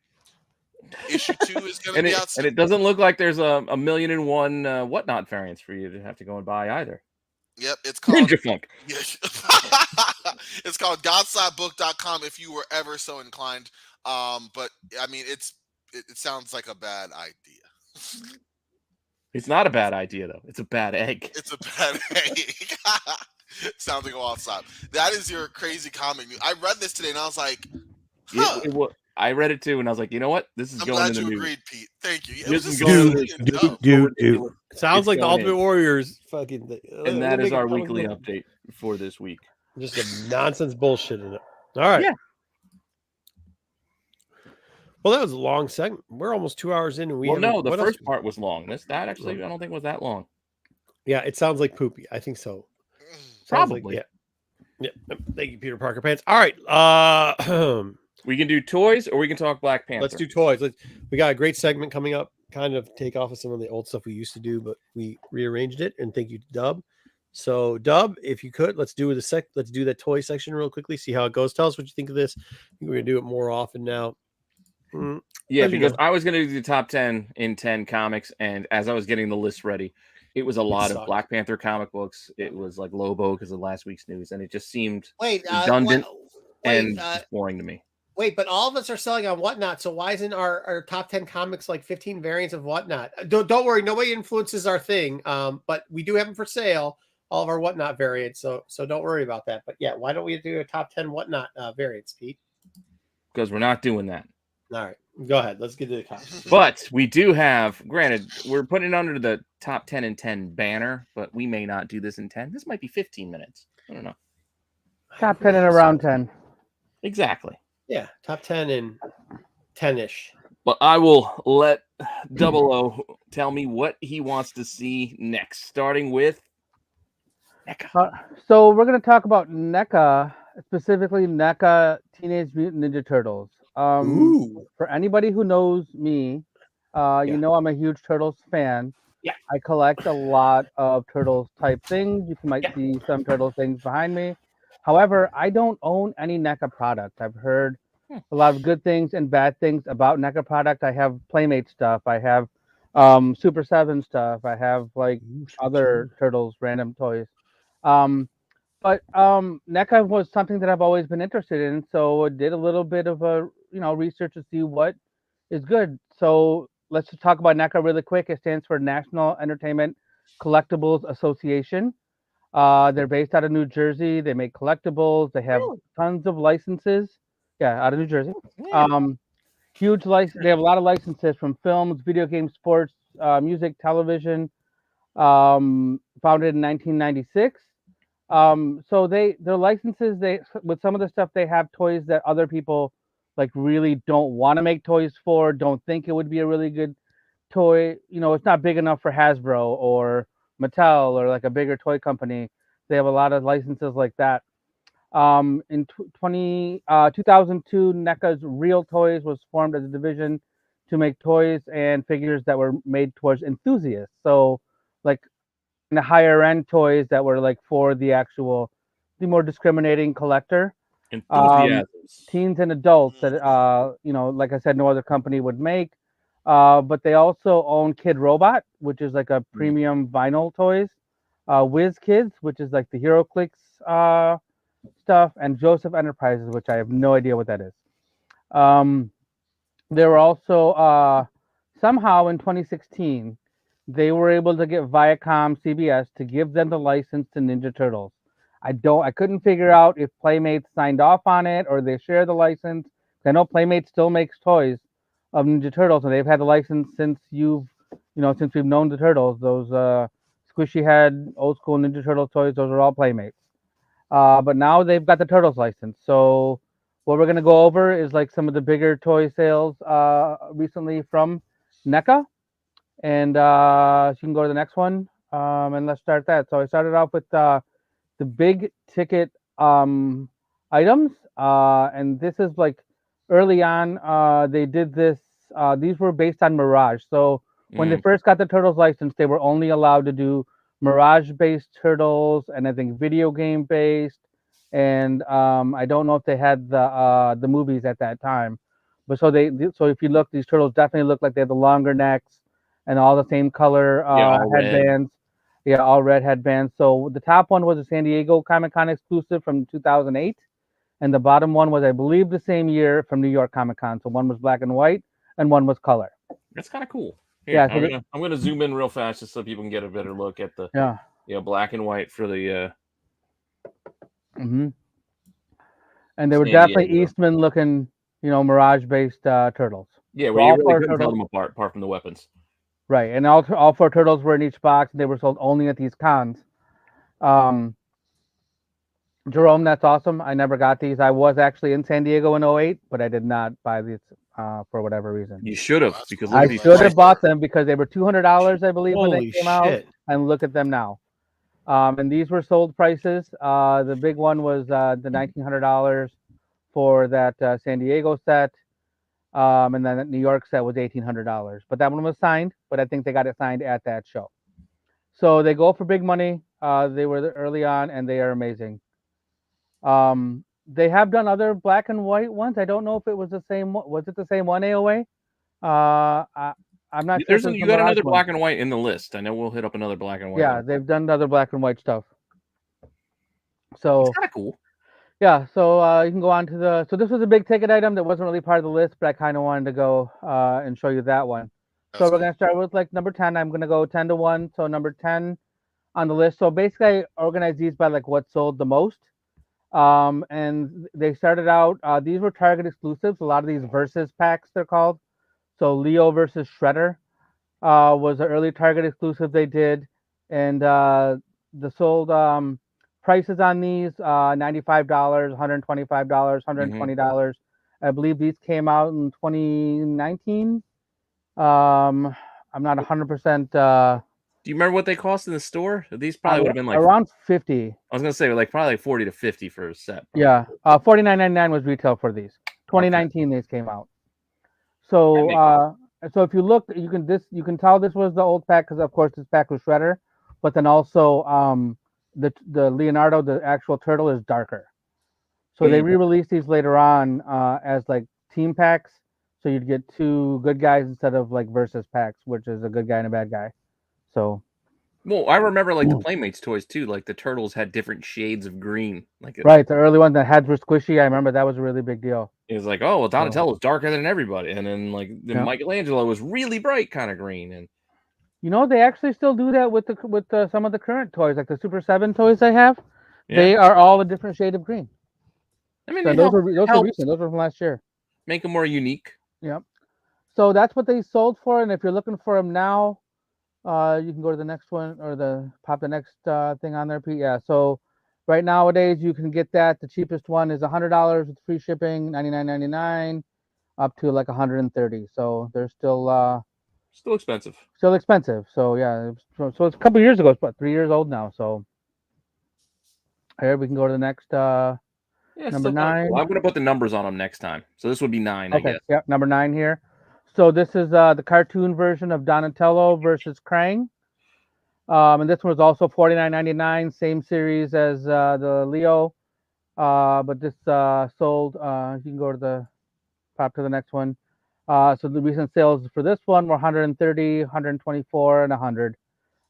Issue 2 is going to be out soon. And it doesn't look like there's a 1,000,001 whatnot variants for you to have to go and buy either. Yep, it's called Ninja Funk. It's called GodSlapBook.com if you were ever so inclined. But I mean, it sounds like a bad idea. It's not a bad idea though. It's a bad egg. It's a bad egg. Sounds like a wild slap. That is your crazy comic news. I read this today and I was like, huh. I read it too, and I was like, you know what? This is going in the news. I'm glad you agreed, Pete. Thank you. This is going dude. Sounds like the Ultimate Warriors fucking thing. And that is our weekly update for this week. Just a nonsense bullshit in it. All right. Yeah. Well, that was a long segment. We're almost 2 hours in. And the first part was long. That actually, I don't think was that long. Yeah, it sounds like poopy. I think so. Probably. Like, yeah. Thank you, Peter Parker Pants. All right. We can do toys or we can talk Black Panther. Let's do toys. We got a great segment coming up, kind of take off of some of the old stuff we used to do, but we rearranged it. And thank you to Dub. So Dub, if you could, let's do that toy section real quickly, see how it goes. Tell us what you think of this. I think we're gonna do it more often now. Yeah, because I was gonna do the top 10 in 10 comics, and as I was getting the list ready, it was a lot of Black Panther comic books. It was like Lobo because of last week's news, and it just seemed redundant and boring to me. Wait, but all of us are selling on Whatnot, so why isn't our top 10 comics like 15 variants of Whatnot? Don't worry, nobody influences our thing, but we do have them for sale, all of our Whatnot variants, so don't worry about that. But yeah, why don't we do a top 10 Whatnot variants, Pete? Because we're not doing that. All right, go ahead. Let's get to the comics. But we do have, granted, we're putting it under the top 10 in 10 banner, but we may not do this in 10. This might be 15 minutes. I don't know. Top 10 and around 10. Exactly. Yeah, top 10 and 10-ish. But I will let Double O tell me what he wants to see next, starting with NECA. So we're going to talk about NECA, specifically NECA Teenage Mutant Ninja Turtles. For anybody who knows me, you know I'm a huge Turtles fan. Yeah. I collect a lot of Turtles type things. You might see some Turtle things behind me. However, I don't own any NECA product. I've heard a lot of good things and bad things about NECA product. I have Playmate stuff. I have Super 7 stuff. I have like other Turtles random toys. But NECA was something that I've always been interested in. So I did a little bit of a research to see what is good. So let's just talk about NECA really quick. It stands for National Entertainment Collectibles Association. They're based out of New Jersey. They make collectibles. They have tons of licenses. Yeah, out of New Jersey. Huge license. They have a lot of licenses from films, video games, sports, music, television. Founded in 1996. So their licenses. With some of the stuff they have toys that other people like really don't want to make toys for, don't think it would be a really good toy. You know, it's not big enough for Hasbro or Mattel or like a bigger toy company. They have a lot of licenses like that. In 2002, NECA's Real Toys was formed as a division to make toys and figures that were made towards enthusiasts. So, like the higher end toys that were like for the more discriminating collector. Enthusiasms. Teens and adults that you know, like I said, no other company would make. But they also own Kid Robot, which is like a premium vinyl toys. Whiz Kids, which is like the HeroClix stuff, and Joseph Enterprises, which I have no idea what that is. There were also somehow in 2016 they were able to get Viacom CBS to give them the license to Ninja Turtles. I couldn't figure out if Playmates signed off on it or they share the license. I know Playmates still makes toys of Ninja Turtles, and they've had the license since since we've known the Turtles. Those squishy head old school Ninja Turtle toys, those are all Playmates. But now they've got the Turtles license. So what we're gonna go over is like some of the bigger toy sales recently from NECA. And so you can go to the next one, and let's start that. So I started off with the big ticket items, and this is like early on. They did this. These were based on Mirage. So when they first got the Turtles license, they were only allowed to do Mirage-based Turtles, and I think video game-based. And I don't know if they had the movies at that time. But so if you look, these Turtles definitely look like they have the longer necks and all the same color headbands. Yeah, all red headbands. So the top one was a San Diego Comic-Con exclusive from 2008. And the bottom one was, I believe, the same year from New York Comic-Con. So one was black and white and one was color. That's kind of cool. Here, Yeah, I'm gonna zoom in real fast just so people can get a better look at the black and white for the and they were San definitely Diego. Eastman looking, Mirage-based Turtles. Yeah, So where you really couldn't turtles, tell them apart from the weapons. right? And all four Turtles were in each box. And they were sold only at these cons. Jerome, that's awesome. I never got these. I was actually in San Diego in 2008, but I did not buy these for whatever reason. You should have, because I should have bought them because they were $200, I believe, when they came out. And look at them now. And these were sold prices. The big one was the $1,900 for that San Diego set. And then the New York set was $1,800. But that one was signed, but I think they got it signed at that show. So they go for big money. They were early on, and they are amazing. They have done other black and white ones. I don't know if it was the same. Was it the same one, AOA? I'm not sure. You got another black and white in the list. I know we'll hit up another black and white. Yeah, they've done other black and white stuff. So it's kind of cool. Yeah, so you can go on to so this was a big ticket item that wasn't really part of the list, but I kind of wanted to go and show you that one. So we're going to start with like number 10. I'm going to go 10 to 1. So number 10 on the list. So basically I organized these by like what sold the most. And they started out, these were Target exclusives. A lot of these versus packs, they're called. So Leo versus Shredder was an early Target exclusive they did. And the sold prices on these, $95, $125, $120. I believe these came out in 2019. I'm not 100%. Do you remember what they cost in the store? These probably would have been like around 50. I was gonna say probably like 40 to 50 for a set. Probably. Yeah, $49.99 was retail for these. 2019 these came out. So so if you look, you can tell this was the old pack because of course this pack was Shredder, but then also the Leonardo, the actual turtle, is darker. So they re-released these later on as like team packs. So you'd get two good guys instead of like versus packs, which is a good guy and a bad guy. So, well, I remember like the Playmates toys too. Like the turtles had different shades of green. Right, the early ones that heads were squishy. I remember that was a really big deal. It was like, oh, well, Donatello's darker than everybody, and then like Michelangelo was really bright kind of green. And they actually still do that with some of the current toys, like the Super 7 toys I have. Yeah. They are all a different shade of green. I mean, so those were recent. Those were from last year. Make them more unique. Yep. So that's what they sold for, and if you're looking for them now, you can go to the next one or pop the next thing on there, Pete. Yeah. So right nowadays you can get that. The cheapest one is $100 with free shipping, $99.99. up to like 130. So they're still expensive. still expensive. So yeah, so it's a couple years ago. It's what, 3 years old now. So here we can go to the next number still 9. Cool. I'm gonna put the numbers on them next time. So this would be 9, I Okay, guess. yep, number 9 here. So this is the cartoon version of Donatello versus Krang. And this one was also $49.99, same series as the Leo, but this sold. You can go to the pop to the next one. So the recent sales for this one were 130, 124, and 100,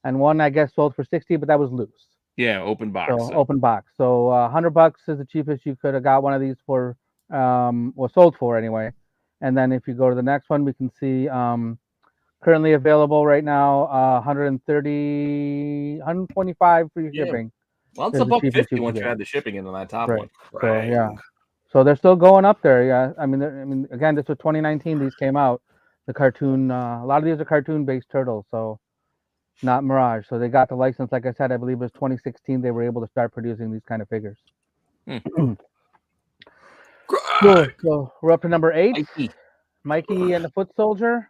and one I guess sold for 60, but that was loose. Yeah, open box. So open box. So $100 is the cheapest you could have got one of these for. Was sold for anyway. And then if you go to the next one, we can see currently available right now 130, 125 free shipping. Well, it's is the cheapest $150 you once can you get. add the shipping into that top Right. one. So yeah. So they're still going up there. Yeah. I mean, again, this was 2019. These came out. The cartoon. A lot of these are cartoon-based turtles. So not Mirage. So they got the license. Like I said, I believe it was 2016. They were able to start producing these kind of figures. Cool. So we're up to number 8. Mikey and the Foot Soldier.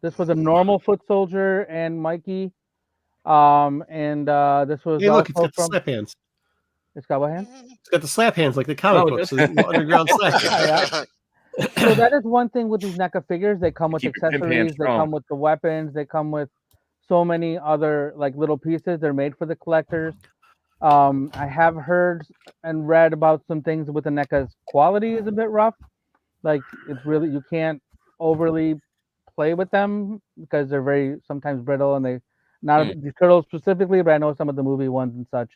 This was a normal Foot Soldier and Mikey. And this was Hey, look, it's also got the slap hands. It's got what hands? It's got the slap hands like the comic books, so the underground slap hands. So that is one thing with these NECA figures. They come with Keep your pimp hands accessories. They strong. come with the weapons. They come with so many other like little pieces. They're made for the collectors. I have heard and read about some things with the NECA's quality is a bit rough. Like it's really, you can't overly play with them because they're very sometimes brittle, and they not these turtles specifically, but I know some of the movie ones and such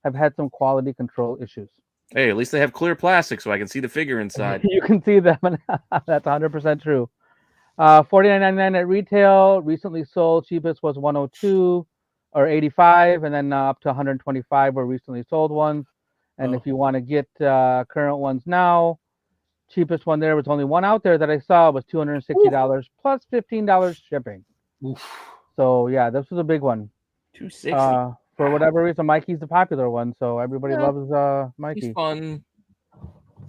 have had some quality control issues. Hey, at least they have clear plastic so I can see the figure inside. You can see them, and that's 100% true. $49.99 at retail. Recently sold, cheapest was 102 or 85, and then up to 125 were recently sold ones. And if you want to get current ones now, cheapest one there was only one out there that I saw was $260 plus $15 shipping. Oof. So yeah, this was a big one. $260. For whatever reason, Mikey's the popular one, so everybody loves Mikey. He's fun.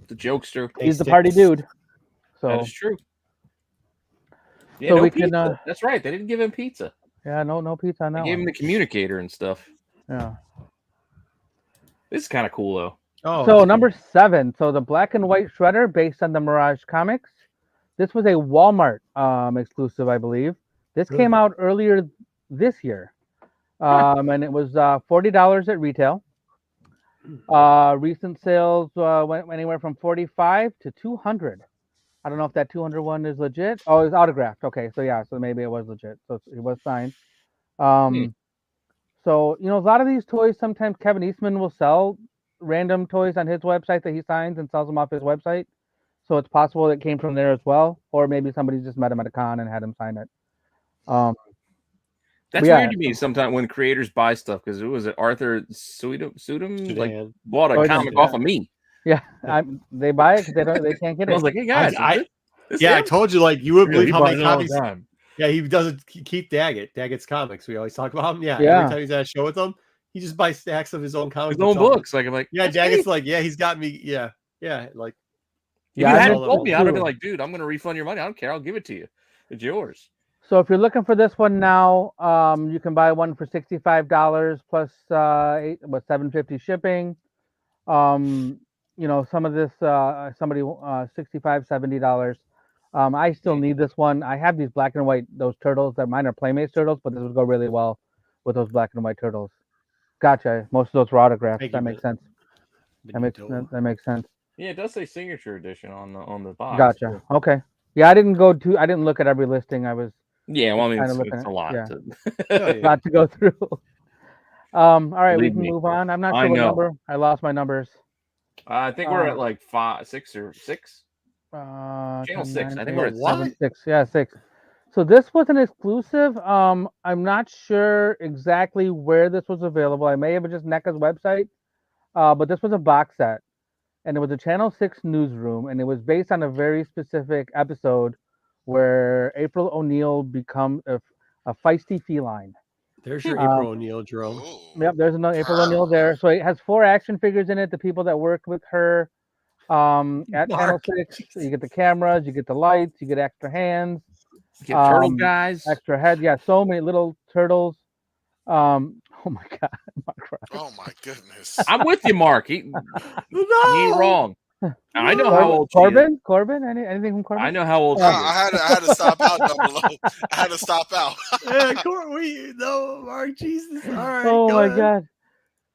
The jokester. He's the party dude. So that is true. Yeah, so no we pizza. can. That's right. They didn't give him pizza. Yeah, no pizza on that They gave one. him the communicator and stuff. Yeah. This is kind of cool though. Oh, so number 7. So the black and white Shredder based on the Mirage comics. This was a Walmart exclusive, I believe. This came out earlier this year. And it was $40 at retail. Recent sales went anywhere from 45 to 200. I don't know if that 200 one is legit. Oh, it's autographed. Okay, so yeah, so maybe it was legit. So it was signed. So a lot of these toys, sometimes Kevin Eastman will sell random toys on his website that he signs and sells them off his website. So it's possible it came from there as well, or maybe somebody just met him at a con and had him sign it. That's weird to me sometimes when creators buy stuff, because it was Arthur Sudam like bought a comic off of me. Yeah, they buy it because they can't get it. I was like, hey guys, I told you, like, you would believe how many copies. Yeah, he doesn't keep Daggett's comics. We always talk about him. Yeah, every time he's at a show with them, he just buys stacks of his own comics, his own books. Like I'm like, yeah, Daggett's like, yeah, he's got me. Yeah, like. If you hadn't told me, I would have been like, dude, I'm going to refund your money. I don't care. I'll give it to you. It's yours. So if you're looking for this one now, you can buy one for $65 plus $750 shipping. Some of this somebody $65, $70. I still need this one. I have these black and white turtles that mine are Playmates turtles, but this would go really well with those black and white turtles. Gotcha. Most of those were autographs. That makes sense. That makes sense. Yeah, it does say signature edition on the box. Gotcha. Too. Okay. Yeah, I didn't look at every listing. I was well, I mean, it's a lot. Yeah. Lot to go through. All right, we can move on. I'm not sure what number. I lost my numbers. I think we're at like 5, 6, or 6. Channel 6. I think we're at 7. 6. Yeah, 6. So this was an exclusive. I'm not sure exactly where this was available. I may have just NECA's website, but this was a box set. And it was a Channel 6 newsroom, and it was based on a very specific episode where April O'Neil becomes a feisty feline. There's your April O'Neil drone. Yep, there's another April O'Neil there. So it has 4 action figures in it. The people that work with her At Mark. 1006, you get the cameras, you get the lights, you get extra hands, Get turtle guys. extra head. Yeah, so many little turtles. Oh my God, Mark Ross. Oh my goodness. I'm with you, Mark. He ain't wrong. I know how old she is. Corbin, anything from Corbin? I know how old she is. I had to stop out, Double O. I had to stop out. Yeah, no, Mark, Jesus. All right. Oh go my ahead. God.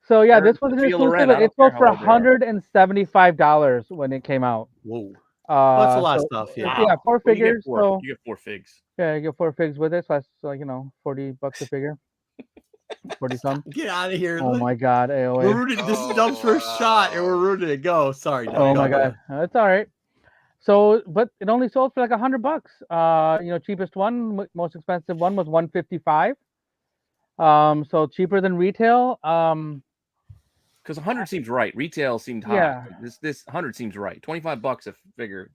So yeah, this was an Feel the exclusive. rent. I It don't care sold for how old they are. $175 when it came out. Whoa. That's a lot of stuff. Yeah. Yeah, four Well, you get figures. four. So You get 4 figs. yeah, you get 4 figs with it. So that's $40 a figure. 40 some. Get out of here. Oh my God, AOA. We're rooting. This is Doug's first shot, and we're rooting to go. Sorry, Doug. Oh my God, that's all right. So, but it only sold for like $100. Cheapest one, most expensive one was $155. So cheaper than retail. Because 100 seems right. Retail seemed high. Yeah. This 100 seems right. $25 a figure.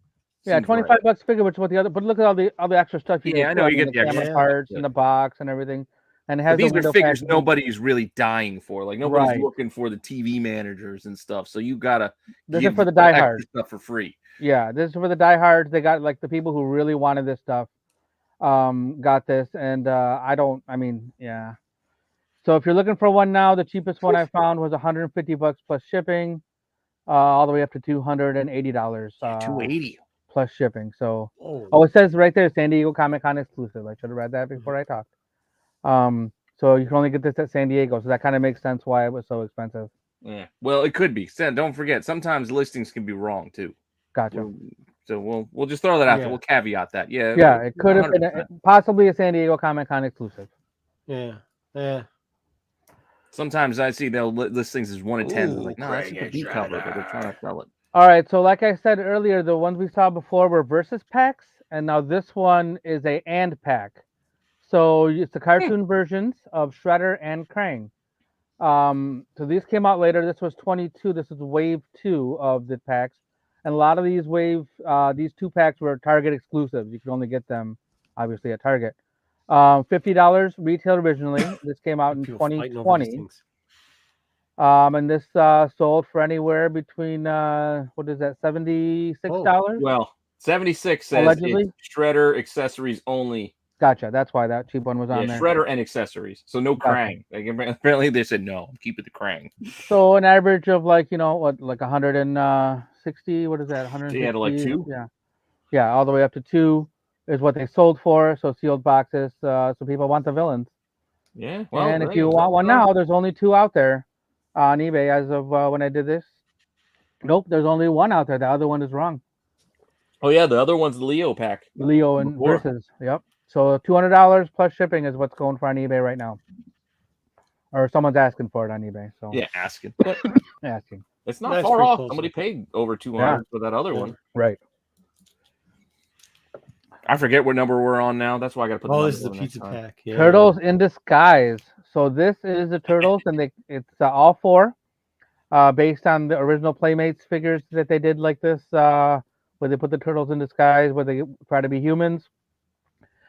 Yeah, seems $25 right. figure, which is what the other. But look at all the extra stuff you get. Yeah, I know you get the the extra camera stuff, parts yeah. and the box and everything. And it But has these the are window figures packaging. nobody's really dying for. Like nobody's Right. looking for the TV managers and stuff. So you gotta This give is for the extra diehards. stuff for free. Yeah, this is for the diehards. They got like the people who really wanted this stuff. Got this, and yeah. So if you're looking for one now, the cheapest one I found was $150 plus shipping, all the way up to $280. $280 plus shipping. So it says right there, San Diego Comic-Con exclusive. I should have read that before I talked. So you can only get this at San Diego, so that kind of makes sense why it was so expensive. Yeah. Well, it could be. Don't forget, sometimes listings can be wrong too. Gotcha. So we'll just throw that out there. We'll caveat that. Yeah. Yeah, it could have been possibly a San Diego Comic-Con exclusive. Yeah. Yeah. Sometimes I see they'll list things as 1 in 10. Like, no, that's just a B cover, but they're trying to sell it. All right, so like I said earlier, the ones we saw before were versus packs, and now this one is a and pack. So it's the cartoon versions of Shredder and Krang. So these came out later. This was 22. This is wave 2 of the packs, and a lot of these these 2 packs were Target exclusives. You could only get them, obviously, at Target. $50 retail originally. This came out in 2020. And this sold for anywhere between what is that, $76? Well, 76 says allegedly. It's Shredder accessories only. Gotcha. That's why that cheap one was on there. Shredder and accessories. So no Krang. Like, apparently they said no. I'm keeping the Krang. So an average of like 160. What is that? 160. Yeah, like 2. Yeah, all the way up to 2 is what they sold for. So sealed boxes. So people want the villains. Yeah. Well, and if you want one now, there's only 2 out there on eBay as of when I did this. Nope, there's only 1 out there. The other one is wrong. Oh yeah, the other one's the Leo pack. Leo and versus. Yep. So $200 plus shipping is what's going for on eBay right now, or someone's asking for it on eBay. So yeah, asking. Asking. It's not far off. Somebody paid over $200 for that other one. Right. I forget what number we're on now. That's why I got to put. This is the pizza pack. Yeah. Turtles in Disguise. So this is the Turtles, and it's all 4, based on the original Playmates figures that they did like this, where they put the Turtles in disguise, where they try to be humans.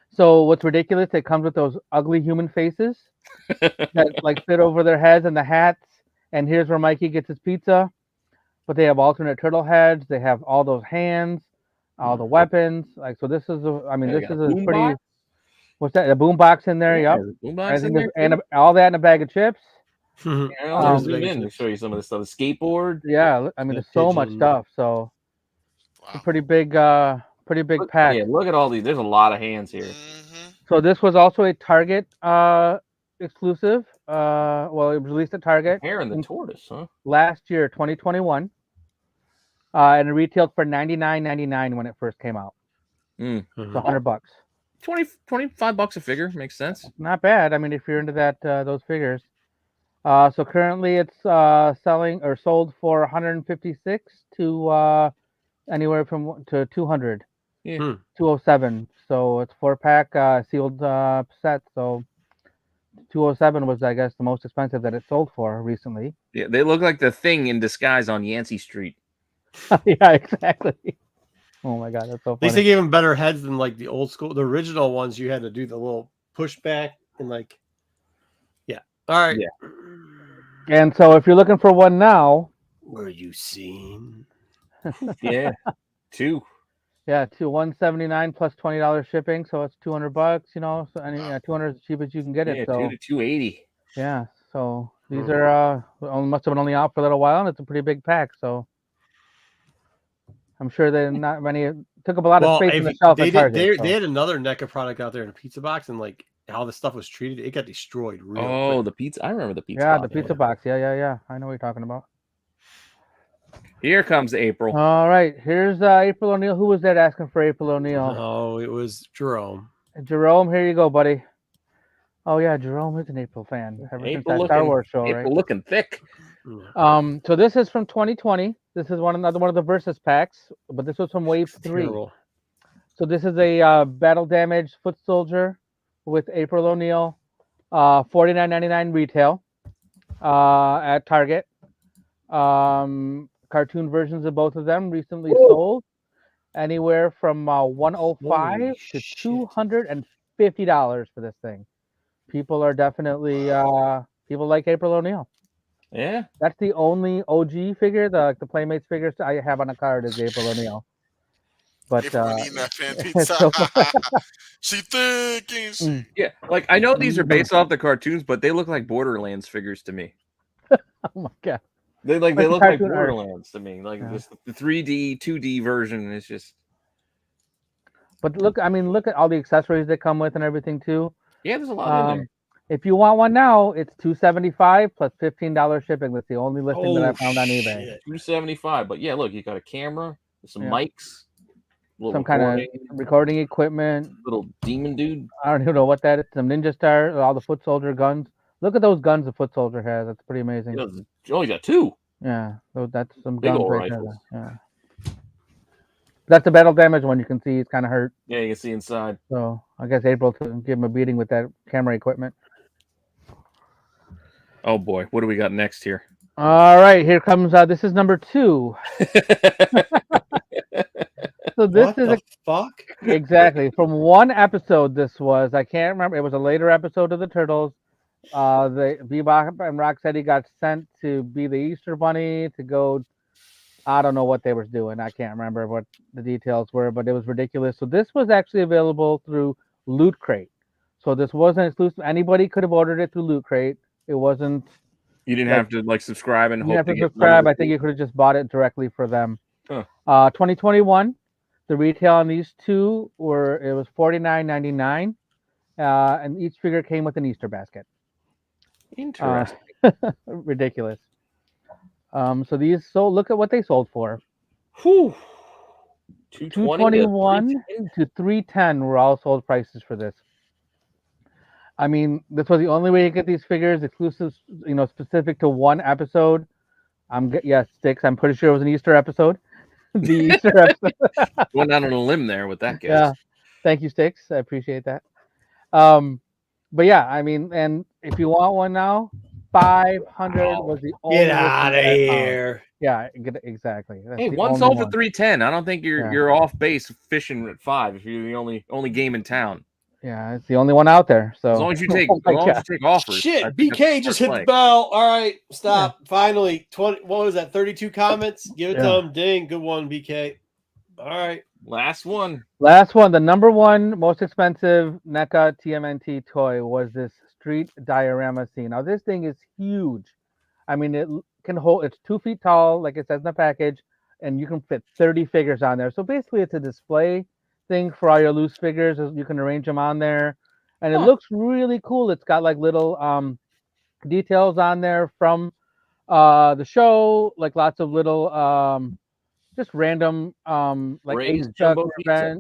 So what's ridiculous? It comes with those ugly human faces that like fit over their heads and the hats. And here's where Mikey gets his pizza. But they have alternate turtle heads. They have all those hands, all the weapons. Like so, this is this is a pretty. Box? What's that? A boom box in there. Yep. Boom box in there and all that in a bag of chips. I'll zoom in to show you some of this stuff. The skateboard. Yeah, I mean, there's so much stuff. So it's a pretty big pack. Yeah, look at all these. There's a lot of hands here. So this was also a Target exclusive. Well, it was released at Target. Hair and the tortoise, huh? Last year, 2021. And it retailed for $99.99 when it first came out. So $100. $25 a figure makes sense. Not bad. I mean, if you're into that those figures. So currently it's selling or sold for 156 to anywhere from to 200. Yeah. 207. So it's 4-pack sealed set. So 207 was, I guess, the most expensive that it sold for recently. Yeah, they look like the Thing in disguise on Yancey Street. Yeah, exactly. Oh my god, that's so funny. At least they gave them better heads than like the old school, the original ones. You had to do the little pushback and like, yeah. All right. Yeah. And so if you're looking for one now, were you seen? Yeah, 2. Yeah, to $179 plus $20 shipping, so it's $200. You know, so any 200 is the cheapest you can get it. Yeah, So 2 to 280. yeah, so these are must have been only out for a little while, and it's a pretty big pack. So I'm sure that not many took up a lot of space in the shelf at Target. They had another NECA product out there in a pizza box, and like how the stuff was treated, it got destroyed. Oh, the pizza! I remember the pizza. Yeah, box. the pizza box. Yeah. I know what you're talking about. Here comes April. All right, here's April O'Neil. Who was that asking for April O'Neil? Oh, it was Jerome. Jerome, here you go, buddy. Oh yeah, Jerome is an April fan ever since that Star Wars show, right? April looking thick. So this is from 2020. This is another one of the Versus packs, but this was from Wave 3. Terrible. So this is a battle damaged foot soldier with April O'Neil, $49.99 retail at Target. Cartoon versions of both of them recently sold anywhere from $105 to $250 for this thing. People are definitely people like April O'Neil. Yeah, that's the only OG figure. The Playmates figures I have on a card is April O'Neil. But April eating that fan pizza. She thick, ain't she? Yeah, like I know these are based off the cartoons, but they look like Borderlands figures to me. Oh my god. They look like Borderlands to me. Like just the 3D, 2D version is just. But look at all the accessories that come with and everything too. Yeah, there's a lot in there. If you want one now, it's $275 plus $15 shipping. That's the only listing that I found on eBay. $275, but yeah, look, you got a camera, some mics, some kind of recording equipment. Little demon dude. I don't even know what that is. Some Ninja Star, all the foot soldier guns. Look at those guns the foot soldier has. That's pretty amazing. Oh, you got 2. Yeah, so that's some big guns old right rifles. there. Yeah. That's the battle damage one. You can see he's kind of hurt. Yeah, you can see inside. So I guess April to give him a beating with that camera equipment. Oh boy, what do we got next here? All right, here comes. This is number 2. So this what is the fuck? Exactly from one episode. This was I can't remember. It was a later episode of the Turtles. The Bebop and Rocksteady got sent to be the Easter Bunny to go. I don't know what they were doing. I can't remember what the details were, but it was ridiculous. So this was actually available through Loot Crate. So this wasn't exclusive. Anybody could have ordered it through Loot Crate. It wasn't. You didn't have to subscribe and hope. You have to subscribe. I think you could have just bought it directly for them. Huh. 2021. The retail on these two was $49.99, and each figure came with an Easter basket. Interesting. Ridiculous. So these look at what they sold for. Whew. $221 to $310 were all sold prices for this. I mean, this was the only way to get these figures exclusive, specific to one episode. Sticks. I'm pretty sure it was an Easter episode. The Easter episode. Going down on a limb there with that guy. Yeah. Thank you, Sticks. I appreciate that. But yeah, I mean, and if you want one now, $500 was the only. Get out of here. Yeah, exactly. Hey, one sold for $310. I don't think you're off base fishing at $5 if you're the only game in town. Yeah, it's the only one out there. So as long as you take, offers. Shit, BK just hit the bell. All right, stop. Yeah. Finally, 20. What was that? 32 comments. Give it to him. Ding, good one, BK. All right, last one. The number one most expensive NECA TMNT toy was this street diorama scene. Now this thing is huge. I mean, it can hold. It's 2 feet tall, like it says in the package, and you can fit 30 figures on there. So basically, it's a display thing for all your loose figures. You can arrange them on there, and it looks really cool. It's got like little details on there from the show, like lots of little just random like raised jumbo pizza.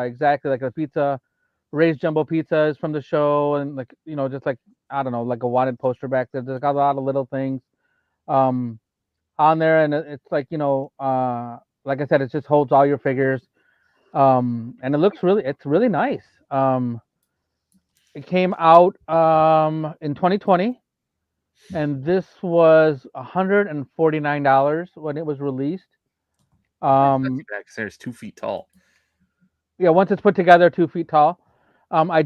Exactly, like a pizza, raised jumbo pizza is from the show, and like just like I don't know, like a wanted poster back there. There's got a lot of little things on there, and it's like like I said, it just holds all your figures. And it's really nice. It came out in 2020, and this was $149 when it was released. It's 2 feet tall. Yeah, once it's put together, 2 feet tall. I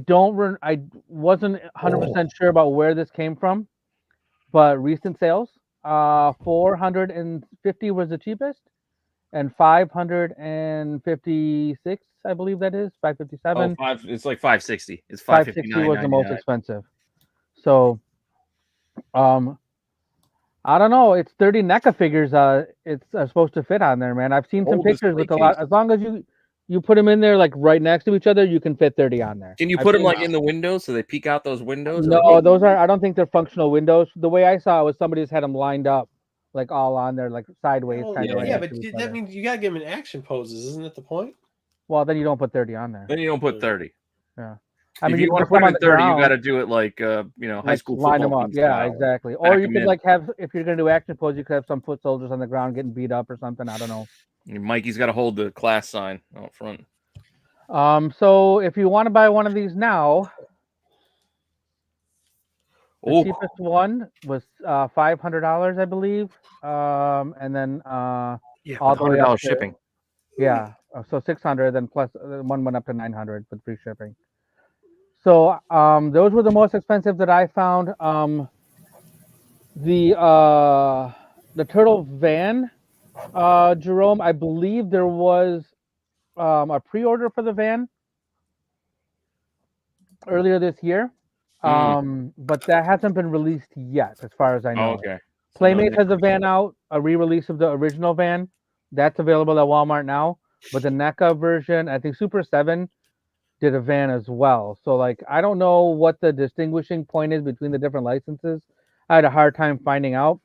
wasn't 100% sure about where this came from, but recent sales, $450 was the cheapest. and 556, I believe that is 557. It's like 560. It's 560 was the most 559.99. expensive. So, I don't know. It's 30 NECA figures. It's supposed to fit on there, man. I've seen some Old pictures display with a lot. case. As long as you put them in there like right next to each other, you can fit 30 on there. Can you I've put them seen- like in the windows so they peek out those windows? No, those are. I don't think they're functional windows. The way I saw it was somebody just had them lined up, like all on there, like sideways, Well, kind of. yeah, right but next to each that other. means you gotta give them in action poses, isn't that the point? Well, then you don't put 30 on there. Then you don't put 30. Yeah. I mean, if you want to put put them it on in the 30, you ground, got to do it like high like, school line football them up. team Yeah, style. exactly. Or Back you 'em could in. like have, if you're gonna do action pose, you could have some foot soldiers on the ground getting beat up or something. I don't know. Mikey's got to hold the class sign out front. So if you want to buy one of these now, the cheapest one was $500, I believe. And then all the way up $100 to, shipping. yeah, so 600, then plus one went up to 900 with free shipping. So those were the most expensive that I found. The turtle van, Jerome, I believe there was a pre-order for the van earlier this year, but that hasn't been released yet, as far as I know. Oh, okay. Playmates has a van out, a re-release of the original van. That's available at Walmart now. But the NECA version, I think Super 7 did a van as well. So like, I don't know what the distinguishing point is between the different licenses. I had a hard time finding out.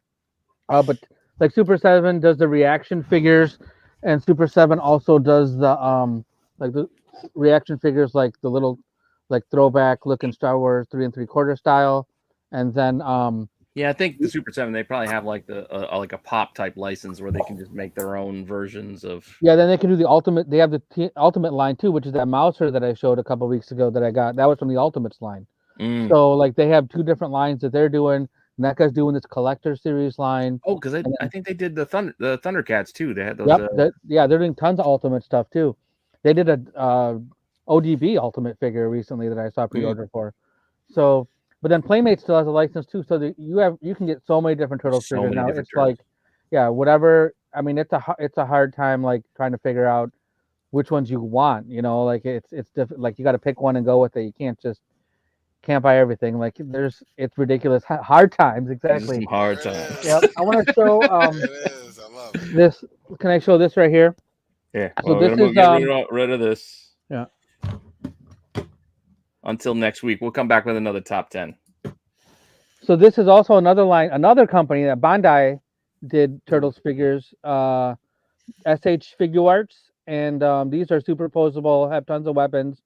But like Super 7 does the reaction figures, and Super 7 also does the like the reaction figures, like the little like throwback looking Star Wars 3 3/4 style, and then yeah, I think the Super 7 they probably have like the like a pop type license where they can just make their own versions of. Yeah, then they can do the ultimate. They have the ultimate line too, which is that Mouser that I showed a couple weeks ago that I got. That was from the Ultimates line. So like they have two different lines that they're doing. NECA's doing this collector series line. Oh, because I think they did the Thundercats too. They had those. Yep, they're doing tons of Ultimate stuff too. They did a ODB Ultimate figure recently that I saw pre-order for. So, but then Playmates still has a license too. So that you can get so many different Turtles figures now. It's like, yeah, whatever. I mean, it's a hard time like trying to figure out which ones you want. You know, like it's like you got to pick one and go with it. You can't buy everything. Like it's ridiculous. Hard times, exactly. Some hard times. Yep. I want to show It is. I love it. this. Can I show this right here? Yeah. So this is get rid of this. Yeah. Until next week, we'll come back with another top 10. So this is also another line, another company that Bandai did Turtles figures, SH Figure Arts, and these are superposable, have tons of weapons.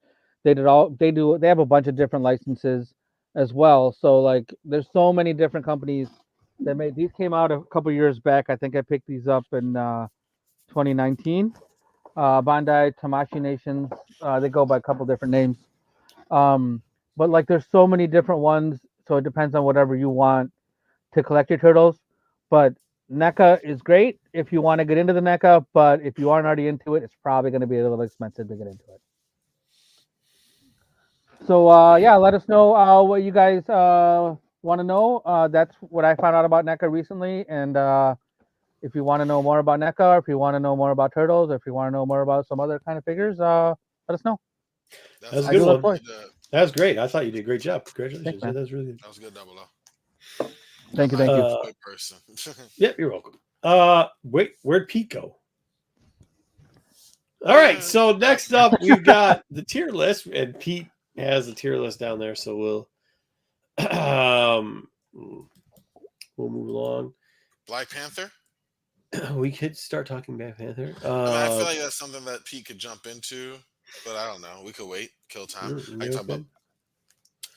They have a bunch of different licenses as well. So like, there's so many different companies that made these. Came out a couple years back. I think I picked these up in 2019. Bandai, Tamashii Nations. They go by a couple different names. But like, there's so many different ones. So it depends on whatever you want to collect your turtles. But NECA is great if you want to get into the NECA. But if you aren't already into it, it's probably going to be a little expensive to get into it. So yeah, let us know what you guys want to know. That's what I found out about NECA recently. And if you want to know more about NECA, or if you want to know more about turtles, or if you want to know more about some other kind of figures, let us know. That was a good one. That was great. I thought you did a great job. Congratulations. Thanks, that was really good. That was good, Double O. Thank you. Good person. Yep, you're welcome. Wait, where'd Pete go? All right, so next up we've got the tier list, and Pete has the tier list down there, so we'll move along. Black Panther. We could start talking Black Panther. I feel like that's something that Pete could jump into, but I don't know. We could wait, kill time. I talk about.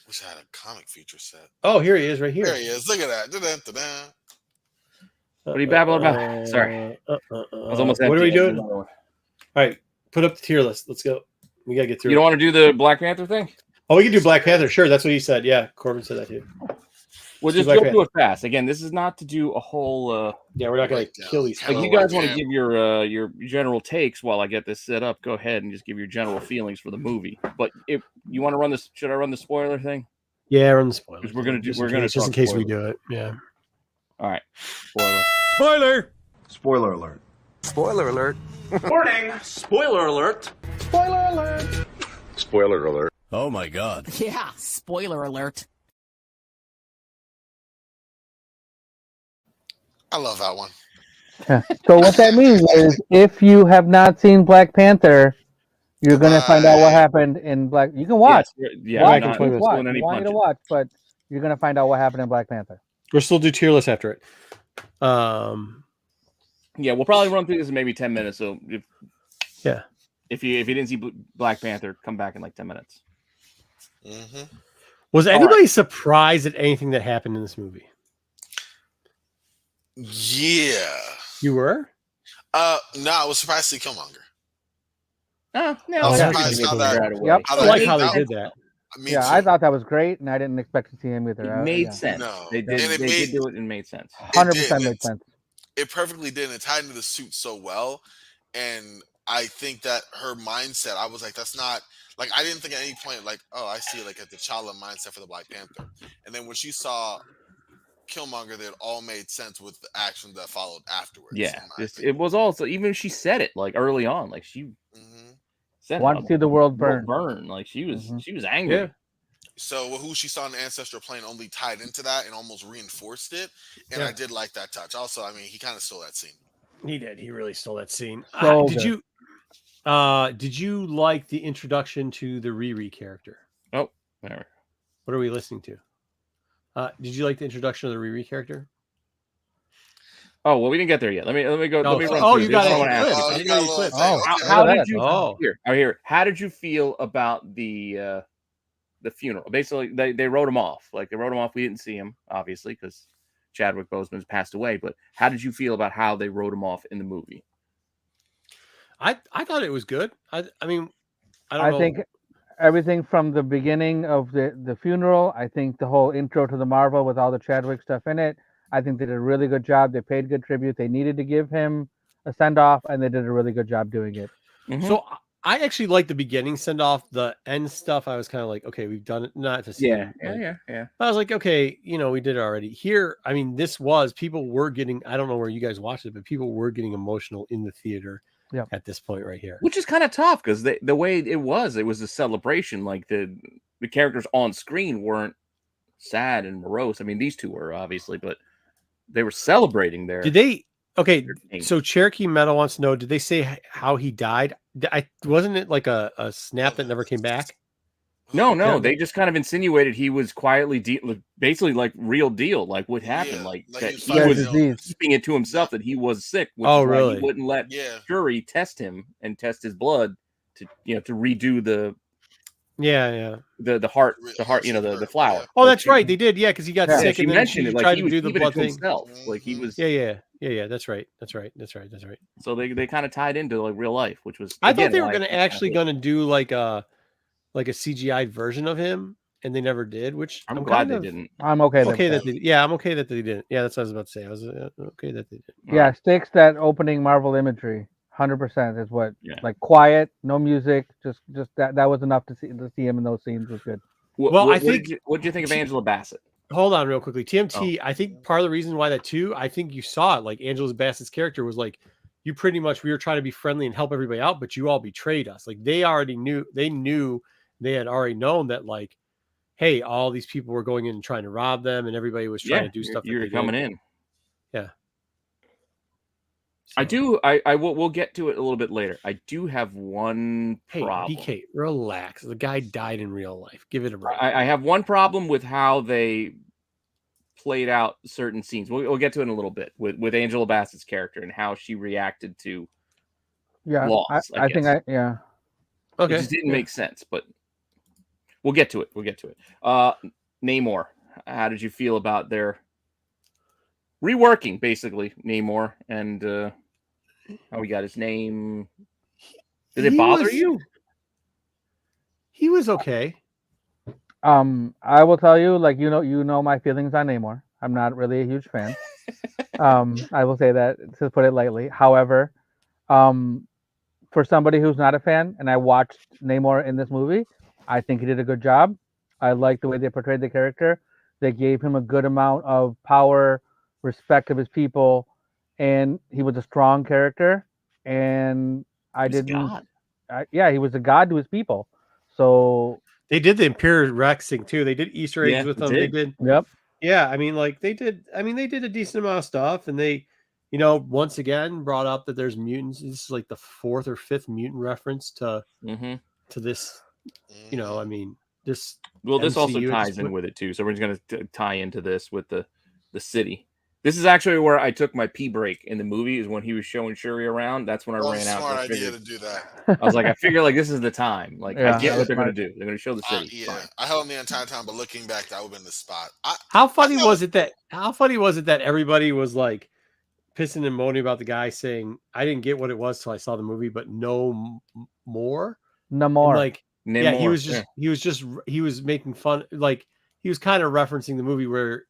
Wish I had a comic feature set. Oh, here he is, right here. There he is. Look at that. Da-da-da-da. What are you babbling about? Sorry. I was almost what are we doing? All right, put up the tier list. Let's go. We gotta get through. You don't want to do the Black Panther thing? Oh, we can do Black Panther. Sure, that's what he said. Yeah, Corbin said that too. We'll just go through it fast. Again, this is not to do a whole. Yeah, we're not going to kill these. Like, you guys want to give your general takes while I get this set up? Go ahead and just give your general feelings for the movie. But if you want to run this, should I run the spoiler thing? Yeah, run the spoiler. Because we're gonna do. Just in case we do it. Yeah. All right. Spoiler. Spoiler alert. Spoiler alert. Warning! Spoiler alert! Spoiler alert! Spoiler alert. Oh my god. Yeah, spoiler alert. I love that one. So what that means is, if you have not seen Black Panther, you're gonna find out what happened in Black. You can watch. Yes, yeah, Watch, not please watch. pulling any I want you to punches. watch, but you're gonna find out what happened in Black Panther. We'll still do tier list after it. Yeah, we'll probably run through this in maybe 10 minutes. So Yeah. if you didn't see Black Panther, come back in like 10 minutes. Mm-hmm. Was anybody surprised at anything that happened in this movie? Yeah. You were? No, I was surprised to see Killmonger. No, I was yeah. surprised how that. right away. Yep. I like how they did that. Me Yeah, too. I thought that was great, and I didn't expect to see him either. It made Yeah. sense. No. They did. And it They made- did do it and made sense. 100% did. made sense. It perfectly did, and it tied into the suit so well. And I think that her mindset, I was like, that's not like, I didn't think at any point like, oh, I see like a T'Challa mindset for the Black Panther. And then when she saw Killmonger, that it all made sense with the action that followed afterwards. Yeah, in my it was also, even she said it like early on, like she Mhm. said, Want to see the world burn. burn. Like she was angry. Yeah. So who she saw in the ancestral plane only tied into that and almost reinforced it. And Yeah. I did like that touch. Also, I mean, he kind of stole that scene. He did. He really stole that scene. So Did good. you like the introduction to the Riri character? Oh, there. What are we listening to? Did you like the introduction of the Riri character? Oh well, we didn't get there yet. Let me go. Oh, let me run oh, through you this. got I it. wanna ask Clip. you. Oh, I you didn't got know a you little clipped. thing. Oh, Okay. How that. did you? Oh. Here. How did you feel about the funeral? Basically, they wrote him off. Like they wrote him off. We didn't see him, obviously, because Chadwick Boseman's passed away. But how did you feel about how they wrote him off in the movie? I thought it was good. I mean, I don't know. I think everything from the beginning of the funeral, I think the whole intro to the Marvel with all the Chadwick stuff in it, I think they did a really good job. They paid good tribute. They needed to give him a send off, and they did a really good job doing it. So I actually like the beginning send off. The end stuff, I was kind of like, okay, we've done it. Not to see. Yeah, like, yeah. I was like, okay, we did it already. Here, I mean, people were getting. I don't know where you guys watched it, but people were getting emotional in the theater. Yeah. At this point, right here, Which is kind of tough because the way it was a celebration. Like the characters on screen weren't sad and morose. I mean, these two were obviously, but they were celebrating their. did they? Okay, their thing. so Cherokee Meadow wants to know: did they say how he died? Wasn't it like a snap that never came back? No, they just kind of insinuated he was quietly, basically like real deal, like what happened, Yeah, like like that he was he fighting was his disease. keeping it to himself that he was sick. Which Oh, is why really? He wouldn't let Yeah. Shuri test him and test his blood to to redo the heart, the flower. Oh, Like, that's right. They did, yeah, because he got Yeah, sick she and then mentioned she it, like tried he to was do the keeping blood it to thing. himself. Like he was. Yeah. That's right. So they kind of tied into like real life, which was. I thought again, they were why going I to kinda actually hate it. going to do like a CGI version of him, and they never did. Which I'm I'm glad kind they of didn't. I'm okay. okay with that they. Yeah, I'm okay that they didn't. Yeah, that's what I was about to say. I was okay that they did. Yeah, sticks that opening Marvel imagery. 100% is what. Yeah. Like quiet, no music, just that was enough to see him in those scenes was good. Well, I what think- did you think of Angela Bassett? Hold on, real quickly. TMT. Oh. I think part of the reason why that too. I think you saw it. Like Angela Bassett's character was like, you pretty much we were trying to be friendly and help everybody out, but you all betrayed us. Like they already knew. They had already known that like, hey, all these people were going in and trying to rob them, and everybody was trying to do stuff. You're coming in. Yeah. I do. I will. We'll get to it a little bit later. I do have one Hey, problem. BK, relax. The guy died in real life. Give it a break. I have one problem with how they played out certain scenes. We'll get to it in a little bit with Angela Bassett's character and how she reacted to Yeah, loss. I think guess. yeah. It just didn't make sense, but we'll get to it. Namor, how did you feel about their reworking, basically, Namor, and how we got his name? Did it bother you? He was okay. I will tell you, like you know my feelings on Namor. I'm not really a huge fan. I will say that to put it lightly. However, for somebody who's not a fan, and I watched Namor in this movie, I think he did a good job. I like the way they portrayed the character. They gave him a good amount of power, respect of his people, and he was a strong character. and I He's a didn't. god. Yeah, he was a god to his people. So They did the Imperial Rex thing too. They did Easter eggs Yeah, with they them. They did. did. yep. Yeah, I mean, like they did. I mean, they did a decent amount of stuff, and they, once again brought up that there's mutants. This is like the 4th or 5th mutant reference to this. I mean, this. Well, this also MCU at this ties in point. with it too. So we're just going to tie into this with the city. This is actually where I took my pee break in the movie. Is when he was showing Shuri around. That's when I ran out. Smart I idea figured- to do that. I was like, I figure like this is the time. Like Yeah, I get that what was they're going to smart. do. They're going to show the city. Yeah, Fine. I held the entire time, but looking back, that would have been the spot. How funny was it that everybody was like pissing and moaning about the guy saying, "I didn't get what it was till I saw the movie, but no more." No And more. like, Name he more. was just he was making fun, like he was kind of referencing the movie where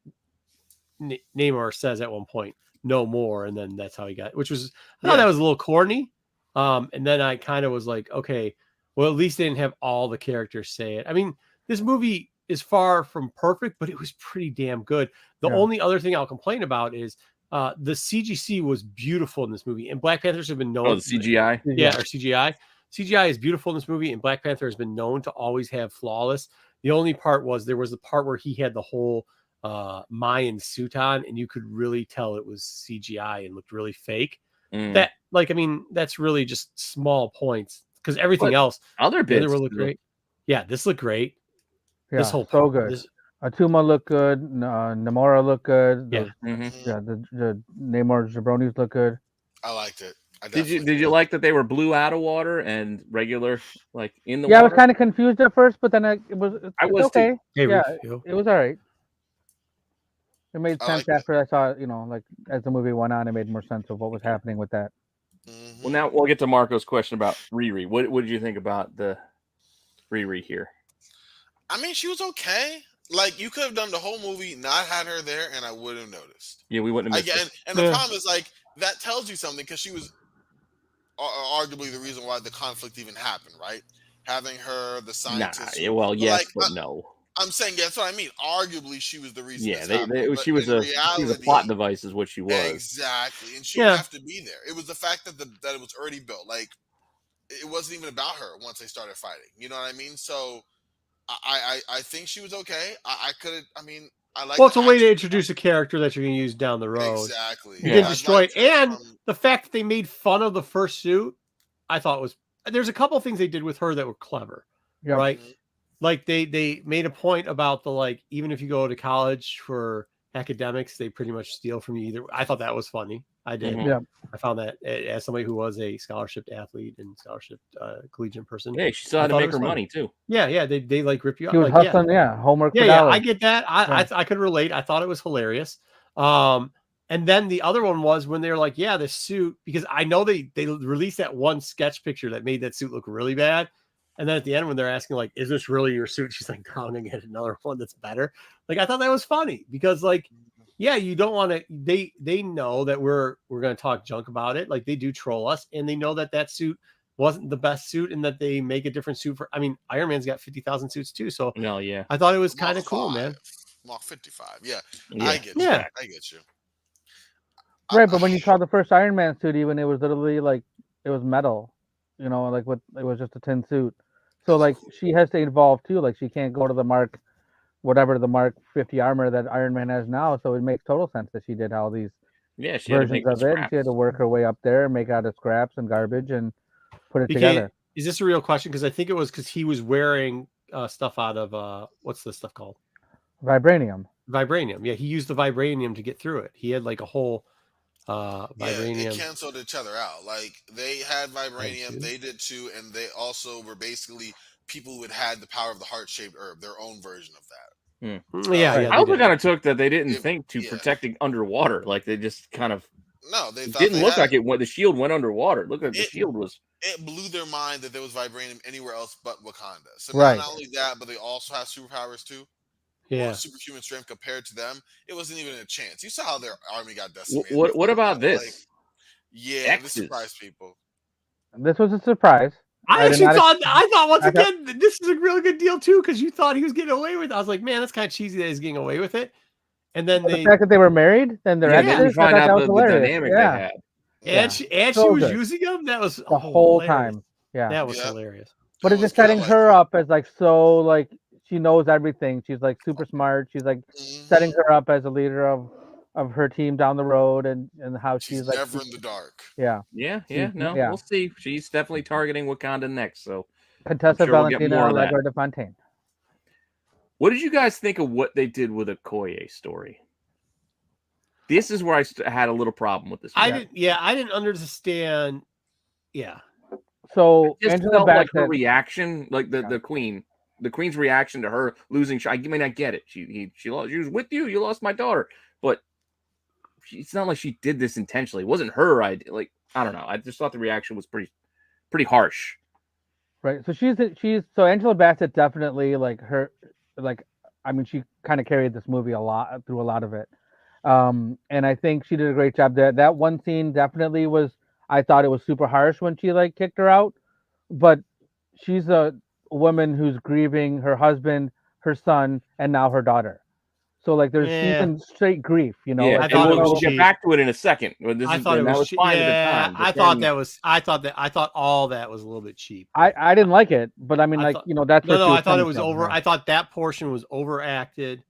Namor says at one point, "No more," and then that's how he got. Which was I thought that was a little corny. And then I kind of was like, okay, well at least they didn't have all the characters say it. I mean, this movie is far from perfect, but it was pretty damn good. The only other thing I'll complain about is the CGC was beautiful in this movie, and Black Panthers have been known. Oh, the CGI. Yeah, or CGI. CGI is beautiful in this movie, and Black Panther has been known to always have flawless. The only part was there was the part where he had the whole Mayan suit on, and you could really tell it was CGI and looked really fake. That, like, I mean, that's really just small points because everything else, other bits will look great. Yeah, this looked great. Yeah, This whole so good. Atuma looked good. Namora looked good. The Namor jabronis look good. I liked it. Did you like that they were blue out of water and regular like in the Yeah, water? I was kind of confused at first, but then it was okay. Too. Yeah, it was all right. It made sense after I saw it, like as the movie went on, it made more sense of what was happening with that. Well, now we'll get to Marco's question about Riri. What did you think about the Riri here? I mean, she was okay. Like, you could have done the whole movie, not had her there, and I wouldn't have noticed. Yeah, we wouldn't have missed it. And the problem is, like, that tells you something because she was arguably the reason why the conflict even happened, right? Having her, the scientist. Well, yes, but no. I'm saying that's what I mean. Arguably, she was the reason. Yeah, she was a plot device, is what she was. Exactly, and she didn't have to be there. It was the fact that that it was already built. Like, it wasn't even about her once they started fighting. You know what I mean? So, I think she was okay. I could. I mean, I like. Well, it's a way to introduce a character that you're going to use down the road. Exactly. You didn't destroy it, and the fact that they made fun of the first suit, I thought was. There's a couple of things they did with her that were clever, right? Mm-hmm. Like they made a point about the, like, even if you go to college for academics, they pretty much steal from you either. I thought that was funny. I did. Mm-hmm. Yeah. I found that as somebody who was a scholarship athlete and scholarship collegiate person. Yeah, she still had to make her money too. Yeah. They like rip you out. She was hustling, homework. Yeah, I get that. I could relate. I thought it was hilarious. And then the other one was when they were like, this suit, because I know they released that one sketch picture that made that suit look really bad. And then at the end, when they're asking, like, is this really your suit? She's like, no, I'm going to get another one that's better. Like, I thought that was funny because, like, you don't want to, they know that we're going to talk junk about it. Like, they do troll us, and they know that suit wasn't the best suit and that they make a different suit for, I mean, Iron Man's got 50,000 suits too. So I thought it was kind of cool, man. Mark 55. Yeah. I get you. Yeah. I get you. Right. But when you saw the first Iron Man suit, even, it was literally like, it was metal, it was just a tin suit. So, like, she has to evolve too. Like, she can't go to the Mark 50 armor that Iron Man has now. So it makes total sense that she did all these versions of it. She had to work her way up there, make out of scraps and garbage, and put it together. Is this a real question? Because I think it was because he was wearing stuff out of what's this stuff called? Vibranium. Yeah, he used the vibranium to get through it. He had like a whole vibranium. Yeah, it canceled each other out. Like, they had vibranium, they did too, and they also were basically people who had the power of the heart-shaped herb, their own version of that. Yeah. I also kind of took that they didn't think to protecting underwater. Like, they just kind of they thought didn't look like it went. The shield went underwater. Look like the shield was. It blew their mind that there was vibranium anywhere else but Wakanda. So right. Not only that, but they also have superpowers too. Yeah, superhuman strength compared to them. It wasn't even a chance. You saw how their army got decimated. What about this? Like, this surprised people. This was a surprise. I thought once again, this is a really good deal too, because you thought he was getting away with it. I was like, man, that's kind of cheesy that he's getting away with it. And then the fact that they were married, then they're find out the dynamic they had. And she So was good. using them. That was the whole hilarious. time. Yeah. That was Yeah. hilarious. But That it's was just good. I setting like her it. up as like so like she knows everything. She's like super smart. She's like setting her up as a leader of her team down the road and how She's she's like never in the dark. yeah. Yeah, She's- no, yeah. we'll see. She's definitely targeting Wakanda next, so Contessa sure we'll get Valentina more of that. Allegra de Fontaine. what did you guys think of what they did with Okoye story? This is where I had a little problem with this. I movie. didn't understand. Yeah. So It just Angela felt like her Bassett, reaction, like the queen's reaction to her losing. I mean, I get it. She lost. She was with you. You lost my daughter, but it's not like she did this intentionally. It wasn't her idea. Like, I don't know. I just thought the reaction was pretty harsh. right? So she's so Angela Bassett definitely like her like I mean she kind of carried this movie a lot through a lot of it. And I think she did a great job there. That one scene definitely was I thought it was super harsh when she like kicked her out, but she's a woman who's grieving her husband, her son, and now her daughter. So like she's Yeah. in straight grief, you know. Yeah, like, I thought it we'll was get cheap. back to it in a second. I thought it that was fine at the yeah. time. but I thought then- that was. I thought all that was a little bit cheap. I didn't like it, but I mean I like thought- you know that's No, what she I thought it coming was from, over. yeah. I thought that portion was overacted,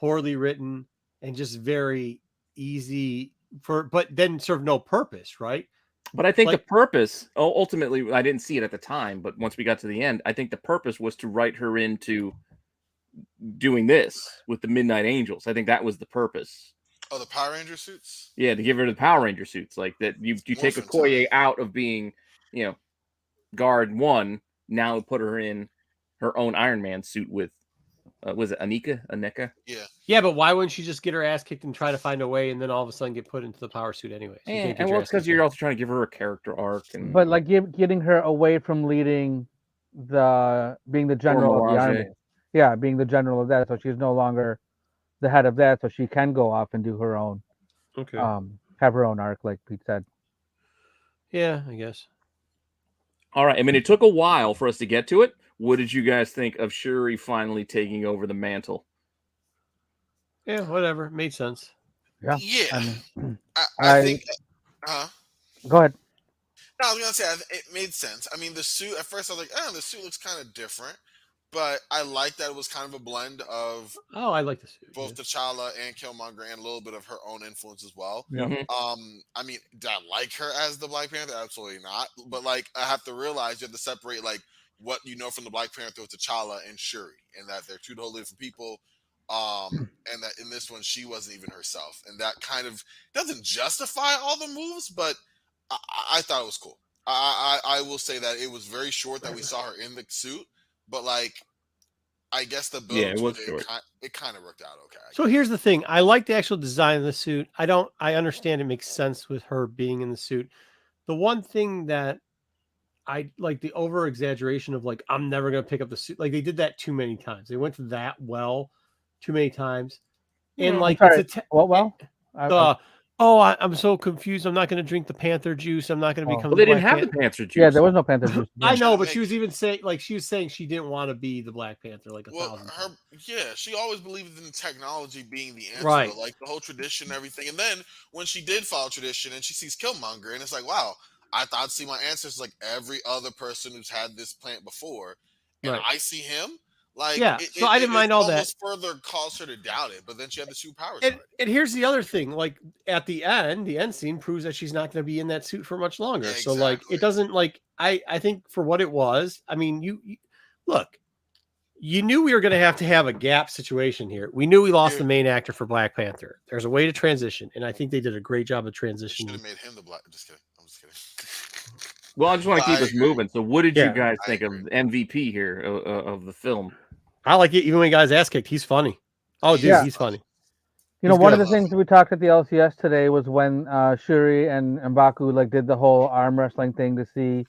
poorly written, and just very easy but then served no purpose, right? But I think Like- the purpose, ultimately, I didn't see it at the time, but once we got to the end, I think the purpose was to write her into doing this with the Midnight Angels. I think that was the purpose. Oh, the Power Ranger suits? Yeah, to give her the Power Ranger suits, like that. You take Morphin' Okoye time. out of being, guard one. Now put her in her own Iron Man suit with, was it Aneka? Yeah. Yeah, but why wouldn't she just get her ass kicked and try to find a way, and then all of a sudden get put into the power suit anyway? So you can't get And your well, ass because kicked you're in. also trying to give her a character arc, and But like getting her away from leading being the general of the Mirage. army. Yeah, being the general of that, so she's no longer the head of that, so she can go off and do her own Okay. have her own arc, like Pete said. Yeah, I guess. all right. I mean, it took a while for us to get to it. What did you guys think of Shuri finally taking over the mantle? Yeah, whatever. Made sense. Yeah. Yeah. I mean, I think. go ahead. No, I was gonna say it made sense. I mean, the suit at first I was like, the suit looks kind of different, but I like that it was kind of a blend of Oh, I like the suit. both T'Challa and Killmonger and a little bit of her own influence as well. Yeah. I mean, did I like her as the Black Panther? Absolutely not. But like, I have to realize you have to separate like what you know from the Black Panther with T'Challa and Shuri, and that they're two totally different people. And that in this one she wasn't even herself, and that kind of doesn't justify all the moves, but I thought it was cool. I will say that it was very short that we saw her in the suit, but like, I guess the build Yeah, it was to short. it kind of worked out okay. So here's the thing. I like the actual design of the suit. I understand it makes sense with her being in the suit. The one thing that I like the over exaggeration of like, I'm never going to pick up the suit. Like they did that too many times. They went to that well too many times. And like, Sorry, it's I'm so confused. I'm not going to drink the Panther juice. I'm not going to become. Well, they the didn't Black have the Panther juice. Yeah, there was no Panther juice. I know, but she was even saying she didn't want to be the Black Panther like a thousand times. She always believed in technology being the answer, Right? though, like the whole tradition and everything. And then when she did follow tradition and she sees Killmonger, and it's like, wow, I thought I'd see my ancestors like every other person who's had this plant before, and Right. I see him. Like, yeah, so I didn't mind all that. Further caused her to doubt it, but then she had the superpowers. And here's the other thing: like at the end scene proves that she's not going to be in that suit for much longer. Yeah, So like, it doesn't like I think for what it was. I mean, you look, you knew we were going to have a gap situation here. We knew we lost the main actor for Black Panther. There's a way to transition, and I think they did a great job of transitioning. Should have made him the Black. I'm just kidding. Well, I just want to keep us moving. So, what did you guys I think of agree. MVP here of the film? I like it, even when he got his ass kicked. He's funny. Oh, dude, Yeah. he's funny. You know, He's one good. of the things that we talked at the LCS today was when Shuri and M'Baku like did the whole arm wrestling thing to see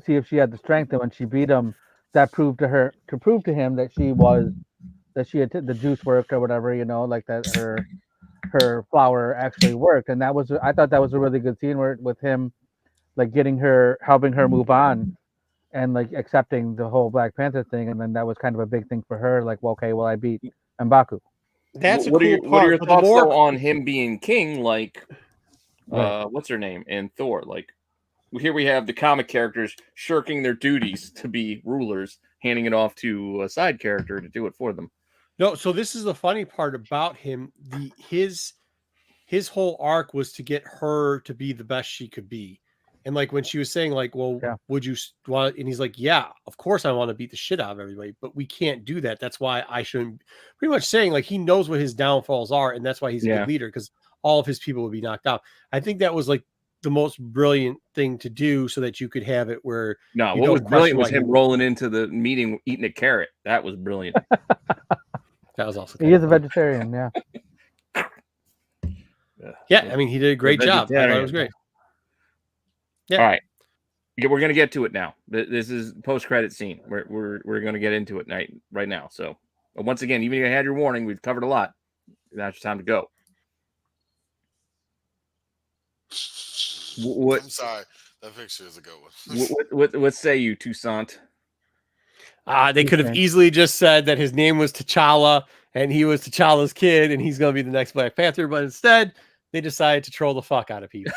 if she had the strength, and when she beat him, that proved to him that she had the juice worked or whatever, you know, like that her flower actually worked, and I thought that was a really good scene with him like helping her move on and like accepting the whole Black Panther thing, and then that was kind of a big thing for her. Like, well, okay, well, I beat M'Baku. That's what a cool are your, part. what are your but the thoughts more- though on him being king? Like, what's her name in Thor. Like here we have the comic characters shirking their duties to be rulers, handing it off to a side character to do it for them. No, so this is the funny part about him. His whole arc was to get her to be the best she could be. And like when she was saying, like, well, would you want? And he's like, yeah, of course I want to beat the shit out of everybody, but we can't do that. That's why I shouldn't. Pretty much saying like he knows what his downfalls are, and that's why he's a good leader, because all of his people would be knocked out. I think that was like the most brilliant thing to do, so that you could have it where what was brilliant was him rolling into the meeting eating a carrot. That was brilliant. That was also he is a vegetarian, yeah. I mean, he did a great job. I thought it was great. Yeah. All right, we're gonna get to it now. This is post-credit scene. We're gonna get into it right now. So once again, even if you had your warning, we've covered a lot. Now it's time to go. I'm sorry, that picture is a good one. What say you, Toussaint? They could have easily just said that his name was T'Challa and he was T'Challa's kid and he's going to be the next Black Panther, but instead they decided to troll the fuck out of people.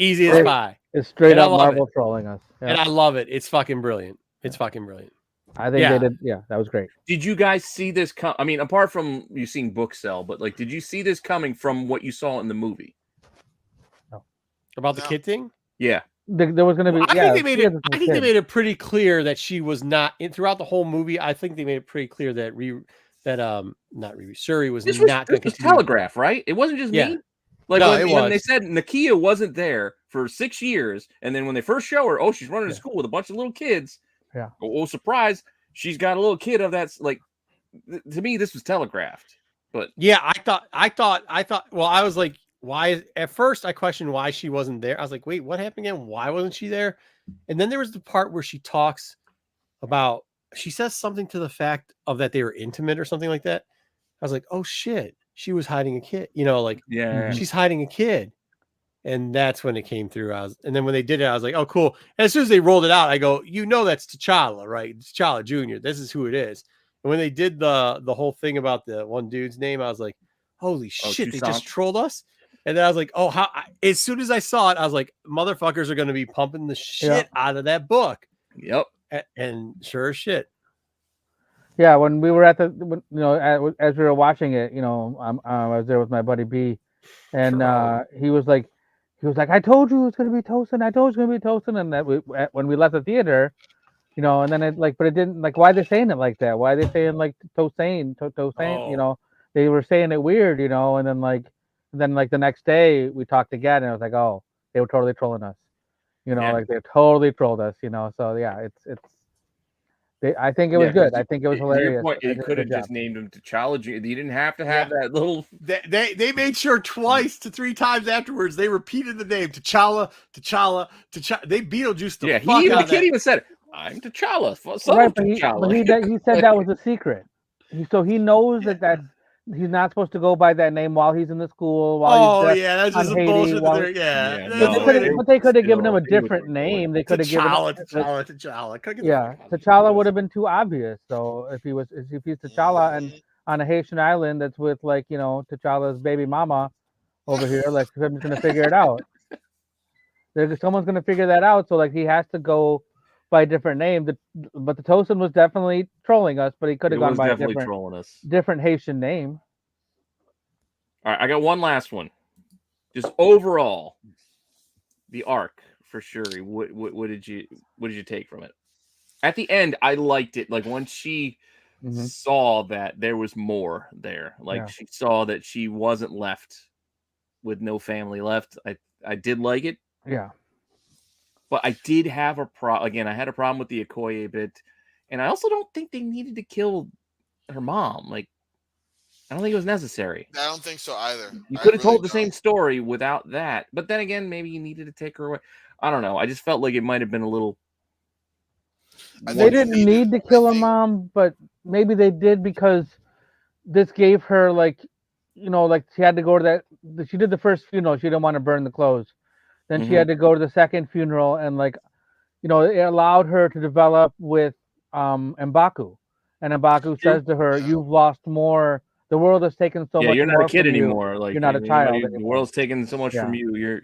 Easy as pie. It's straight up Marvel trolling us. Yeah. And I love it. It's fucking brilliant. It's fucking brilliant. I think they did. Yeah, that was great. Did you guys see this? I mean, apart from you seeing book sell, but like, did you see this coming from what you saw in the movie? No. About the kid thing? Yeah. There was going to be. I think they made it pretty clear that she was not throughout the whole movie. I think they made it pretty clear that Shuri was not going to telegraph, right? It wasn't just me. Like when they said Nakia wasn't there for 6 years, and then when they first show her, she's running to school with a bunch of little kids. Yeah. Oh, surprise! She's got a little kid of that. Like to me, this was telegraphed. But yeah, I thought. Well, I was like, why? At first, I questioned why she wasn't there. I was like, wait, what happened again? Why wasn't she there? And then there was the part where she talks about. She says something to the fact of that they were intimate or something like that. I was like, oh shit. She was hiding a kid, she's hiding a kid. And that's when it came through. And then when they did it, I was like, oh, cool. And as soon as they rolled it out, I go, that's T'Challa, right? T'Challa Jr. This is who it is. And when they did the whole thing about the one dude's name, I was like, holy shit, they just trolled us. And then I was like, as soon as I saw it, I was like, motherfuckers are going to be pumping the shit out of that book. Yep. And sure as shit. Yeah, when we were at as we were watching it, I was there with my buddy B, and he was like, I told you it's gonna be Tosin. I told you it's gonna be Tosin. And that when we left the theater, and then but it didn't why are they saying it like that? Why are they saying like Tosin? They were saying it weird, and then the next day we talked again, and I was like, oh, they were totally trolling us, they totally trolled us, So yeah, it's. I think it was good. I think it was hilarious. You could have just named him T'Challa. You didn't have to have that little. They made sure twice to 3 times afterwards they repeated the name T'Challa. They Beetlejuiced the fuck out of that. The kid even said, "I'm T'Challa." Right, but he said that was a secret. So he knows that he's not supposed to go by that name while he's in the school. That's just some bullshit. But they could have given him a different name. They could have given T'Challa. T'Challa would have been too obvious. So if he's T'Challa and on a Haitian island that's with T'Challa's baby mama over here, someone's gonna figure it out. Someone's gonna figure that out. So he has to go by a different name. But the Tosin was definitely trolling us, but he could have gone by a different Haitian name. All right, I got one last one. Just overall, the arc for Shuri. What did you take from it? At the end, I liked it. Like once she saw that there was more there, she saw that she wasn't left with no family left. I did like it. Yeah. But I did have a problem. Again, I had a problem with the Okoye bit. And I also don't think they needed to kill her mom. I don't think it was necessary. I don't think so either. You could have told the same story without that. But then again, maybe you needed to take her away. I don't know. I just felt like it might have been a little... They didn't need to kill her mom, but maybe they did because this gave her, she had to go to that... She did the first funeral. She didn't want to burn the clothes. Then she had to go to the second funeral, and it allowed her to develop with M'Baku. And M'Baku says to her, "You've lost more The world has taken so Yeah, much you're not more a kid from you. anymore. Like You're not a you know, child the anymore. world's taking so much from you. You're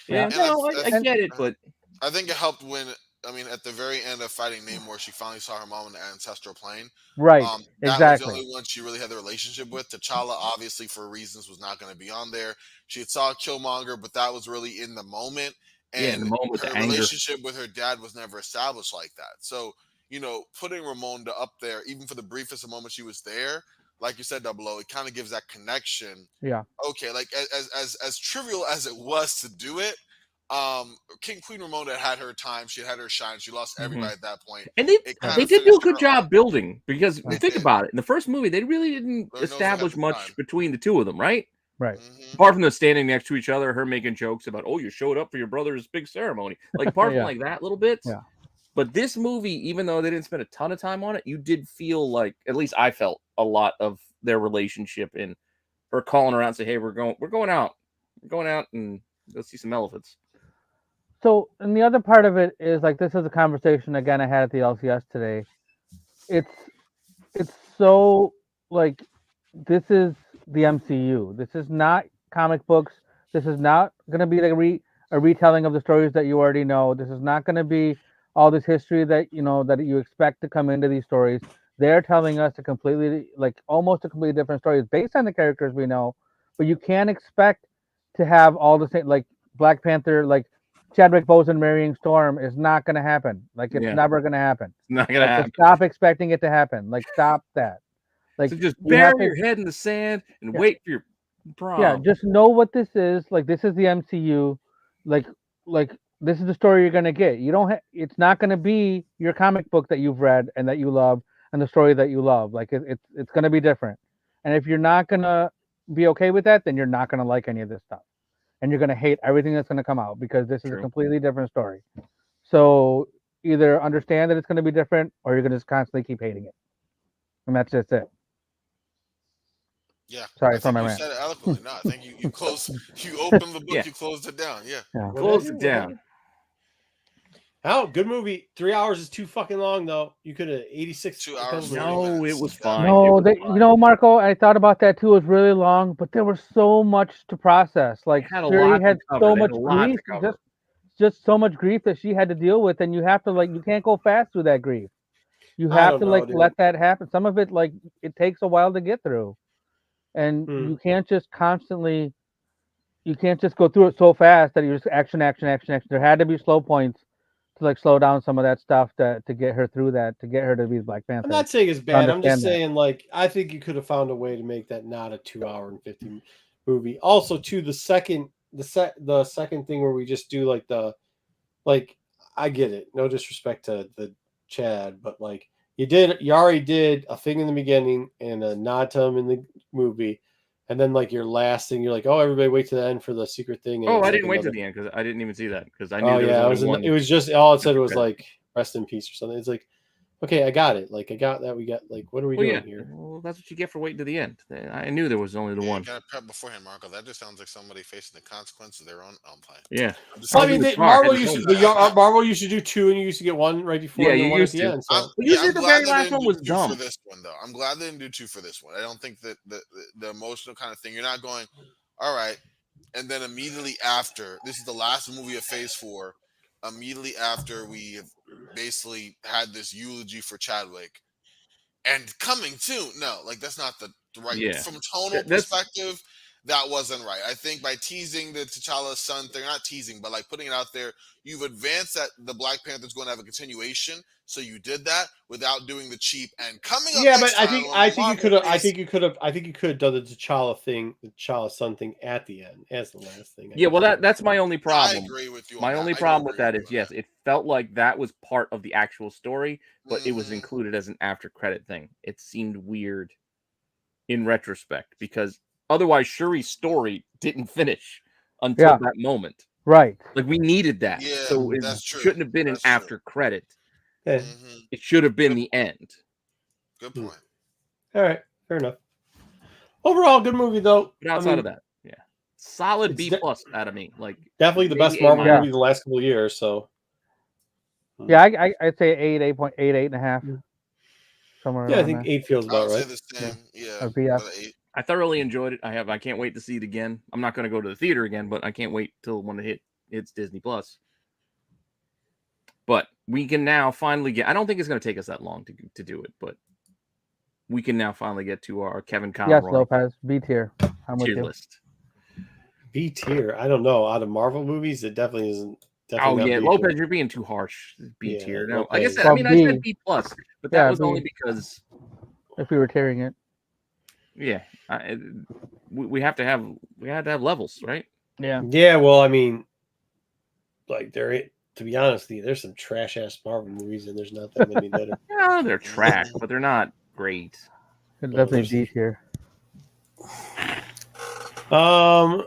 Yeah. And no, I that's- get it, but I think it helped when, I mean, at the very end of fighting Namor, she finally saw her mom in the ancestral plane. Right. That Exactly. was the only one she really had the relationship with. T'Challa, obviously, for reasons, was not going to be on there. She had saw Killmonger, but that was really in the moment. And yeah, in the moment, her the anger. relationship with her dad was never established like that. So, you know, putting Ramonda up there, even for the briefest moment she was there, like you said, Double O, it kind of gives that connection. Yeah. Okay, like as trivial as it was to do it, Queen Ramonda had her time. She had her shine. She lost everybody at that point. And they did do a good job building, because think about it. In the first movie, they really didn't establish much between the two of them, right? Right. Apart from them standing next to each other, her making jokes about, oh, you showed up for your brother's big ceremony. Like, apart from like that little bit. Yeah. But this movie, even though they didn't spend a ton of time on it, you did feel like, at least I felt, a lot of their relationship, and her calling around and say, hey, we're going out and go see some elephants. So, and the other part of it is, like, this is a conversation again I had at the LCS today. It's so, like, this is the MCU. This is not comic books. This is not going to be like a retelling of the stories that you already know. This is not going to be all this history that you expect to come into these stories. They're telling us almost a completely different story. It's based on the characters we know, but you can't expect to have all the same, like Black Panther, like Chadwick Boseman marrying Storm is not going to happen. Like, it's never going to happen. It's not going to happen. Stop expecting it to happen. Like, stop that. Like, so just bury your head in the sand and wait for your prom. Yeah, just know what this is. Like, this is the MCU. Like this is the story you're gonna get. You don't. It's not gonna be your comic book that you've read and that you love and the story that you love. Like, it's gonna be different. And if you're not gonna be okay with that, then you're not gonna like any of this stuff, and you're gonna hate everything that's gonna come out, because this is a completely different story. So either understand that it's gonna be different, or you're gonna just constantly keep hating it, and that's just it. Yeah. Sorry for my rant. You said it eloquently. No, I think you closed. You opened the book. You closed it down. Yeah. Closed it down. Oh, good movie. 3 hours is too fucking long, though. You could have 86. 2 hours. No, it was fine. No, Marco, I thought about that too. It was really long, but there was so much to process. Like, Shuri had so much grief, just so much grief that she had to deal with, and you have to, like, you can't go fast through that grief. You have to let that happen. Some of it, like, it takes a while to get through, and you can't just constantly, you can't just go through it so fast that you just action. There had to be slow points to, like, slow down some of that stuff to get her through that, to get her to be Black Panther. I'm not saying it's bad. I'm just saying, like, I think you could have found a way to make that not a 2 hour and 50 movie. Also, too, the second thing where we just do I get it. No disrespect to the Chad, but, like, you already did a thing in the beginning and a nod to him in the movie. And then, like, your last thing, you're like, oh, everybody wait to the end for the secret thing. And I didn't wait to the end because I didn't even see that, because I knew it was just all it said was like rest in peace or something. It's like, okay, I got it. Like, I got that. We got, like, what are we doing here? Well, that's what you get for waiting to the end. I knew there was only the one. You gotta prep beforehand, Marco. That just sounds like somebody facing the consequences of their own play. Yeah. Well, I mean, Marvel used to do 2, and you used to get 1 right before. Yeah, you one used at the to. end. So. Usually the very last one was dumb. For this one, though, I'm glad they didn't do 2 for this one. I don't think that the emotional kind of thing. You're not going, all right, and then immediately after, this is the last movie of Phase 4. Immediately after, we have basically had this eulogy for Chadwick, and coming too. No, like, that's not the right. Yeah. From tonal perspective, that wasn't right. I think by teasing the T'Challa son thing, not teasing, but, like, putting it out there, you've advanced that the Black Panther's going to have a continuation. So you did that without doing the cheap and coming up. Yeah, but I think you could have done the T'Challa thing, the T'Challa son thing at the end as the last thing. Yeah, well, that's my only problem. I agree with you. My only problem with that is, yes, it felt like that was part of the actual story, but it was included as an after credit thing. It seemed weird in retrospect, because otherwise Shuri's story didn't finish until that moment. Right. Like, we needed that. Yeah, so it shouldn't have been an after credit. Yeah. It should have been the end. Good point. All right, fair enough. Overall, good movie though. But outside of that, yeah, solid B+ out of me. Like, definitely the best Marvel movie the last couple of years. So yeah, I'd say 8.8, 8.5. somewhere. Yeah, I around think there. 8 feels I about would say right. the same. Yeah. Or VF. about 8. I thoroughly enjoyed it. I can't wait to see it again. I'm not going to go to the theater again, but I can't wait till when it hits Disney Plus. But we can now finally get. I don't think it's going to take us that long to do it, but we can now finally get to our Kevin Yes, Conroy Lopez. B tier. I'm with tier you. list. B tier. I don't know. Out of Marvel movies, it definitely isn't. Definitely Oh not yeah, B Lopez, tier. you're being too harsh. B Yeah, tier. No, like I Lopez. said, Well, I mean I B. said B plus, but that Yeah, was B. only because If we were tearing it. yeah, we had to have levels, right? Yeah. Yeah, well, I mean, like to be honest with you, there's some trash ass Marvel movies, and there's not that many that are. Yeah, they're trash, but they're not great. It's Well, definitely D tier. All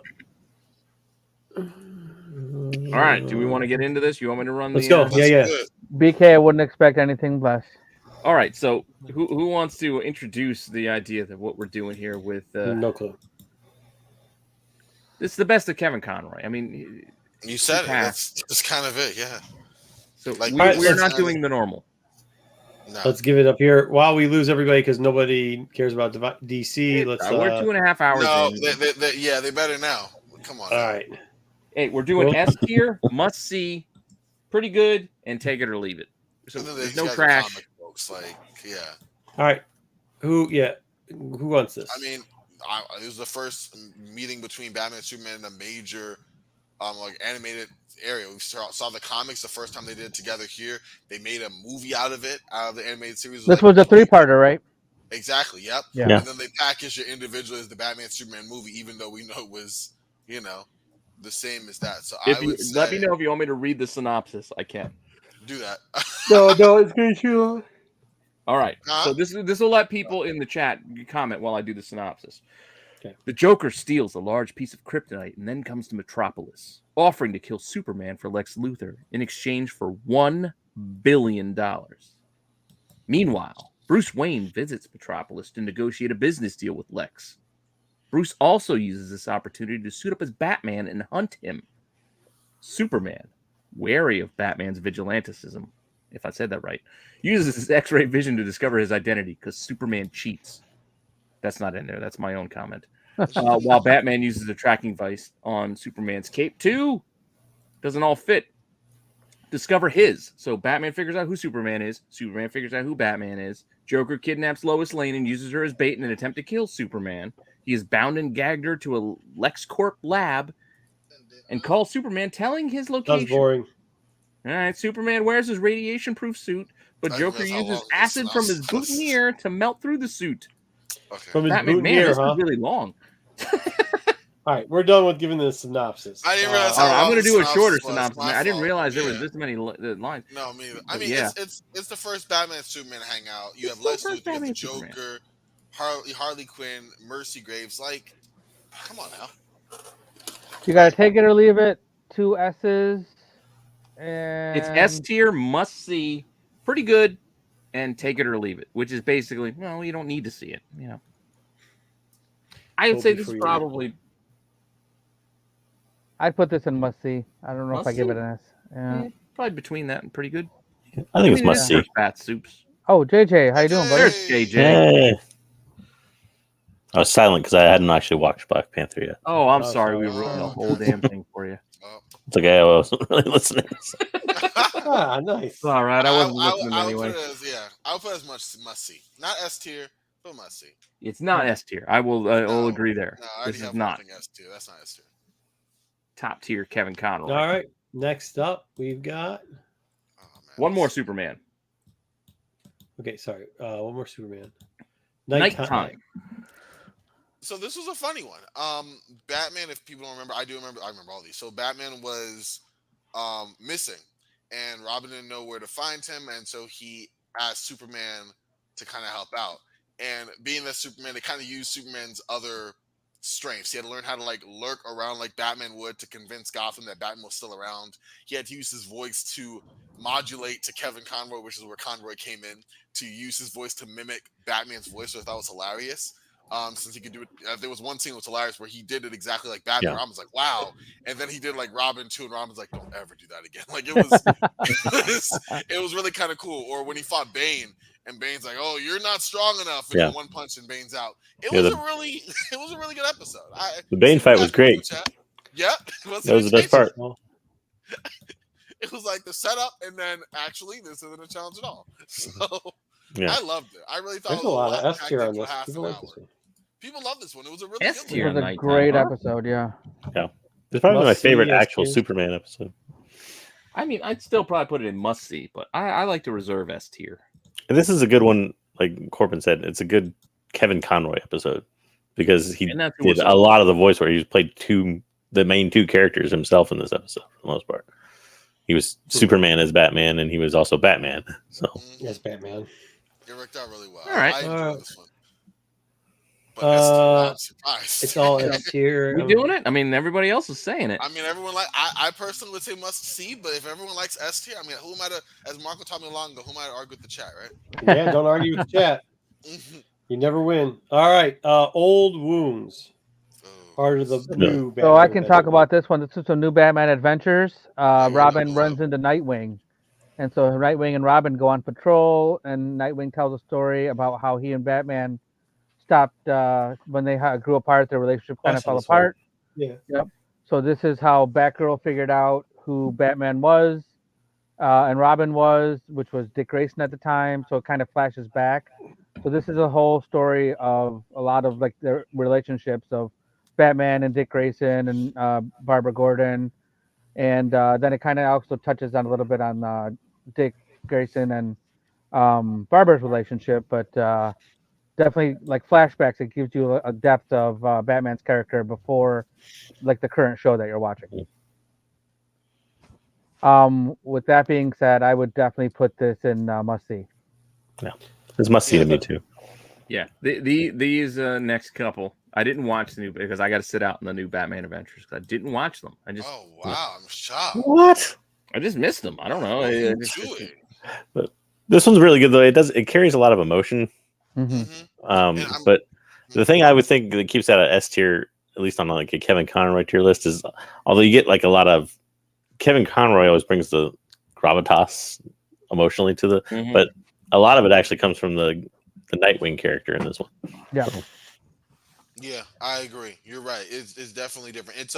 right, do we want to get into this? You want me to run Let's the? go. Let's Yeah. do it. BK, I wouldn't expect anything less. All right, so who wants to introduce the idea of what we're doing here with? No clue. This is the best of Kevin Conroy. I mean, You said it. passed. That's kind of it. Yeah. So Like, All right, we're let's- not doing the normal. No. Let's give it up here while we lose everybody because nobody cares about DC. Let's. We're 2.5 hours No. in. They better now. Come on. All right. Hey, we're doing Well- S tier, must see, pretty good, and take it or leave it. So And then there's these no guys are trash. comic folks, like, yeah. All right. Who wants this? I mean, it was the first meeting between Batman and Superman in a major, like animated area. We saw the comics the first time they did it together here. They made a movie out of it, out of the animated series. This was a 3-parter, right? Exactly. Yep. Yeah. And then they packaged it individually as the Batman Superman movie, even though we know it was, the same as that. So If I you would say, let me know if you want me to read the synopsis, I can. do that. no, it's going to. All right. Huh? So this will let people in the chat comment while I do the synopsis. Okay. The Joker steals a large piece of kryptonite and then comes to Metropolis, offering to kill Superman for Lex Luthor in exchange for $1 billion. Meanwhile, Bruce Wayne visits Metropolis to negotiate a business deal with Lex. Bruce also uses this opportunity to suit up as Batman and hunt him. Superman, wary of Batman's vigilantism, if I said that right, uses his X-ray vision to discover his identity because Superman cheats. That's not in there. That's my own comment. While Batman uses a tracking device on Superman's cape too. Doesn't all fit. Discover his. So Batman figures out who Superman is. Superman figures out who Batman is. Joker kidnaps Lois Lane and uses her as bait in an attempt to kill Superman. He is bound and gagged her to a LexCorp lab and calls Superman, telling his location. Sounds boring. All right, Superman wears his radiation-proof suit, but I Joker guess how uses long this acid from his synopsis is. boutonniere to melt through the suit. Okay. From his Batman, man, boutonniere, this huh? is really long. All right, we're done with giving the synopsis. I didn't realize All right, how I'm going to long do the a shorter synopsis was. synopsis. My Man. I didn't fault. realize there was Yeah. this many lines. No, me either. I But mean, yeah. it's the first Batman and Superman hangout. You have It's the Lex first Luthor, you have the Batman and Joker, Harley Quinn, Mercy Graves. Like, come on now. You gotta take it or leave it. 2 S's. And It's S tier, must see, pretty good, and take it or leave it, which is basically, well, you don't need to see it. I would Told say you this for is you. probably I'd put this in must see. I don't know if I give Must it an S. Yeah. probably between that and pretty good. I think it's it must is see. Bat soups. Oh, JJ, how you doing, buddy? There's JJ. Hey. I was silent because I hadn't actually watched Black Panther yet. Oh, I'm Oh, sorry. sorry. We ruined the whole damn thing for you. It's okay. I wasn't really listening. Ah, nice. It's all right. I wasn't listening I would anyway. put it as, I would put it as must see. Not S tier, but must see. It's not S tier. I will No. agree there. No, I already This is have not one thing S tier. That's not S tier. top tier Kevin Conroy. All right. Next up, we've got. Oh, man. One more Superman. Okay, sorry. One more Superman. Nighttime. So this was a funny one. Batman, if people don't remember, I remember all these. So Batman was missing, and Robin didn't know where to find him, and so he asked Superman to kind of help out. And being that Superman, they kind of used Superman's other strengths. He had to learn how to like lurk around like Batman would to convince Gotham that Batman was still around. He had to use his voice to modulate to Kevin Conroy, which is where Conroy came in, to use his voice to mimic Batman's voice, which I thought was hilarious. Since he could do it, there was one scene that was hilarious where he did it exactly like Batman. Yeah. Robin's like, "Wow!" And then he did like Robin too, and Robin's like, "Don't ever do that again." Like it was, it was really kind of cool. Or when he fought Bane, and Bane's like, "Oh, you're not strong enough," and Yeah. then one punch and Bane's out. It Yeah, was a really good episode. The Bane fight was great. Yeah, That was the best part. It was like the setup, and then actually, this isn't a challenge at all. So Yeah. I loved it. I really thought There's it was a lot of S tactic tier on for this. half People an like hour. this one. People love this one. It was a really S good tier. one. It was a Nighttime, great huh? episode. Yeah. It's probably my Must see favorite S actual tier. Superman episode. I mean, I'd still probably put it in must see, but I like to reserve S tier. And this is a good one, like Corbin said. It's a good Kevin Conroy episode because he And that's did a lot of the voice where he played the main two characters himself in this episode for the most part. He was Superman as Batman, and he was also Batman. So Yes, Batman. It worked out really well. All right. I enjoyed this one. But I'm surprised. It's all S tier. We doing it? I mean, everybody else is saying it. I mean, everyone I personally would say must see, but if everyone likes S tier, I mean, who am I to, as Marco taught me long ago, who am I to argue with the chat, right? Yeah, don't argue with the chat. You never win. All right, Old Wounds. Part of the new. So I Batman can talk Adventures. about this one. This is some new Batman Adventures. Robin runs into Nightwing. And so Nightwing and Robin go on patrol, and Nightwing tells a story about how he and Batman stopped when they grew apart. Their relationship kind of fell apart. Yeah. Yep. So this is how Batgirl figured out who Batman was and Robin was, which was Dick Grayson at the time. So it kind of flashes back. So this is a whole story of a lot of like their relationships of Batman and Dick Grayson and Barbara Gordon. And then it kind of also touches on a little bit on Dick Grayson and Barbara's relationship, but definitely like flashbacks. It gives you a depth of Batman's character before like the current show that you're watching. With that being said, I would definitely put this in must see. yeah, it's must see to me too. Yeah, these next couple, I didn't watch the new because I got to sit out in the new Batman Adventures because I didn't watch them. Oh wow, I'm shocked. What? I just missed them. I don't know. But this one's really good though. It carries a lot of emotion. But the thing I would think that keeps that at S tier, at least on like a Kevin Conroy tier list, is although you get like a lot of Kevin Conroy always brings the gravitas emotionally to the, but a lot of it actually comes from the Nightwing character in this one. Yeah. Yeah, I agree. You're right. It's definitely different. It's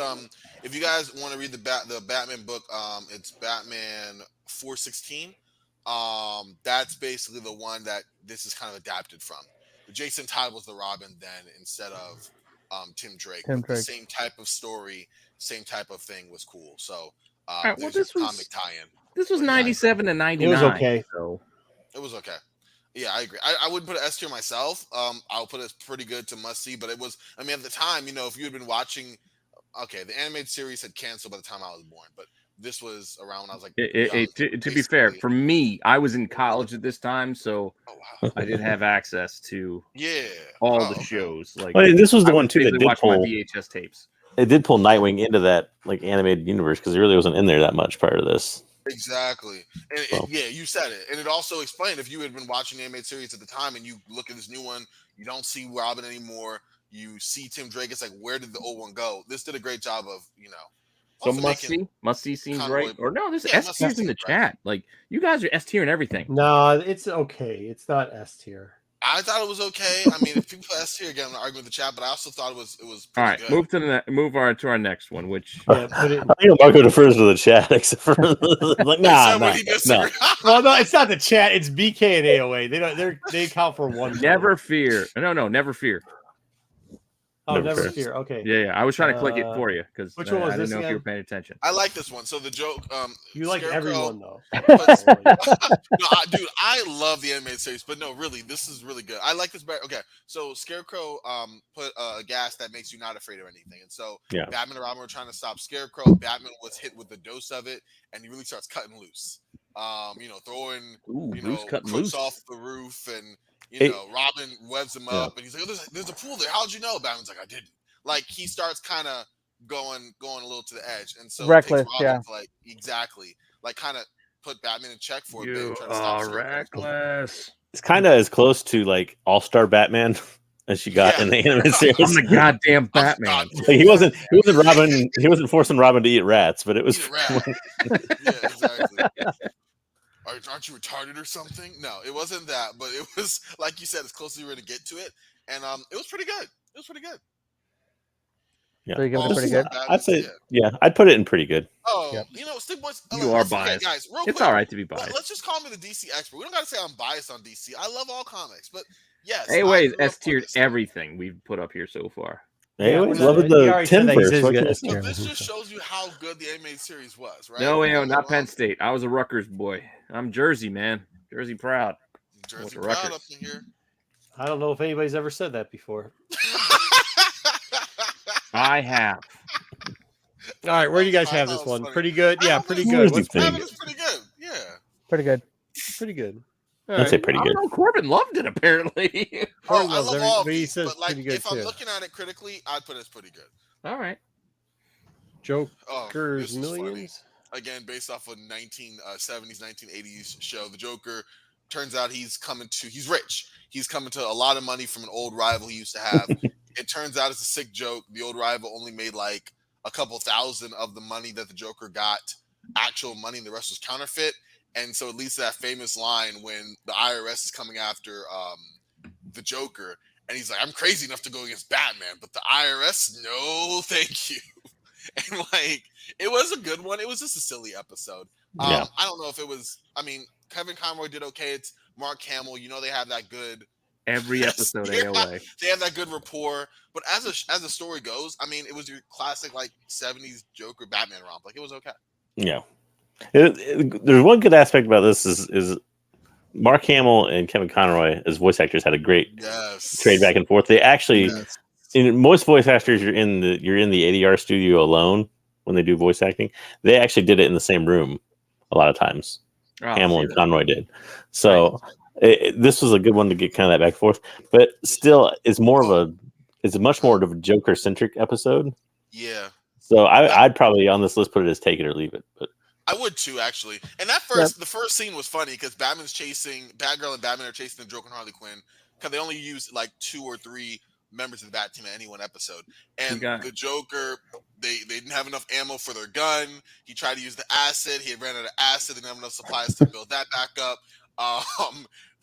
if you guys want to read the Batman book, it's Batman 416. That's basically the one that this is kind of adapted from. Jason Todd was the Robin then instead of Tim Drake. The same type of story, same type of thing was cool. So right, well, this was comic tie-in. This was 97 to 99. It was okay. So it was okay. Yeah, I agree. I wouldn't put it S tier myself. I'll put it pretty good to must see, but it was. I mean, at the time, if you had been watching, okay, the animated series had canceled by the time I was born, but this was around when I was like. To be fair, for me, I was in college at this time, so I did have access to all the shows. Like, this was the one too that did watch my pull VHS tapes. It did pull Nightwing into that like animated universe because he really wasn't in there that much prior to this. Exactly. And yeah, you said it. And it also explained if you had been watching the animated series at the time and you look at this new one, you don't see Robin anymore. You see Tim Drake. It's like, where did the old one go? This did a great job of, So must see seems right. Or no, this S tier's in the chat. Like, you guys are S tier and everything. No, it's okay. It's not S tier. I thought it was okay. I mean, if people put S tier again, I'm arguing with the chat, but I also thought it was pretty all right. good. Move to our next one, which I think Marco defers to the chat, except for like no. Well, no, it's not the chat. It's BK and AOA. They count for one. Never fear. No, never fear. Oh, never fear. Okay. Yeah. I was trying to click it for you because which one was I didn't this know again? if you were paying attention. I like this one. So the joke. You like Scarecrow, everyone though. Dude, I love the animated series, but no, really, this is really good. I like this better. Okay, so Scarecrow put a gas that makes you not afraid of anything, and so Batman and Robin were trying to stop Scarecrow. Batman was hit with the dose of it, and he really starts cutting loose. Throwing crooks off the roof, and Robin webs him up, and he's like, oh, there's a pool there. How'd you know? Batman's like, I didn't. Like, he starts kind of going a little to the edge, and so reckless, exactly, like kind of put Batman in check for a bit. You are reckless. It's kind of as close to like All-Star Batman as she got in the animated series. I'm the goddamn Batman. Like, he wasn't Robin. He wasn't forcing Robin to eat rats, but it was. Yeah, exactly. aren't you retarded or something? No, it wasn't that, but it was like you said, as close as we were to get to it, and it was pretty good. It was pretty good. Yeah, So you give it a pretty good. I'd say, I'd put it in pretty good. Oh, Yep. you know, Steve, You are biased, guys. Real it's quick, all right to be biased. Let's just call me the DC expert. We don't got to say I'm biased on DC. I love all comics, but yes. Anyways, S tiered everything we've put up here so far. Anyways, loving the Timverse. But this just shows you how good the animated series was, right? No, not Penn State. I was a Rutgers boy. I'm Jersey, man. Jersey proud. Jersey proud up in here. I don't know if anybody's ever said that before. I have. All right, where do you guys have this one? Pretty good. Yeah, pretty good. It's pretty good. Yeah. Pretty good. Pretty good. I'd say pretty good. Corbin loved it apparently. I love all of these, but like, if I'm looking at it critically, I'd put it as pretty good. All right. Joker's Millions. Again, based off of 1970s, 1980s show, the Joker turns out he's rich. He's coming to a lot of money from an old rival he used to have. It turns out it's a sick joke. The old rival only made like a couple thousand of the money that the Joker got, actual money, and the rest was counterfeit. And so it leads to that famous line when the IRS is coming after the Joker, and he's like, "I'm crazy enough to go against Batman, but the IRS, no, thank you." And like, it was a good one. It was just a silly episode. I don't know if it was. I mean, Kevin Conroy did okay. It's Mark Hamill. You know, they have that good. Every episode AOA. They have that good rapport. But as the story goes, I mean, it was your classic like 70s Joker Batman romp. Like, it was okay. Yeah. There's one good aspect about this is Mark Hamill and Kevin Conroy as voice actors had a great trade back and forth. They actually, in most voice actors, you're in the ADR studio alone when they do voice acting. They actually did it in the same room a lot of times. Hamill and Conroy did. So this was a good one to get kind of that back and forth. But still, it's much more of a Joker centric episod. Yeah. So I'd probably on this list put it as take it or leave it. But I would too, actually. And the first scene was funny because Batgirl and Batman are chasing the Joker and Harley Quinn because they only use like 2 or 3 members of the Bat Team at any one episode. And the Joker, they didn't have enough ammo for their gun. He tried to use the acid. He had ran out of acid. They didn't have enough supplies to build that back up.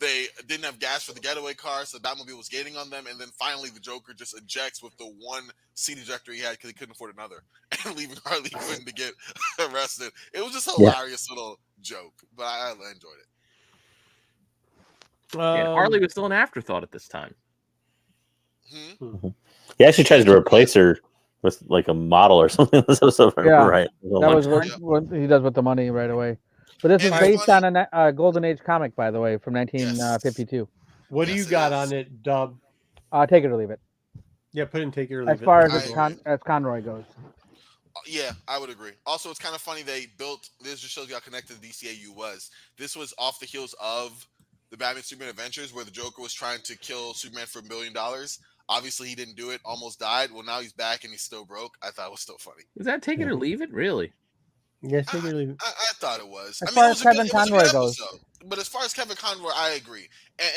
They didn't have gas for the getaway car, so the Batmobile was gaining on them. And then finally, the Joker just ejects with the one seat ejector he had because he couldn't afford another, and leaving Harley Quinn to get arrested. It was just a hilarious little joke, but I enjoyed it. Harley was still an afterthought at this time. He actually tries to replace her with like a model or something. Right? That was what he does with the money right away. But this is based on a Golden Age comic, by the way, from 1952. What do you got on it, Dub? Take it or leave it. Yeah, put in take it or leave it. As far as Conroy goes. Yeah, I would agree. Also, it's kind of funny this just shows you how connected the DCAU was. This was off the heels of the Batman Superman Adventures where the Joker was trying to kill Superman for $1 billion. Obviously, he didn't do it, almost died. Well, now he's back and he's still broke. I thought it was still funny. Is that take it or leave it? Really? Yes, take it or leave it. I thought it was. As far as Kevin Conroy goes. But as far as Kevin Conroy, I agree. And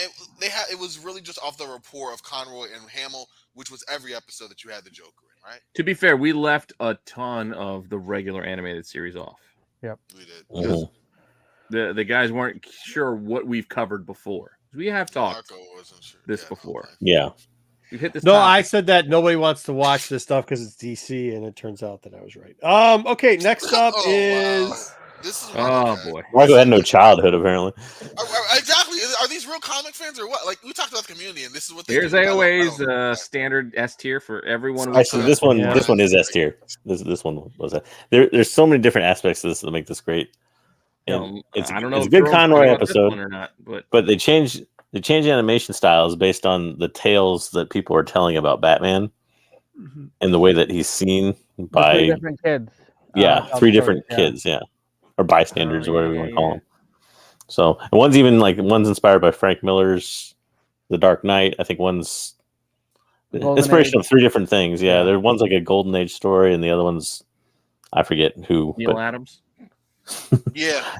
it was really just off the rapport of Conroy and Hamill, which was every episode that you had the Joker in, right? To be fair, we left a ton of the regular animated series off. Yep. We did. Mm-hmm. The guys weren't sure what we've covered before. We have talked this before. Yeah. We hit this. No, topic. I said that nobody wants to watch this stuff because it's DC, and it turns out that I was right. Okay, next up is. Wow. This is boy. Michael had no childhood, apparently. Exactly. Are these real comic fans or what? Like, we talked about the community, and this is what they Here's AOA's standard S tier for everyone. Actually, this one is S tier. This one was that. There's so many different aspects of this that make this great. And I don't know. It's a good Conroy episode, or not, but they changed animation styles based on the tales that people are telling about Batman and the way that he's seen by 3 different kids. 3 different kids, or bystanders, or whatever you want to call them. So, and one's inspired by Frank Miller's The Dark Knight. I think one's inspiration of 3 different things. Yeah, there one's like a Golden Age story, and the other one's I forget who. Neil Adams.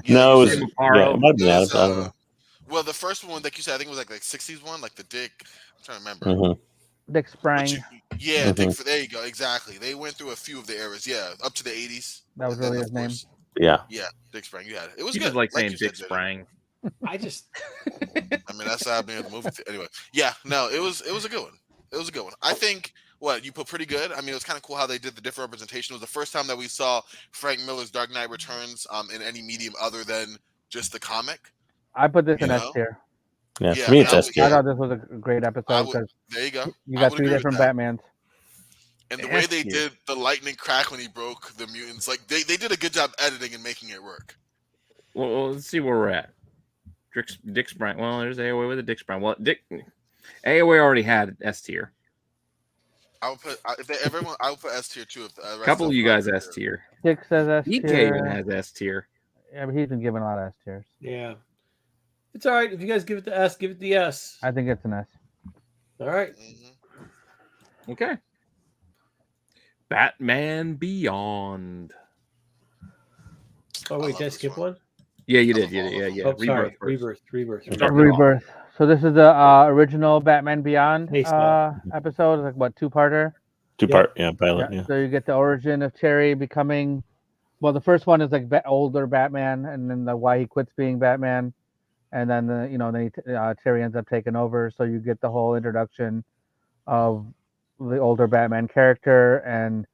No, it might have been Adams. I don't know. Well, the first one, like you said, I think it was like 60s one, like the Dick. I'm trying to remember. Mm-hmm. Dick Sprang. Dick. There you go. Exactly. They went through a few of the eras. Yeah, up to the 80s. That was really his name. Yeah. Yeah, Dick Sprang. You had it. It was You good. just like saying you said, Dick JJ. Sprang. I just I mean, that's how I've been in the movie. Anyway, yeah, no, it was a good one. It was a good one. I think what you put pretty good. I mean, it was kind of cool how they did the different representation. It was the first time that we saw Frank Miller's Dark Knight Returns in any medium other than just the comic. I put this You in S know? tier. Yeah, Yeah, for me, it's I S would- I tier. thought this was a great episode because There you go. you I got would 3 agree with different that. Batmans. And the way S they tier. did the lightning crack when he broke the mutants, like they did a good job editing and making it work. Well, let's see where we're at. Dick Sprang. Well, there's AOA with a Dick Sprang. Well, AOA already had S tier. I would put everyone. I would put S tier too. If the rest A couple of you guys S S tier. Dick says S DK tier. even has S tier. Yeah, but he's been given a lot of S tiers. yeah. It's all right. If you guys give it the S, give it the S. I think it's an S. All right. Okay. Batman Beyond. Oh I wait, love did I this skip one. one? Yeah, you I did. love Yeah, all of yeah, them. yeah. Oh, sorry. Rebirth. Rebirth. Start it off. Rebirth. So this is the original Batman Beyond Hey, Scott. episode. Like what, 2-parter? Two-part, pilot, Yeah. yeah. So you get the origin of Terry becoming. Well, the first one is like older Batman, and then why he quits being Batman, and then Terry ends up taking over. So you get the whole introduction of the older Batman character, and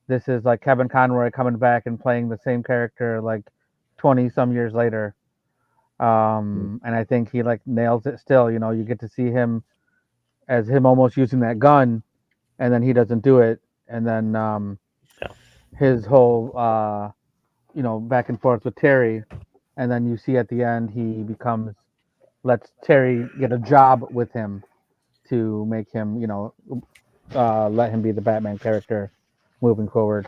this is like Kevin Conroy coming back and playing the same character like 20 some years later. And I think he like nails it still. You get to see him as him almost using that gun, and then he doesn't do it, and then his whole back and forth with Terry, and then you see at the end he lets Terry get a job with him to make him let him be the Batman character moving forward.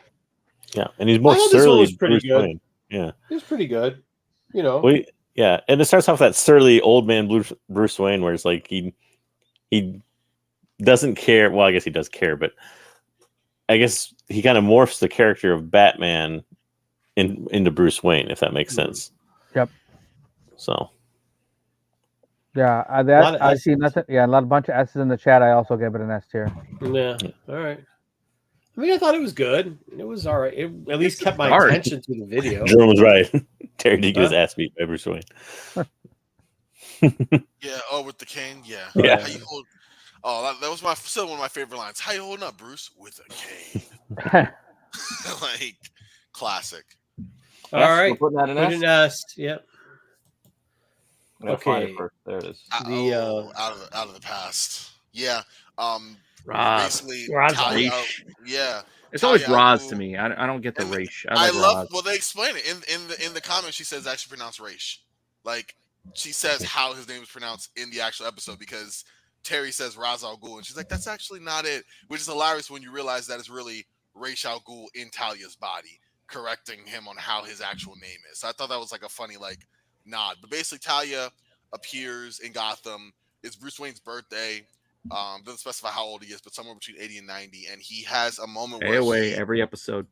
Yeah, and he's more I thought this one surly was pretty Bruce good. Wayne. Yeah. It was pretty good. Yeah, and it starts off with that surly old man Bruce Wayne, where it's like he doesn't care. Well, I guess he does care, but I guess he kind of morphs the character of Batman into Bruce Wayne, if that makes sense. Yep. So. Yeah, I see nothing. Yeah, a bunch of S's in the chat. I also gave it an S tier. Yeah. All right. I mean, I thought it was good. It was all right. It at least kept my hard. attention to the video. Jerome was right. Terry did get his ass beat by Bruce Wayne. Yeah. Oh, with the cane. Yeah. Yeah. How you hold? Oh, that was still one of my favorite lines. How you holding up, Bruce? With a cane. Like classic. All right. We're putting that in Put S. an S. Yep. I gotta find it Okay. first. There it is. Out of the past. Yeah. Raz. Basically, Raz Talia, Raish. yeah. It's always Talia Raz Al to me. I don't get the And Raish. I like love. Raz. Well, they explain it in the comments. She says it's actually pronounced Raish. Like she says how his name is pronounced in the actual episode because Terry says Ra's al Ghul, and she's like, "That's actually not it," which is hilarious when you realize that it's really Ra's al Ghul in Talia's body, correcting him on how his actual name is. So I thought that was like a funny nod. But basically, Talia appears in Gotham. It's Bruce Wayne's birthday. Doesn't specify how old he is, but somewhere between 80 and 90. And he has a moment where AOA every episode.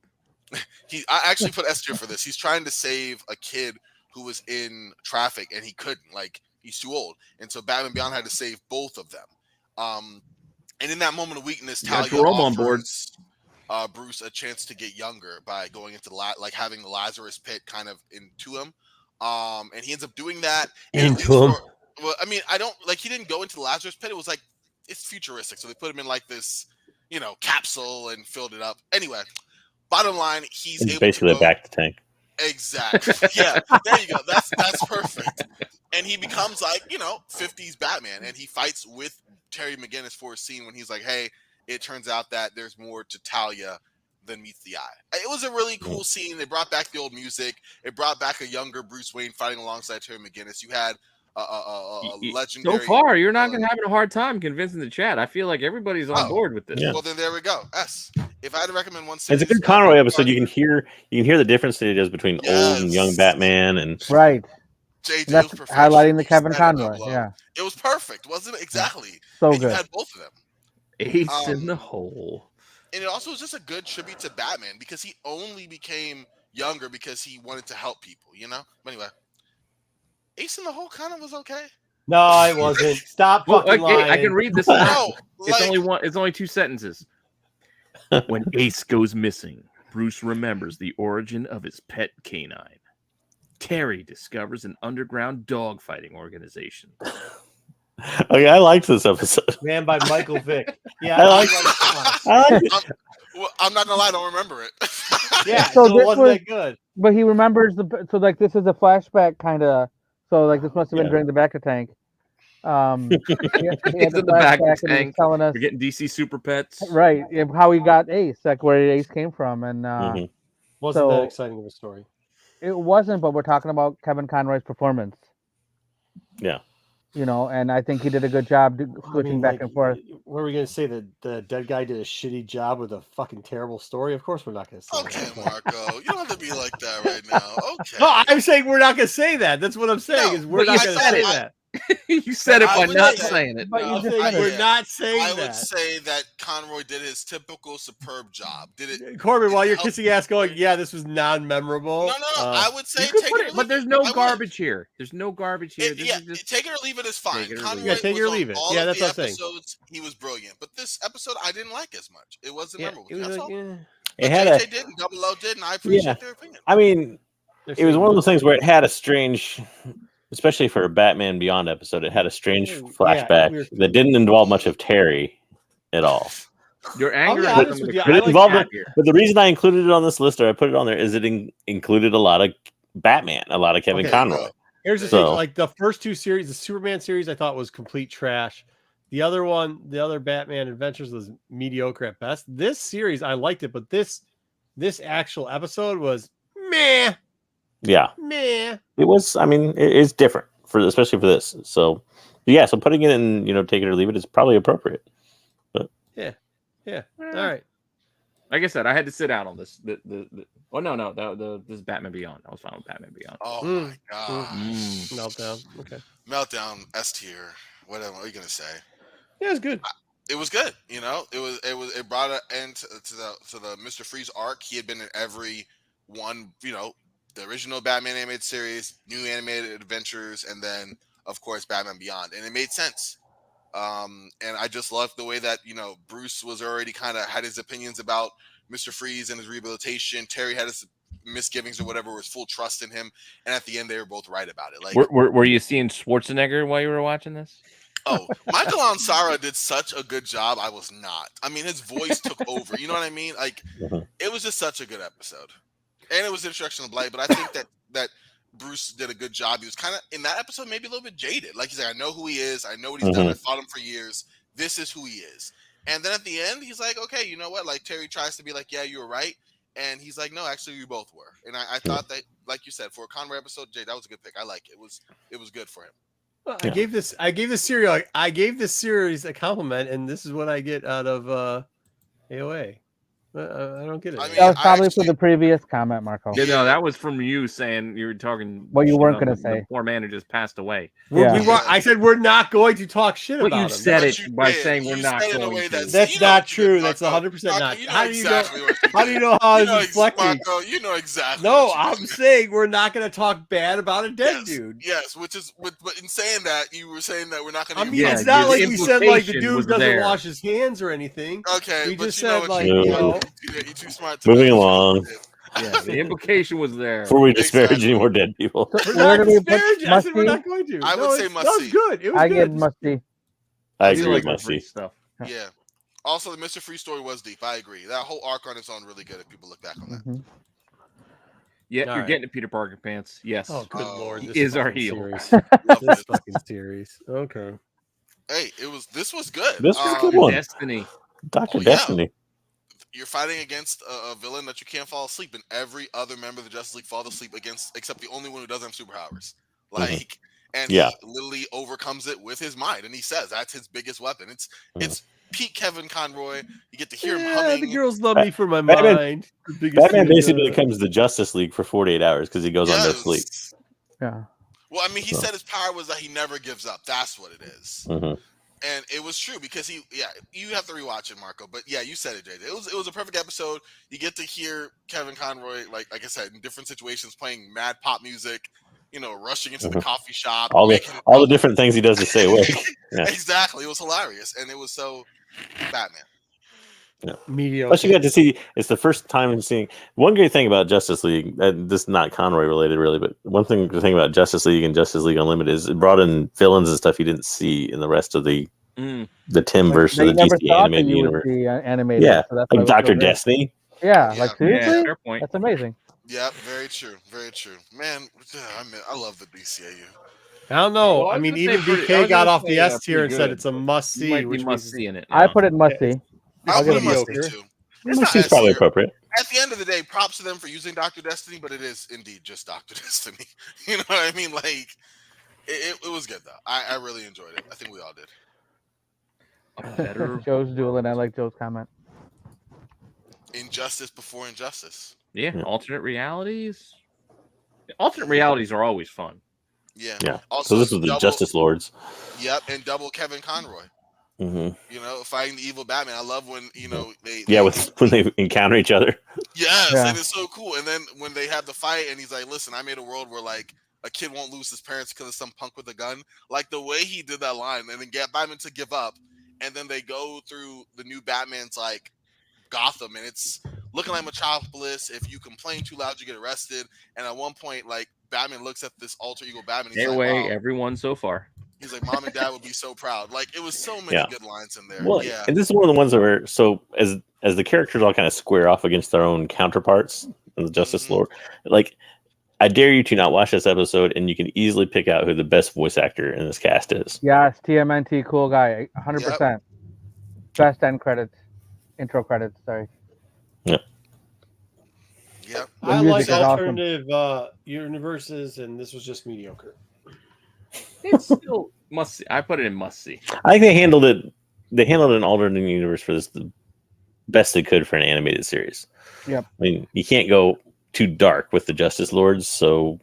I actually put S tier for this. He's trying to save a kid who was in traffic and he couldn't. Like he's too old, and so Batman Beyond had to save both of them. And in that moment of weakness, You got Talia Jerome on board. offers Bruce a chance to get younger by going into having the Lazarus pit kind of into him. And he ends up doing that. Into him. Well, I mean, he didn't go into the Lazarus pit. It was like it's futuristic, so they put him in like this, capsule and filled it up. Anyway, bottom line, he's It's able basically to a back to tank. Exactly. Yeah, there you go. That's perfect. And he becomes 50s Batman, and he fights with Terry McGinnis for a scene when he's like, "Hey, it turns out that there's more to Talia than meets the eye." It was a really cool scene. They brought back the old music. It brought back a younger Bruce Wayne fighting alongside Terry McGinnis. You had a legendary. So far, you're not going to have a hard time convincing the chat. I feel like everybody's on board with this. Yeah. Well, then there we go. S. If I had to recommend one It's series, a good Conroy episode. You can hear the difference that he does between old and young Batman, and Right. JJ That's was highlighting the He Kevin set it up Conroy. well. Yeah. It was perfect, wasn't it? Exactly. So and good. You had both of them. Ace in the hole. And it also was just a good tribute to Batman because he only became younger because he wanted to help people, But anyway, Ace in the Hole kind of was okay. No, it wasn't. Stop fucking lying. I can read this. No, It's only 2 sentences. When Ace goes missing, Bruce remembers the origin of his pet canine. Terry discovers an underground dogfighting organization. Okay, I liked this episode. Man by Michael Vick. Yeah, I like it. I'm not gonna lie, I don't remember it. Yeah, So so it this wasn't was- that good. But he remembers so like this is a flashback kind of. So like this must have been Yeah. during the back of tank. He had He's in the back of flashback and he was tank. telling us We're getting DC Super Pets. right how he got Ace, like where Ace came from, and Wasn't that so- exciting of a story. it wasn't. But we're talking about Kevin Conroy's performance. Yeah. You know, and I think he did a good job switching back and forth. What are we going to say? That the dead guy did a shitty job with a fucking terrible story? Of course we're not going to say Okay, that. Marco, you don't have to be like that right now. Okay. No, I'm saying we're not going to say that. That's what I'm saying. No, Is we're but not you going to said say it. that. You said it I by would not say- saying it. But you I'm just saying said we're it. not saying I would that. say that Conroy did his typical superb job. Did it? Corbin, while it you're helped- kissing ass, going, yeah, this was non-memorable. No. I would say You could take put it, or it, leave but there's it. no I would. garbage here. There's no garbage here. This Yeah, is just take it or leave it is fine. Take it or leave Conroy it. Yeah, take it or was on leave it. all Yeah, of that's the what I'm saying. episodes, he was brilliant. But this episode, I didn't like as much. It wasn't Yeah, memorable. it was That's like, all. yeah. But It had JJ a. did, and Double O did, and I appreciate their opinion. I mean, They're it was saying- one of those things where it had a strange, especially for a Batman Beyond episode, it had a strange Yeah, flashback weird. that didn't involve much of Terry at all. your I'll anger. be is honest some of with the you, I But it like involved, that. but the reason I included it on this list, or I put it on there, is it included a lot of Batman, a lot of Kevin Okay, Conroy. Here's the So- thing: like the first two series, the Superman series, I thought was complete trash. The other one, the other Batman Adventures, was mediocre at best. This series, I liked it, but this actual episode was meh. Yeah, Meh. it was. I mean, it's different especially for this. So, yeah. So putting it in, take it or leave it is probably appropriate. Yeah. All right. Like I said, I had to sit down on this. This is Batman Beyond. I was fine with Batman Beyond. Oh Mm. my god, Meltdown. Okay. Meltdown S tier. What are you gonna say? Yeah, it's good. It was good. It brought an end to the Mr. Freeze arc. He had been in every one. The original Batman animated series, new animated adventures, and then of course Batman Beyond, and it made sense. And I just loved the way that Bruce was already kind of had his opinions about Mr. Freeze and his rehabilitation. Terry had his misgivings or whatever, was full trust in him, and at the end they were both right about it. Like, Were you seeing Schwarzenegger while you were watching this? oh, Michael Ansara did such a good job. I was not. I mean, his voice took over. You know what I mean? Like, it was just such a good episode, and it was the introduction of Blight. But I think that Bruce did a good job. He was kind of in that episode, maybe a little bit jaded. Like, he's like, I know who he is. I know what he's done. I fought him for years. This is who he is. And then at the end, he's like, okay, you know what? Like, Terry tries to be like, yeah, you were right. And he's like, no, actually, you both were. And I thought that, like you said, for a Conroy episode, Jay, that was a good pick. I like it. It was good for him. Well, I gave this series a compliment, and this is what I get out of AOA. I don't get it. I mean, That was probably actually- for the previous comment, Marco. Yeah, no, that was from you saying you were talking. What you shit weren't on gonna the say. poor man who just passed away. Yeah. I said we're not going to talk shit But about you him. said But it you by did. saying we're You not said it in a going way to. that's- That's you know not what you true. did, That's Marco. 100% Marco, not. you know How do you exactly know? what you How do you know how You it's know reflecting? Marco, you know exactly. No, what you I'm did. saying we're not going to talk bad about a dead Yes, dude. yes, but in saying that, you were saying that we're not going I to. mean, Yeah, it's not the like we said like the implication dude was doesn't there. wash his hands or anything. Okay, We but just you know said, what like, you, you know. you're too smart. To Moving know what you along. did. Yeah, the implication was there. Before we disparage Exactly. any more dead people. So We're where not do we put disparaging. I said we're Musty? not going to. I would say That was must-see. good. It was I good. give Musty. I do agree like with the free Musty. stuff. Yeah. Also, the Mr. Free story was deep. I agree. That whole arc on its own really good. If people look back on that. Mhm. Yeah, All you're right. getting it, Peter Parker pants. Yes. Oh, good Oh, lord! he this is our fucking heel. Series. Love This it. fucking series. Okay. Hey, this was good. This was a good Your one. Destiny. Dr. Oh, yeah. Destiny. You're fighting against a villain that you can't fall asleep, and every other member of the Justice League falls asleep except the only one who doesn't have superpowers. Like, and Yeah. he literally overcomes it with his mind, and he says that's his biggest weapon. It's Pete Kevin Conroy. You get to hear him Yeah, humming. the girls love me for my Batman- mind. The biggest Batman thing, basically becomes the Justice League for 48 hours because he goes on no Yes. sleep. Yeah. Well, I mean, he So. said his power was that he never gives up. That's what it is. Mhm. And it was true because you have to rewatch it, Marco. But yeah, you said it, Jay. It was a perfect episode. You get to hear Kevin Conroy, like I said, in different situations, playing mad pop music. Rushing into the coffee shop. All making the different things he does to stay awake. Yeah. Exactly. It was hilarious, and it was so Batman. Mediocre. Plus, you got to see. It's the first time I'm seeing. One great thing about Justice League. This is not Conroy related, really, but one thing to think about Justice League and Justice League Unlimited is it brought in villains and stuff you didn't see in the rest of the Tim verse of the DC animated universe. Animated, Yeah, so that's like Dr. Destiny. Yeah, like seriously, fair point. that's amazing. Yep, very true, very true. Man, I love the DCAU. I don't know. Well, I I was mean, gonna say even pretty- I DK was got gonna off say, the S tier pretty and said good. it's a must You see. might be Which must means see in it. I now. put it must see. I'll give put it a must mediocre. too. Must is probably appropriate. At the end of the day, props to them for using Dr. Destiny, but it is indeed just Dr. Destiny. You know what I mean? Like, it was good though. I really enjoyed it. I think we all did. A better Joe's dueling. I like Joe's comment. Injustice before Injustice. Yeah, alternate realities. Alternate realities are always fun. Yeah. Yeah. Also, So this was the Justice Lords. Yep, and double Kevin Conroy. Mm-hmm. You know, fighting the evil Batman. I love when when they encounter each other. Yes, Yeah. and it's so cool. And then when they have the fight, and he's like, "Listen, I made a world where like a kid won't lose his parents because of some punk with a gun." Like the way he did that line, and then get Batman to give up, and then they go through the new Batman's like Gotham, and it's looking like Metropolis. If you complain too loud, you get arrested. And at one point, like Batman looks at this alter ego Batman. He's Stay like, away, wow. everyone so far. He's like, Mom and Dad would be so proud. Like it was so many good lines in there. Well, yeah. and this is one of the ones where as the characters all kind of square off against their own counterparts in the Justice Lord, like I dare you to not watch this episode, and you can easily pick out who the best voice actor in this cast is. Yes, TMNT, cool guy, 100%. Best end credits, intro credits. Sorry. Yep. Yep. music I like is awesome. alternative universes, and this was just mediocre. It's still must see. I put it in must see. I think they handled it. They handled an alternate universe for this the best they could for an animated series. Yep. I mean, you can't go too dark with the Justice Lords, so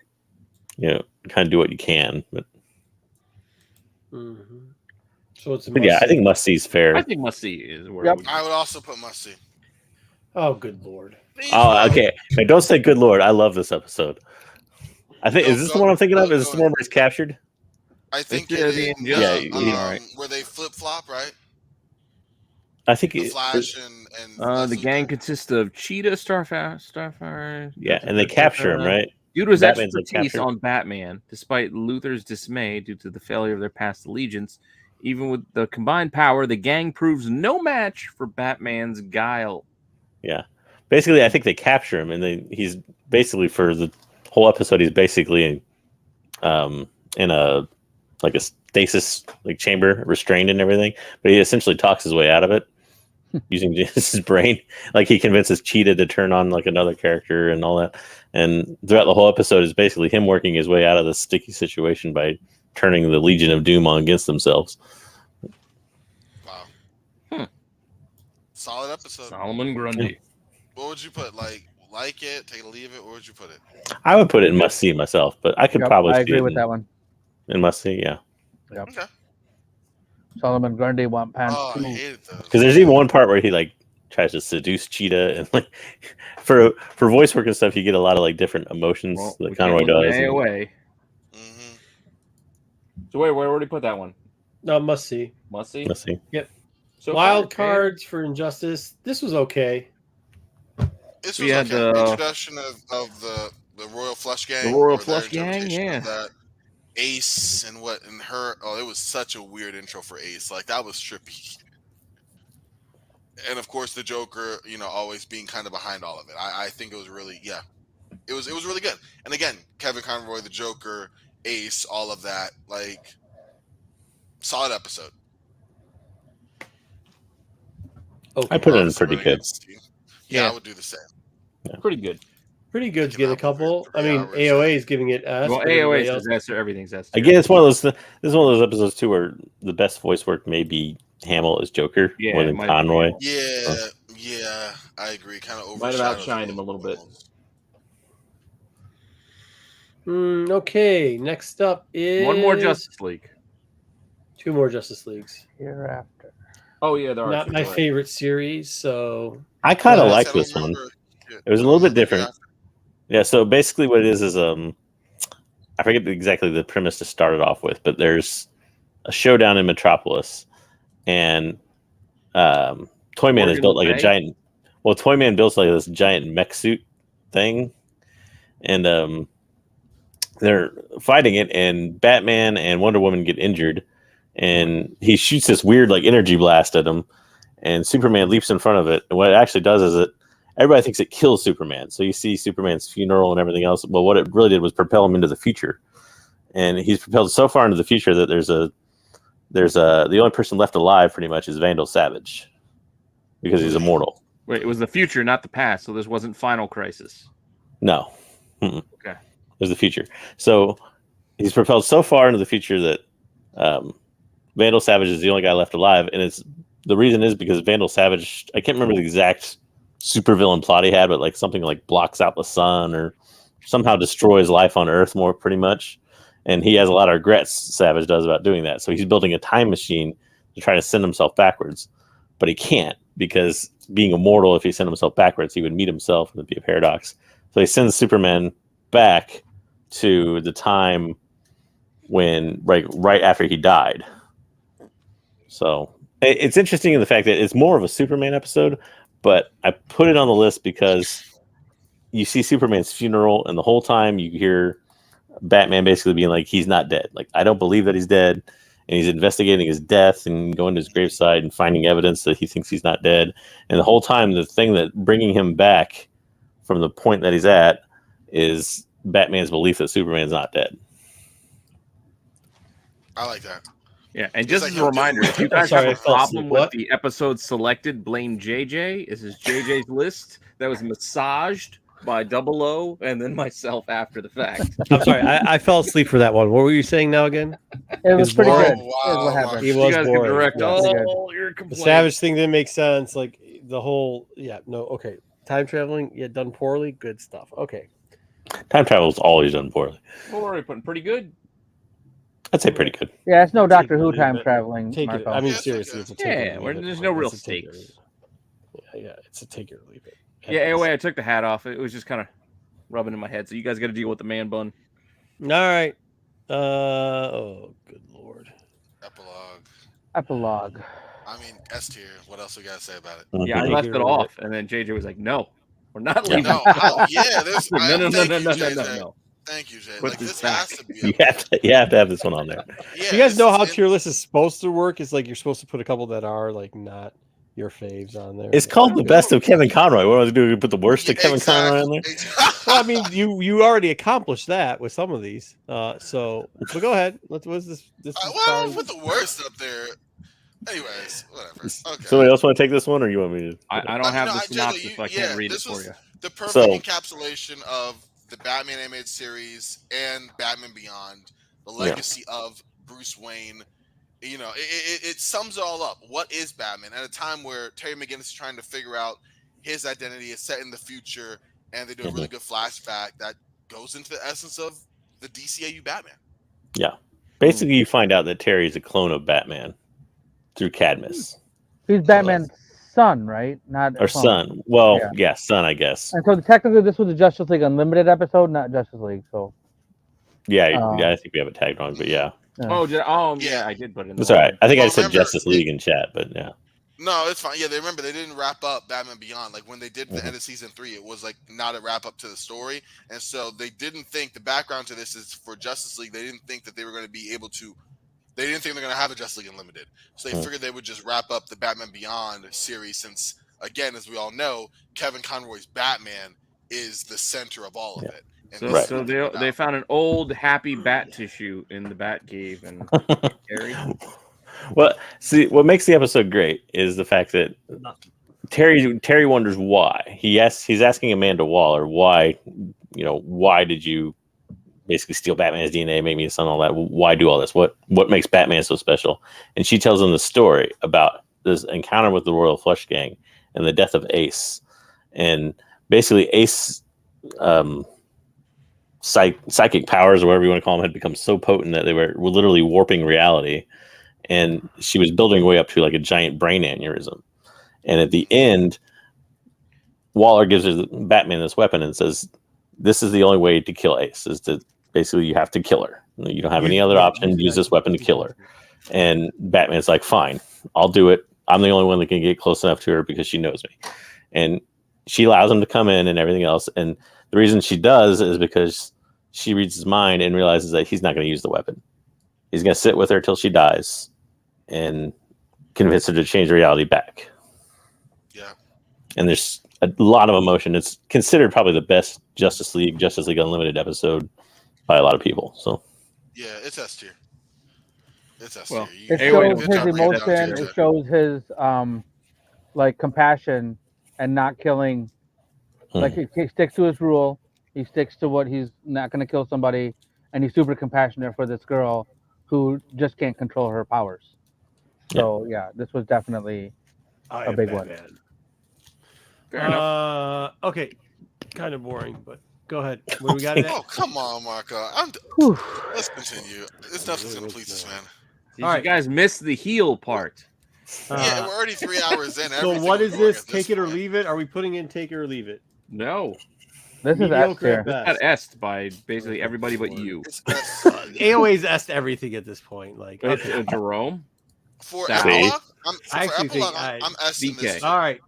kind of do what you can. But So it's I think must see is fair. I think must see is where. Yep. I would also put must see. Oh, good lord! Oh, okay. Now, don't say good lord. I love this episode. I think is this the one I'm thinking of? Is this the one where he's captured? I think Yeah, it is, yeah, where they flip flop, right? I think The Flash and the gang consists of Cheetah, Starfire. Yeah, and they capture him, right? Dude was Batman's like expertise captured. on Batman, despite Luthor's dismay due to the failure of their past allegiance. Even with the combined power, the gang proves no match for Batman's guile. Yeah, basically, I think they capture him, and then he's basically for the whole episode, he's basically in a stasis chamber, restrained and everything. But he essentially talks his way out of it using just his brain. Like he convinces Cheetah to turn on another character and all that. And throughout the whole episode is basically him working his way out of the sticky situation by turning the Legion of Doom on against themselves. Wow. Solid episode. Solomon Grundy. What would you put? Like it, take it, leave it? Where would you put it? I would put it in must see myself, but I could probably. I see agree it with that one. In must see, yeah. Yep. Okay. Solomon Grundy want pants. Oh, I hated those. Because there's even one part where he tries to seduce Cheetah, and for voice work and stuff, you get a lot of different emotions that Conroy does. Away. So wait, where would he put that one? No, must see. Must see. Must see. Yep. So Wild cards for Injustice. This was okay. This We was had okay. the- Introduction of the Royal Flush Gang. The Royal or their Flush Gang, interpretation of yeah. that. Ace and her. Oh, it was such a weird intro for Ace. That was trippy. And of course, the Joker, always being kind of behind all of it. I think it was really, it was really good. And again, Kevin Conroy, the Joker, Ace, all of that, solid episode. Okay. I put it in pretty good. Yeah, I would do the same. Pretty good. Pretty good to get a couple. 3 I mean, hours. AOA is giving it S. Well, but everybody AOA else- says that's everything's S. Again, it's one of those. This is one of those episodes too where the best voice work may be Hamill as Joker more it than might be Conroy. Hamill. Yeah, I agree. Kind of Might have outshined him a little bit. Okay, next up is One more Justice League. 2 more Justice Leagues. Hereafter. Oh yeah, there are Not two, my right. favorite series, so I kind of Yeah, like this one. It was a little bit different. Yeah. So basically, what it is I forget exactly the premise to start it off with, but there's a showdown in Metropolis, and Toyman has built like a giant. Well, Toyman builds like this giant mech suit thing, and they're fighting it, and Batman and Wonder Woman get injured, and he shoots this weird like energy blast at him, and Superman leaps in front of it. And what it actually does is everybody thinks it kills Superman. So you see Superman's funeral and everything else. Well, what it really did was propel him into the future, and he's propelled so far into the future that the only person left alive pretty much is Vandal Savage, because he's immortal. Wait, it was the future, not the past. So this wasn't Final Crisis. No. Okay. It was the future. So he's propelled so far into the future that Vandal Savage is the only guy left alive, and the reason is because Vandal Savage, I can't remember the exact supervillain plot he had, but like something like blocks out the sun or somehow destroys life on Earth more pretty much. And he has a lot of regrets, Savage does, about doing that. So he's building a time machine to try to send himself backwards. But he can't, because being immortal, if he sent himself backwards, he would meet himself, and it'd be a paradox. So he sends Superman back to the time when, right after he died. So it's interesting in the fact that it's more of a Superman episode, but I put it on the list because you see Superman's funeral, and the whole time you hear Batman basically being like, he's not dead. Like, I don't believe that he's dead. And he's investigating his death and going to his gravesite and finding evidence that he thinks he's not dead. And the whole time, the thing that bringing him back from the point that he's at is Batman's belief that Superman's not dead. I like that. Yeah, and just as a reminder, if you guys have a problem with the episode selected, blame JJ. This is JJ's list that was massaged by Double O and then myself after the fact. I'm sorry, I fell asleep for that one. What were you saying now again? It was pretty good. Wow. What happened. He was you guys boring. can direct Yeah. all your The complaints. Savage thing didn't make sense. Like the whole, okay. Time traveling, done poorly. Good stuff. Okay. Time travel's always done poorly. Well, we're putting pretty good. I'd say pretty good. Yeah, it's no Doctor Take it or Who leave time it. traveling. Take it. Marco. I mean, Yeah, seriously, it's a take Yeah, it or where leave it. there's no real It's a take it or stakes. leave it. Yeah, it's a take it or leave it. Yeah, anyway, I took the hat off. It was just kind of rubbing in my head. So you guys got to deal with the man bun. All right. Oh, good Lord. Epilogue. I mean, S tier. What else we gotta say about it? Yeah, I Take left it it or leave off, and then JJ was like, "No, we're not leaving." No, there's No. Thank you, Jay. Put Like, this this has to be. You have to have this one on there. Yeah, You guys know how it's- tier list is supposed to work? It's like you're supposed to put a couple that are like not your faves on there. It's called the best of Kevin Conroy. What do I do? Put the worst of Kevin Conroy on there? Well, I mean, you already accomplished that with some of these. So go ahead. What's this? This is Well, put the worst up there. Anyways, whatever. Okay. Somebody else want to take this one, or you want me to? I don't have the synopsis, Jay, so I can't read it for you. The perfect So- encapsulation of the Batman animated series and Batman Beyond, the legacy of Bruce Wayne. You know, it sums it all up. What is Batman at a time where Terry McGinnis is trying to figure out his identity is set in the future, and they do a really good flashback that goes into the essence of the DCAU Batman. Yeah. Basically, you find out that Terry is a clone of Batman through Cadmus. He's Batman's son, right? Not Or clone. son. Well, yeah, son, I guess. And so technically, this was a Justice League Unlimited episode, not Justice League. So Yeah, I think we have it tagged wrong, but yeah. Yeah, I did put it in. That's all right. I think I Well, said remember, Justice League in chat, but yeah. No, it's fine. Yeah, they didn't wrap up Batman Beyond. Like when they did the end of season 3, it was like not a wrap up to the story, and so they didn't think the background to this is for Justice League. They didn't think that they were going to be able to. They didn't think they're going to have a Justice League Unlimited, so they figured they would just wrap up the Batman Beyond series. Since again, as we all know, Kevin Conroy's Batman is the center of all of it. And So they found an old happy bat tissue in the bat cave and Terry. Well, see, what makes the episode great is the fact that Terry wonders why. He's asking Amanda Waller why did you basically steal Batman's DNA, make me a son, all that? Why do all this? What makes Batman so special? And she tells him the story about this encounter with the Royal Flush Gang and the death of Ace. And basically Ace psychic powers, or whatever you want to call them, had become so potent that they were literally warping reality. And she was building her way up to like a giant brain aneurysm. And at the end, Waller gives Batman this weapon and says, this is the only way to kill Ace, is to basically you have to kill her. You don't have any other option. Use this weapon to kill her. And Batman's like, fine, I'll do it. I'm the only one that can get close enough to her because she knows me. And she allows him to come in and everything else. And the reason she does is because she reads his mind and realizes that he's not going to use the weapon. He's going to sit with her till she dies and convince her to change reality back. Yeah. And there's a lot of emotion. It's considered probably the best Justice League Unlimited episode by a lot of people. So yeah, it's S tier. It's S Well, tier. It shows his emotion. It shows his like compassion and not killing. Like he sticks to his rule. He sticks to what he's not going to kill somebody, and he's super compassionate for this girl who just can't control her powers. So yeah, this was definitely a big one. Fair enough. Okay, kind of boring, but go ahead. What do we got? Oh, come on, Marco. Let's continue. There's nothing's gonna please this man. Did you guys miss the heal part? Yeah, we're already 3 hours in. So what is this? Take it or leave it? Are we putting in take it or leave it? No. This is S tier. This got S'd by basically everybody but you. AOA's S'd everything at this point. Like Jerome. For epilogue, I'm S in BK. this. All right.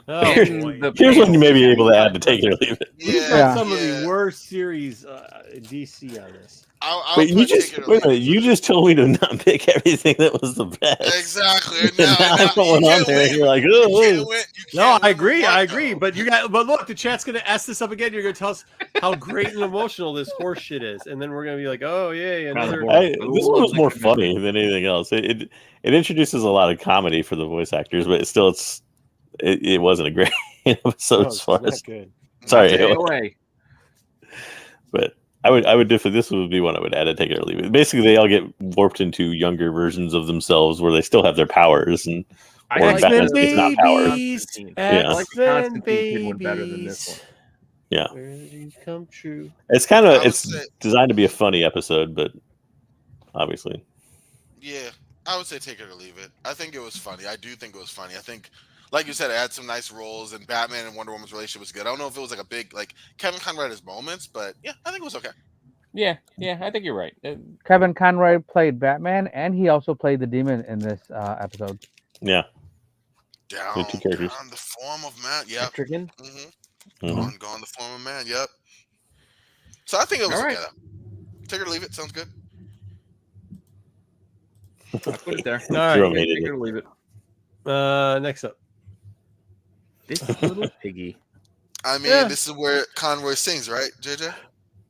Oh, here's when you may be able to add to take it or leave it. Yeah, some of the worst series in DC on this. Wait, you just told me to not pick everything that was the best. Exactly. And now I put one on there, and you're like, oh. No, I agree. But look, the chat's gonna ask this up again. You're gonna tell us how great and emotional this horse shit is, and then we're gonna be like, oh yeah, another. This one was more funny than anything else. It introduces a lot of comedy for the voice actors, but it wasn't a great episode as far as. Good. Sorry, but I would definitely, this would be one I would add to take it or leave it. Basically, they all get warped into younger versions of themselves where they still have their powers, and X-Men it's not powers. I like the Constantine one better than this one. Yeah, come true. It's designed to be a funny episode, but obviously, yeah, I would say take it or leave it. I think it was funny. I do think it was funny. I think, like you said, it had some nice roles, and Batman and Wonder Woman's relationship was good. I don't know if it was like a big, like Kevin Conroy had his moments, but yeah, I think it was okay. Yeah, I think you're right. Kevin Conroy played Batman, and he also played the Demon in this episode. Yeah. Down the form of man. Yep. Gone the form of man. Yep. So I think it was okay. Take it or leave it. Sounds good. I'll put it there. All right. Take it or leave it. Next up. This little piggy. I mean, this is where Conroy sings, right, JJ?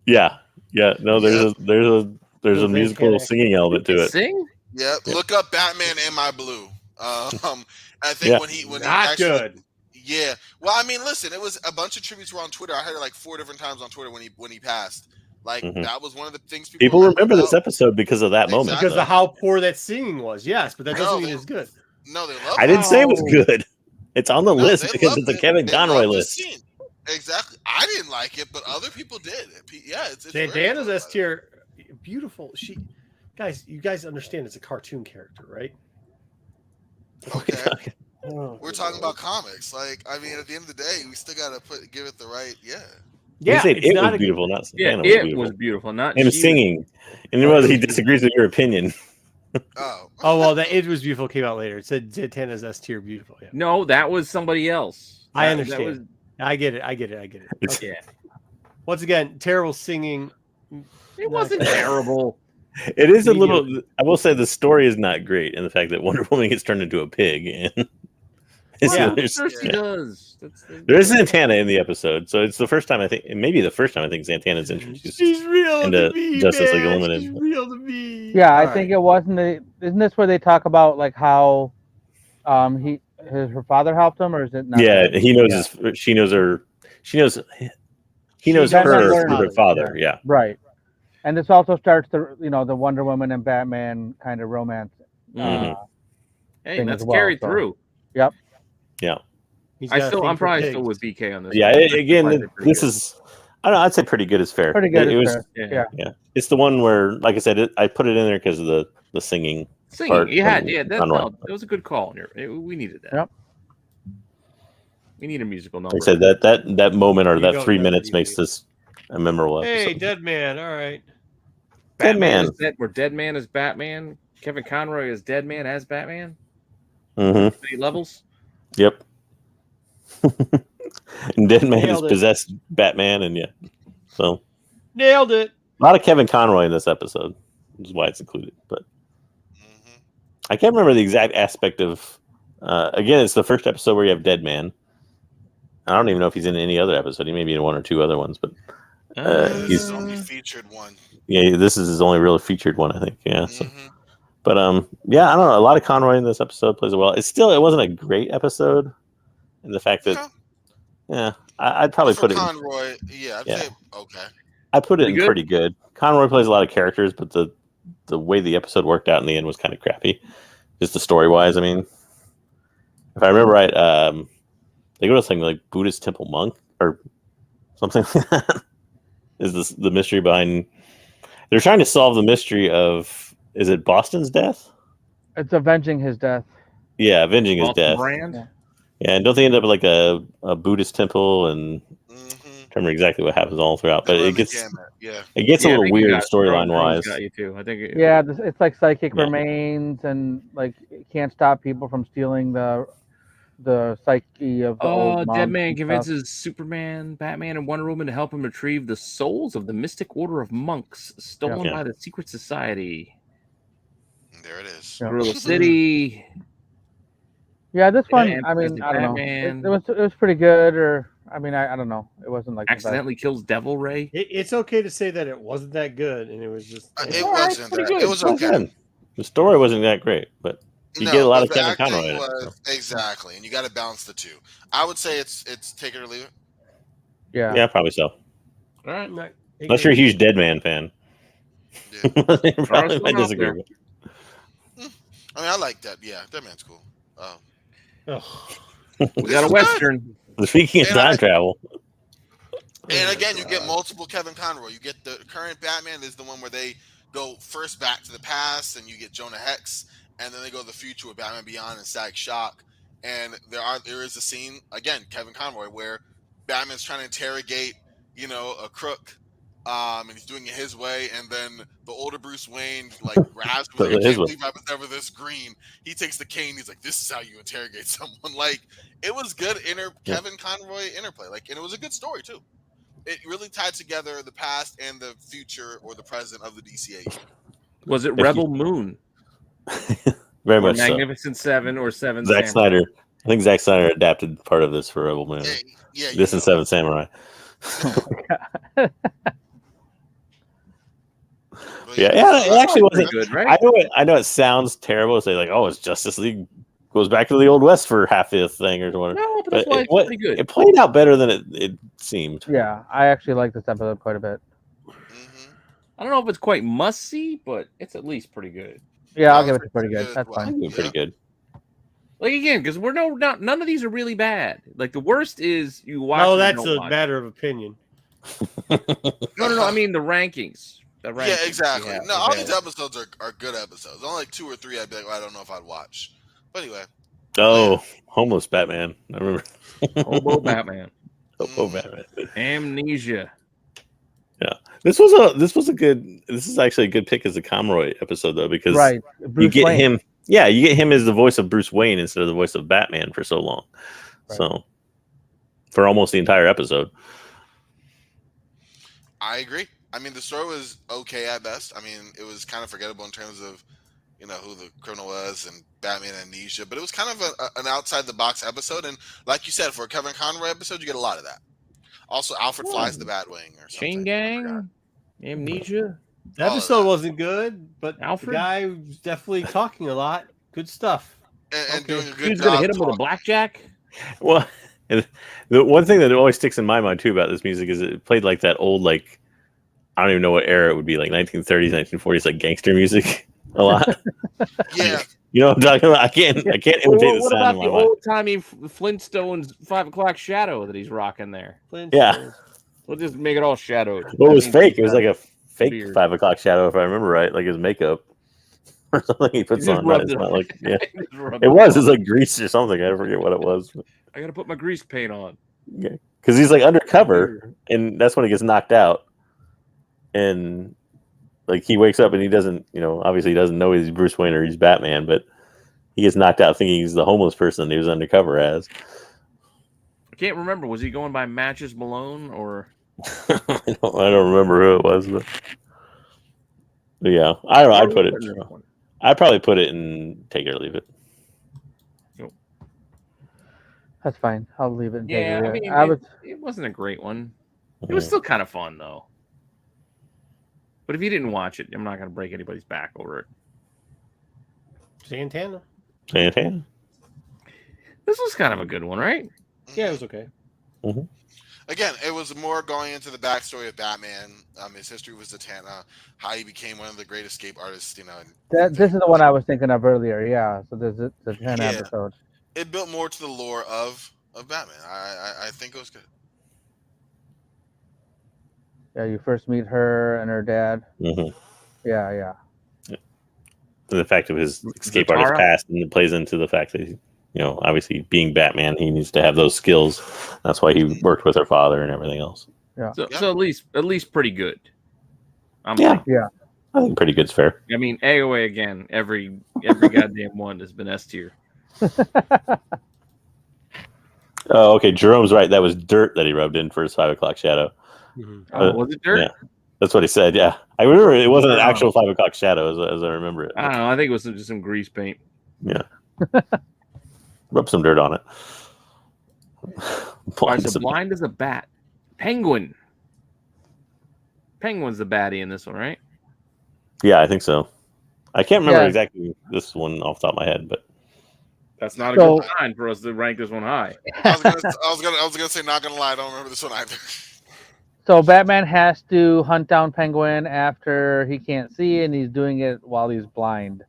Yeah. No, there's a musical singing element to it. Sing? Yeah. Look up Batman Am I Blue. I think when he actually, good. Yeah. Well, I mean, listen, it was a bunch of tributes were on Twitter. I heard it like 4 different times on Twitter when he passed. Like that was one of the things people remember this episode because of that moment. Because of how poor that singing was. Yes, but that doesn't mean it's good. No, they love it. I didn't say it was good. It's on the list because it's a Kevin Conroy list. Exactly. I didn't like it, but other people did. Yeah, it's Dana's S tier. Beautiful. You guys understand it's a cartoon character, right? Okay. We're talking about comics. Like, I mean, at the end of the day, we still gotta give it the right. Yeah. Yeah, it was beautiful. Not Santana it was beautiful. Not him singing, and it was he disagrees with your opinion. Oh well, that It Was Beautiful came out later. It said Santana's S tier beautiful. Yeah. No, that was somebody else. I understand. I get it. Okay. Once again, terrible singing. It wasn't terrible. It is a little. I will say the story is not great, and the fact that Wonder Woman gets turned into a pig, and she does. There is Santana in the episode, so it's the first time I think, maybe the first time I think Santana's introduced. She's real into to me, Justice man. League Unlimited. She's real to me. Yeah, I think it wasn't. Isn't this where they talk about like how her father helped him, or is it not? Yeah, he knows. She knows her. He knows her through her father. Yeah. Right. And this also starts the Wonder Woman and Batman kind of romance. Hey, that's carried through. Yep. Yeah. I'm probably still with BK on this. Yeah. Again, this is. I don't know. I'd say pretty good is fair. Pretty good. It was. Yeah. It's the one where, like I said, I put it in there because of the singing. Part that was a good call. We needed that. Yep. We need a musical number. Like I said, that moment or that 3 minutes makes this a memorable episode. Hey, Dead Man. All right. Dead Man. Where Dead Man is Batman. Kevin Conroy is Dead Man as Batman. Many levels. Yep. And Dead Man is Nailed it. possessed Batman, and so Nailed it. a lot of Kevin Conroy in this episode, which is why it's included. But I can't remember the exact aspect of. Again, it's the first episode where you have Dead Man. I don't even know if he's in any other episode. He may be in one or two other ones, but He's his only featured one. Yeah, this is his only really featured one, I think. Yeah. So. But yeah, I don't know. A lot of Conroy in this episode plays it well. It wasn't a great episode, in the fact that I'd probably put it Conroy. I'd say okay. I put it in pretty good. Conroy plays a lot of characters, but the way the episode worked out in the end was kind of crappy, just the story wise. I mean, if I remember right, they go to something like Buddhist temple monk or something like that. Is this the mystery behind? They're trying to solve the mystery of, is it Boston's death? It's avenging his death. Yeah, avenging his death. Brand? Yeah, and don't they end up at like a Buddhist temple? And I can't remember exactly what happens all throughout, but it gets a little weird storyline wise. Got you too. I think it's like psychic remains, and like it can't stop people from stealing the psyche of the old Dead Man convinces Superman, Batman, and Wonder Woman to help him retrieve the souls of the mystic order of monks stolen by the secret society. There it is. Gorilla City. Yeah, this one. I mean, I don't know. It was pretty good, or I mean, I don't know. It wasn't like accidentally kills Devil Ray. It's okay to say that it wasn't that good, and it was just. It wasn't. It was okay. The story wasn't that great, but. You get a lot of Kevin Conroy in it. Exactly, and you got to balance the two. I would say it's take it or leave it. Yeah, probably so. All right, unless you're a huge Dead Man fan, probably might disagree. I mean, I like that. Yeah, Dead Man's cool. We got a Western. Speaking of time travel, and again, you get multiple Kevin Conroy. You get the current Batman is the one where they go first back to the past, and you get Jonah Hex. And then they go to the future with Batman Beyond and Static Shock. And there is a scene, again, Kevin Conroy, where Batman's trying to interrogate, a crook. And he's doing it his way. And then the older Bruce Wayne, grabs him. I can't believe I was never this green. He takes the cane. He's like, this is how you interrogate someone. It was good Kevin Conroy interplay. And it was a good story, too. It really tied together the past and the future or the present of the DCA. Was it Rebel Moon? Very much Magnificent Seven or Seven. Zack Snyder. I think Zack Snyder adapted part of this for Rebel Moon. This and Seven Samurai. It actually wasn't good, right? I know it sounds terrible to say it's Justice League goes back to the Old West for half the thing or whatever. No, but that's why it's pretty good. It played out better than it seemed. Yeah, I actually like this episode quite a bit. I don't know if it's quite must see, but it's at least pretty good. Yeah, I'll give it to pretty good. That's fine. Pretty good. Again, because none of these are really bad. The worst is you watch. Oh, that's a matter of opinion. No. I mean the rankings. Yeah, exactly. No, all these episodes are good episodes. Only 2 or 3 I'd be like, I don't know if I'd watch. But anyway. Homeless Batman. I remember. Hobo Batman. Hobo Batman. Amnesia. Yeah, this is actually a good pick as a Conroy episode though, because you get him. Yeah, you get him as the voice of Bruce Wayne instead of the voice of Batman for so long. Right. So for almost the entire episode. I agree. I mean, the story was okay at best. I mean, it was kind of forgettable in terms of who the criminal was and Batman Amnesia, but it was kind of an outside the box episode. And like you said, for a Kevin Conroy episode, you get a lot of that. Also, Alfred flies the Batwing or something. Chain Gang, Amnesia. The episode wasn't good, but Alfred? The guy was definitely talking a lot. Good stuff. And doing a good job. Who's going to hit him with a blackjack? Well, the one thing that always sticks in my mind, too, about this music is it played like that old, I don't even know what era it would be, 1930s, 1940s, gangster music a lot. Yeah. You know what I'm talking about? I can't imitate the sound. What about the old-timey Flintstones 5 o'clock shadow that he's rocking there? Yeah. We'll just make it all shadowed. Well, it was fake. It was like a fake 5 o'clock shadow, if I remember right, his makeup or something he puts on. It's not it was. It's like grease or something. I forget what it was. I got to put my grease paint on. Yeah. Because he's undercover, and that's when he gets knocked out. And he wakes up and he doesn't, obviously he doesn't know he's Bruce Wayne or he's Batman, but He gets knocked out thinking he's the homeless person he was undercover as. I can't remember. Was he going by Matches Malone or? I don't remember who it was, but yeah, I don't know. I'd put it. I'd probably put it in Take It or Leave It. That's fine. I'll leave it. And Yeah, take it. I mean, it wasn't a great one. It was still kind of fun though. But if you didn't watch it, I'm not going to break anybody's back over it. Santana. This was kind of a good one, right? Yeah, it was okay. Mm-hmm. Again, it was more going into the backstory of Batman, his history with Zatanna, how he became one of the great escape artists. You know, this is the one I was thinking of earlier. Yeah, so there's the 10 episode. It built more to the lore of Batman. I think it was good. Yeah, you first meet her and her dad. Mm-hmm. Yeah. And the fact of his escape artist past, and it plays into the fact that he, obviously being Batman, he needs to have those skills. That's why he worked with her father and everything else. Yeah. So at least pretty good. Yeah. I think pretty good's fair. I mean, AOA again. Every goddamn one has been S tier. Oh, okay. Jerome's right. That was dirt that he rubbed in for his 5 o'clock shadow. Mm-hmm. Was it dirt? Yeah, that's what he said. Yeah, I remember it wasn't an actual 5 o'clock shadow as I remember it. I don't know. I think it was just some grease paint. Yeah. Rub some dirt on it. Blind as a bat. Penguin. Penguin's the baddie in this one, right? Yeah, I think so. I can't remember exactly this one off the top of my head, but that's not a good sign for us to rank this one high. I was gonna say, not gonna lie, I don't remember this one either. So Batman has to hunt down Penguin after he can't see, and he's doing it while he's blind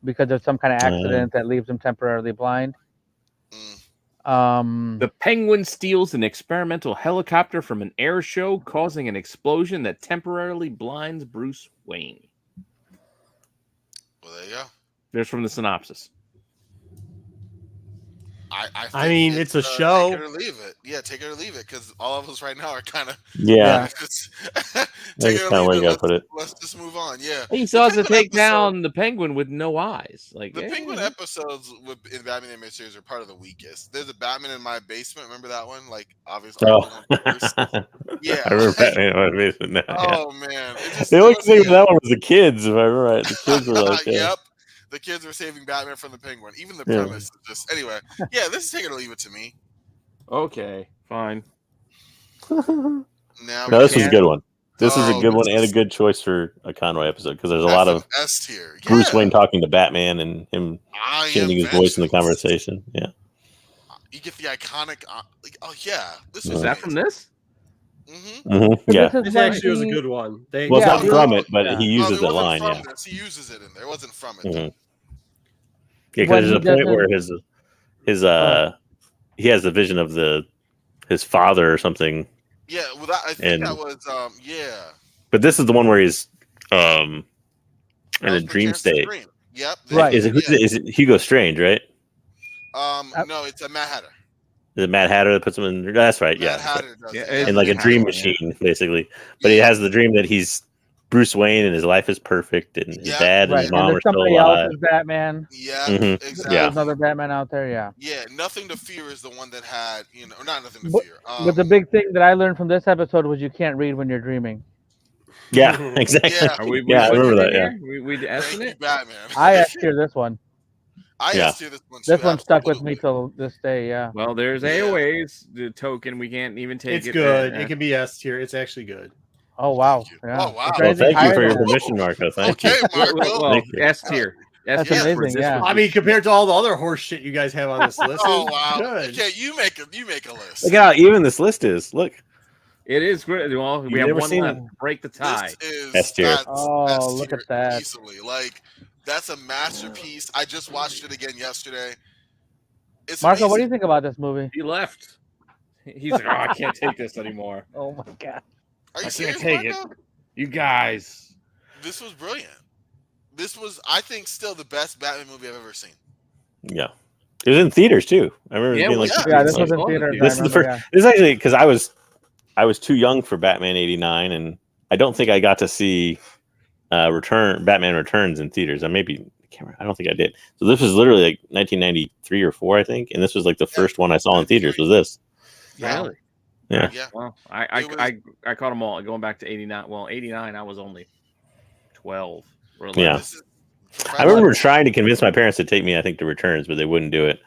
because of some kind of accident that leaves him temporarily blind. The Penguin steals an experimental helicopter from an air show, causing an explosion that temporarily blinds Bruce Wayne. Well, there you go. There's from the synopsis. I mean, it's a show. Take it or leave it. Yeah, take it or leave it, because all of us right now are kind of take it or leave it. Let's just move on. Yeah, he still has to take down the Penguin with no eyes. Like the Penguin episodes in Batman animated series are part of the weakest. There's a Batman in My Basement. Remember that one? Like obviously. Yeah, I remember Batman in My Basement now. Oh man, the only thing with that one was the kids. If I remember right, the kids were like, yep. The kids were saving Batman from the Penguin. Even the premise is just anyway. Yeah, this is take it or leave it to me. Okay, fine. Now this was a good one. This is a good one and a good choice for a Conroy episode because there's a lot of S tier. Yeah. Bruce Wayne talking to Batman and him changing his voice in the conversation. Yeah, you get the iconic. This was that from this. Mm-hmm. Mm-hmm. Yeah, this actually was a good one. It's not from it, but he uses that line. Yeah, he uses it in there. It wasn't from it. Mm-hmm. Yeah, because there's a point where his he has the vision of his father or something. Yeah, well, I think that was But this is the one where he's in a dream state. Yep. Right. Is it Hugo Strange, right? No, it's a Mad Hatter. The Mad Hatter that puts him in. That's right. Mad Hatter does in like a dream machine, basically. But he has the dream that he's Bruce Wayne and his life is perfect, and his dad and his mom are still alive. Batman. Yeah, exactly. There's another Batman out there. Yeah. Yeah, Nothing to Fear is the one that had not Nothing to Fear. But the big thing that I learned from this episode was you can't read when you're dreaming. Yeah, exactly. I remember that. Yeah, we asked it. Batman. I asked you this one. Asked you this one. This one stuck with me till this day. Yeah. Well, there's AOA's the token. We can't even take it. It's good. It can be S tier. It's actually good. Oh wow! Yeah. Oh wow! Well, thank you for your permission, Marco. Thank you. Well, S tier. That's amazing. Yeah. I mean, compared to all the other horse shit you guys have on this list. Oh wow! Good. Okay, you make a list. Look how even this list is. Look. It is great. Well, we have one left. Break the tie. S tier. Oh, look at that! Easily, like that's a masterpiece. I just watched it again yesterday. It's Marco, amazing. What do you think about this movie? He left. He's like, I can't take this anymore. Oh my god! Are you I serious, can't take Marco? it. You guys. This was brilliant. This was, I think, still the best Batman movie I've ever seen. Yeah. It was in theaters too. I remember it being like, this was in theaters. This is the first. This is actually because I was too young for Batman '89, and I don't think I got to see Batman Returns in theaters. I maybe I don't think I did. So this was literally like 1993 or 4, I think, and this was like the first one I saw in theaters. Was this? Really? Yeah. Well, I caught them all going back to 89. Well, 89, I was only 12. Yeah. I remember trying to convince my parents to take me, I think, to Returns, but they wouldn't do it.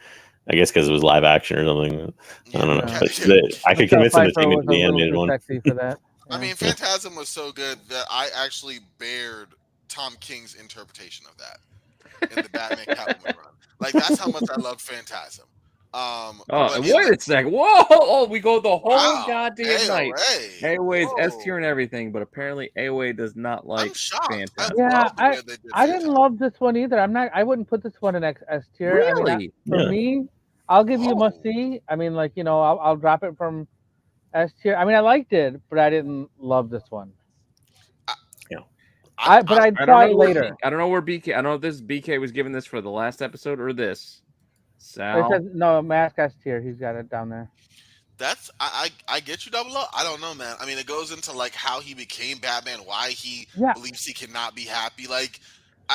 I guess because it was live action or something. I don't know. But I could convince them to take me to the animated one. For that. I mean, Phantasm was so good that I actually bared Tom King's interpretation of that in the Batman Catwoman run. Like, that's how much I love Phantasm. Wait a second. Whoa! Oh, we go the whole goddamn night. AOA's S tier and everything, but apparently AOA does not like Phantasm. Yeah, I didn't love this one either. I wouldn't put this one in S tier. Really? I mean, for me, I'll give you a must see. I mean, like, I'll drop it from S tier. I mean, I liked it, but I didn't love this one. But I'd try it later. I don't know where BK. I don't know if this BK was given this for the last episode or this. It says, no, Mask S tier. He's got it down there. That's I get you, Double O. I don't know, man. I mean, it goes into like how he became Batman, why he believes he cannot be happy. Like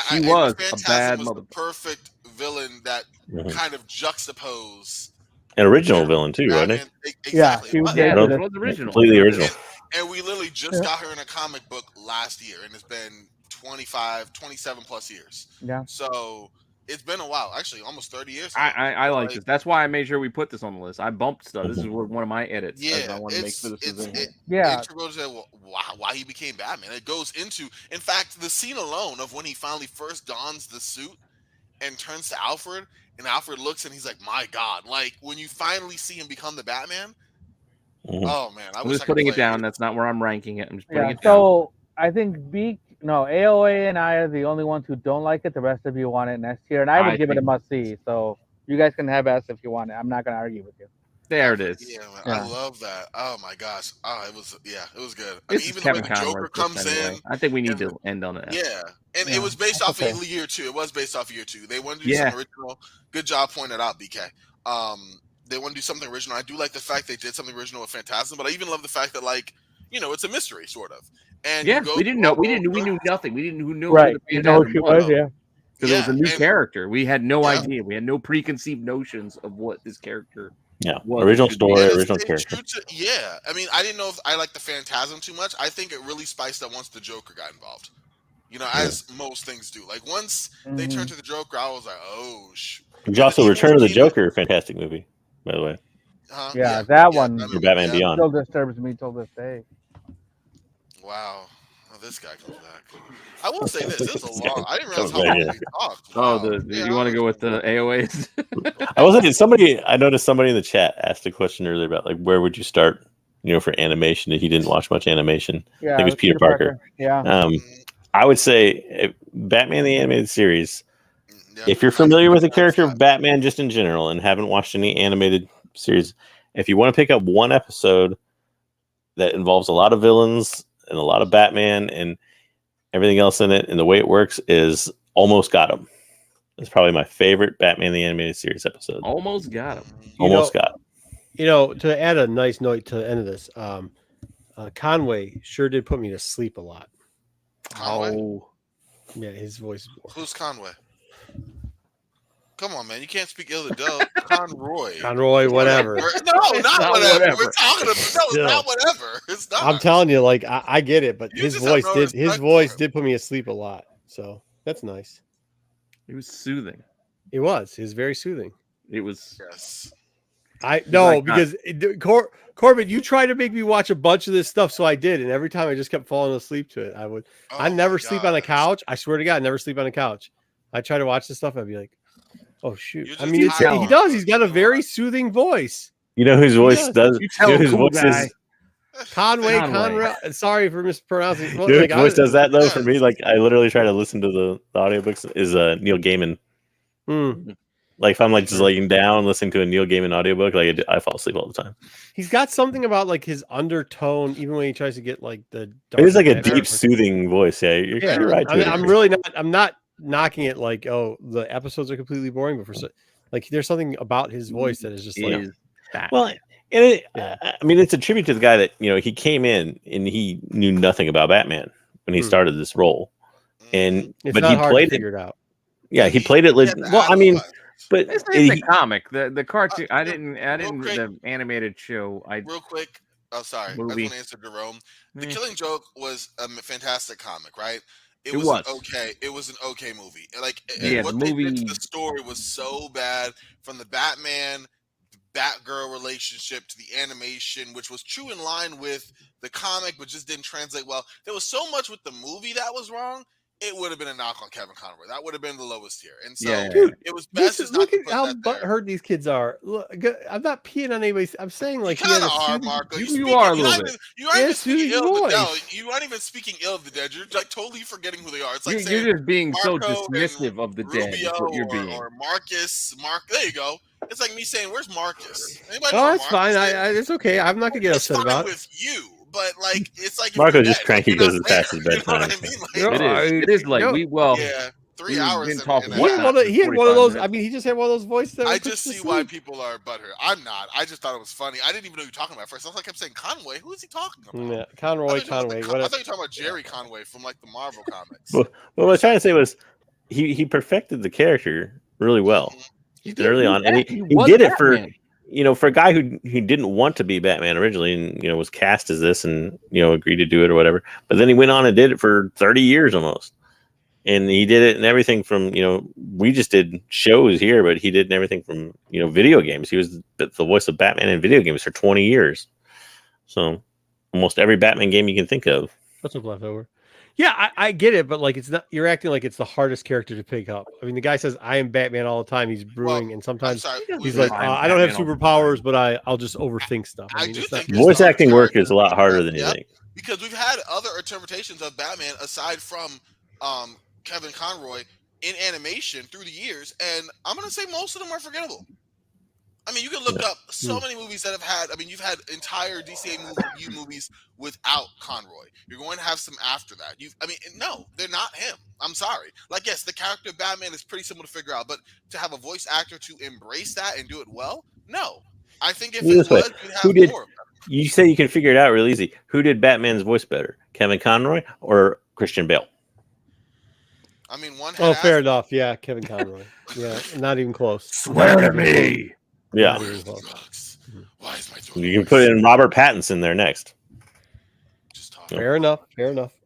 he was Phantasm a bad was the perfect villain that kind of juxtapose an original villain too, Batman. wasn't it? Exactly. It was original. Completely original. And we literally just got her in a comic book last year, and it's been 27 plus years. Yeah. So it's been a while, actually, almost 30 years. I like this. That's why I made sure we put this on the list. I bumped stuff. This is one of my edits. Yeah, I want to make sure this is in here. It goes into why he became Batman. It goes into, in fact, the scene alone of when he finally first dons the suit and turns to Alfred, and Alfred looks and he's like, "My God!" Like when you finally see him become the Batman. Oh man, I'm just putting it down. That's not where I'm ranking it. I'm just putting it down. So I think AOA and I are the only ones who don't like it. The rest of you want it in S tier, and I would give it a must see. So you guys can have S if you want it. I'm not going to argue with you. There it is. Yeah, man, I love that. Oh my gosh. Oh, it was good. I mean, even Kevin the way the Joker comes in. I think we need to end on it. Yeah, and it was based off of year 2. It was based off of year 2. They wanted to do something original. Good job pointing it out, BK. They want to do something original. I do like the fact they did something original with Phantasm, but I even love the fact that, like, it's a mystery sort of. And we didn't know. We knew nothing. We didn't know. Right. You know who she was. Yeah. Because it was a new character. We had no idea. We had no preconceived notions of what this character. Yeah, original story, original character. I mean, I didn't know if I liked the Phantasm too much. I think it really spiced up once the Joker got involved. As most things do. Like once they turned to the Joker, I was like, oh, There's also Return of the Joker, fantastic movie, by the way. Yeah, that one. For Batman Beyond. Still disturbs me till this day. Wow. Oh, this guy comes back. I will say this is a long. I didn't realize how long we talked. Wow. You want to go with the AOAs? I noticed somebody in the chat asked a question earlier about like where would you start, for animation. He didn't watch much animation. Yeah, I think it was Peter Parker. Yeah. I would say Batman the Animated Series. If you're familiar with the character of Batman just in general and haven't watched any animated series, if you want to pick up one episode that involves a lot of villains and a lot of Batman and everything else in it, and the way it works is Almost Got Him. It's probably my favorite Batman the Animated Series episode. Almost Got Him. Almost got him. To add a nice note to the end of this, Conway sure did put me to sleep a lot. Conway? Oh, yeah, his voice. Who's Conway? Come on, man. You can't speak ill of Del. Conroy, whatever. No, not whatever. We're talking about it's not whatever. It's not. I'm telling you, like I get it, but his voice did put me to sleep a lot. So that's nice. It was soothing. It was. It was very soothing. It was. Yes. Because Corbin, you tried to make me watch a bunch of this stuff, so I did, and every time I just kept falling asleep to it. I never sleep on the couch. I swear to God, I never sleep on the couch. I try to watch this stuff, I'd be like, oh shoot! I mean, he does. He's got a very soothing voice. You know whose voice does? Whose voice is Conway. Sorry for mispronouncing. Whose voice does that though? For me, like I literally try to listen to the audiobooks. Is Neil Gaiman. Like if I'm like just laying down listening to a Neil Gaiman audiobook, like I fall asleep all the time. He's got something about like his undertone, even when he tries to get like the. It is like a deep, soothing voice. Yeah, you're right. I'm really not. I'm not knocking it like the episodes are completely boring, but like there's something about his voice that is just like that. Well, I mean it's a tribute to the guy that he came in and he knew nothing about Batman when he started this role, but he played it out. Yeah, he played it. Well, I mean, but it's the comic, the cartoon. I didn't the animated show. Real quick. Oh, sorry. Movie. I just want to answer Jerome. The Killing Joke was a fantastic comic, right? It was an okay movie. Like, yeah, what the movie. They did to the story was so bad, from the Batman, Batgirl relationship to the animation, which was true in line with the comic, but just didn't translate well. There was so much with the movie that was wrong. It would have been a knock on Kevin Conroy. That would have been the lowest tier. And so, dude, it was best just not look to at put how that there. butthurt these kids are. Look, I'm not peeing on anybody. I'm saying like you kind of are, Marco. You are a little bit. You aren't even speaking ill of the dead. You aren't even speaking ill of the dead. You're like totally forgetting who they are. It's like you're just being Marco so dismissive of the dead. Rubio What you're being. or Marcus. There you go. It's like me saying, "Where's Marcus?" Anybody oh, that's fine. It's okay. I'm not gonna get upset about it. With you. But like, it's like Marco's just cranky because it's past his bedtime. You know what I mean? It is like yeah, 3 hours. Didn't talk He had one of those. Minutes. I mean, he just had one of those voices. That I just see why people are butthurt. I'm not. I just thought it was funny. I didn't even know you were talking about at first. I was like, I kept saying Conway. Who is he talking about? Yeah, Conroy. I thought you were talking about Jerry Conway from like the Marvel comics. Well, what I was trying to say was he perfected the character really well early on, and he did it for. For a guy who didn't want to be Batman originally and, was cast as this and, agreed to do it or whatever. But then he went on and did it for 30 years almost. And he did it in everything from, we just did shows here, but he did everything from, video games. He was the voice of Batman in video games for 20 years. So almost every Batman game you can think of. That's what's left over. Yeah, I get it, but like it's not. You're acting like it's the hardest character to pick up. I mean, the guy says, "I am Batman" all the time. He's brewing, and sometimes he's like, "I don't have superpowers, but I'll just overthink stuff." I mean, do think voice acting work is a lot harder than you think. Because we've had other interpretations of Batman aside from Kevin Conroy in animation through the years, and I'm gonna say most of them are forgettable. I mean, you can look up so many movies that have had. I mean, you've had entire DCA movies without Conroy. You're going to have some after that. No, they're not him. I'm sorry. Like, yes, the character of Batman is pretty simple to figure out, but to have a voice actor to embrace that and do it well, no. I think if it was, you'd have more of them. You say you can figure it out real easy. Who did Batman's voice better, Kevin Conroy or Christian Bale? I mean, fair enough. Yeah, Kevin Conroy. Yeah, not even close. Swear to me. Yeah. Why is my you can put in Robert Pattinson there next. Fair enough.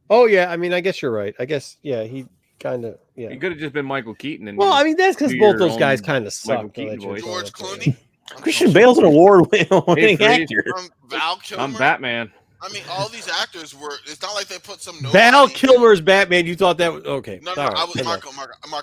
Oh yeah, I mean, I guess you're right. I guess he kind of He could have just been Michael Keaton. And I mean, that's because both those guys kind of suck. George Clooney. Christian Bale's an award-winning actor. Val Kilmer. I'm Batman. I mean, all these actors were. It's not like they put some. Val Kilmer's Batman. You thought that was okay? No. I was Marco.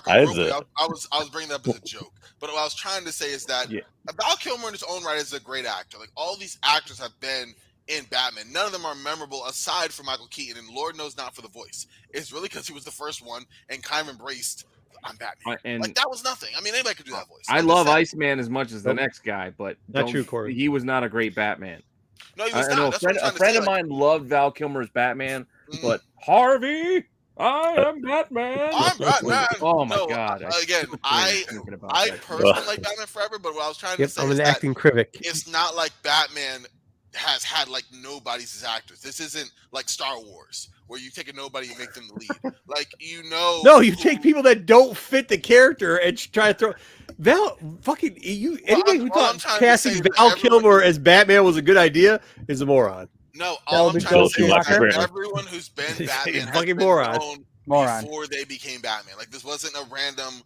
I was bringing that up as a joke. But what I was trying to say is that Val Kilmer in his own right is a great actor. Like, all these actors have been in Batman. None of them are memorable aside from Michael Keaton, and Lord knows not for the voice. It's really because he was the first one and kind of embraced. I'm Batman. And like, that was nothing. I mean, anybody could do that voice. I love Iceman as much as the next guy, but not true, Corey. He was not a great Batman. No, he was not. A friend of mine loved Val Kilmer's Batman, but Harvey, I am Batman. I'm Batman. Oh my God! Again, I personally like Batman Forever, but what I was trying to say I'm is an acting critic. It's not like Batman has had like nobody's as actors. This isn't like Star Wars where you take a nobody and make them the lead. Like, No, you take people that don't fit the character and try to throw Val. Fucking you. Anybody who thought casting Val Kilmer as Batman was a good idea is a moron. No, all I'm trying to say is everyone who's been Batman has been known before they became Batman. Like, this wasn't a random,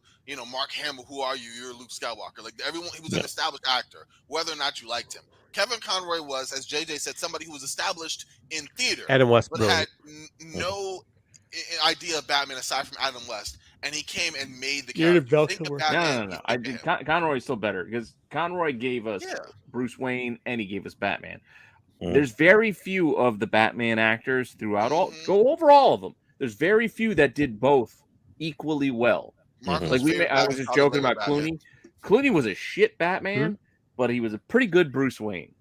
Mark Hamill, who are you? You're Luke Skywalker. Like, everyone, he was an established actor, whether or not you liked him. Kevin Conroy was, as JJ said, somebody who was established in theater. Adam West, but had no idea of Batman aside from Adam West. And he came and made the character. No. Conroy's still better because Conroy gave us Bruce Wayne and he gave us Batman. There's very few of the Batman actors throughout go over all of them. There's very few that did both equally well. Like I was just joking about Clooney. Clooney was a shit Batman, but he was a pretty good Bruce Wayne.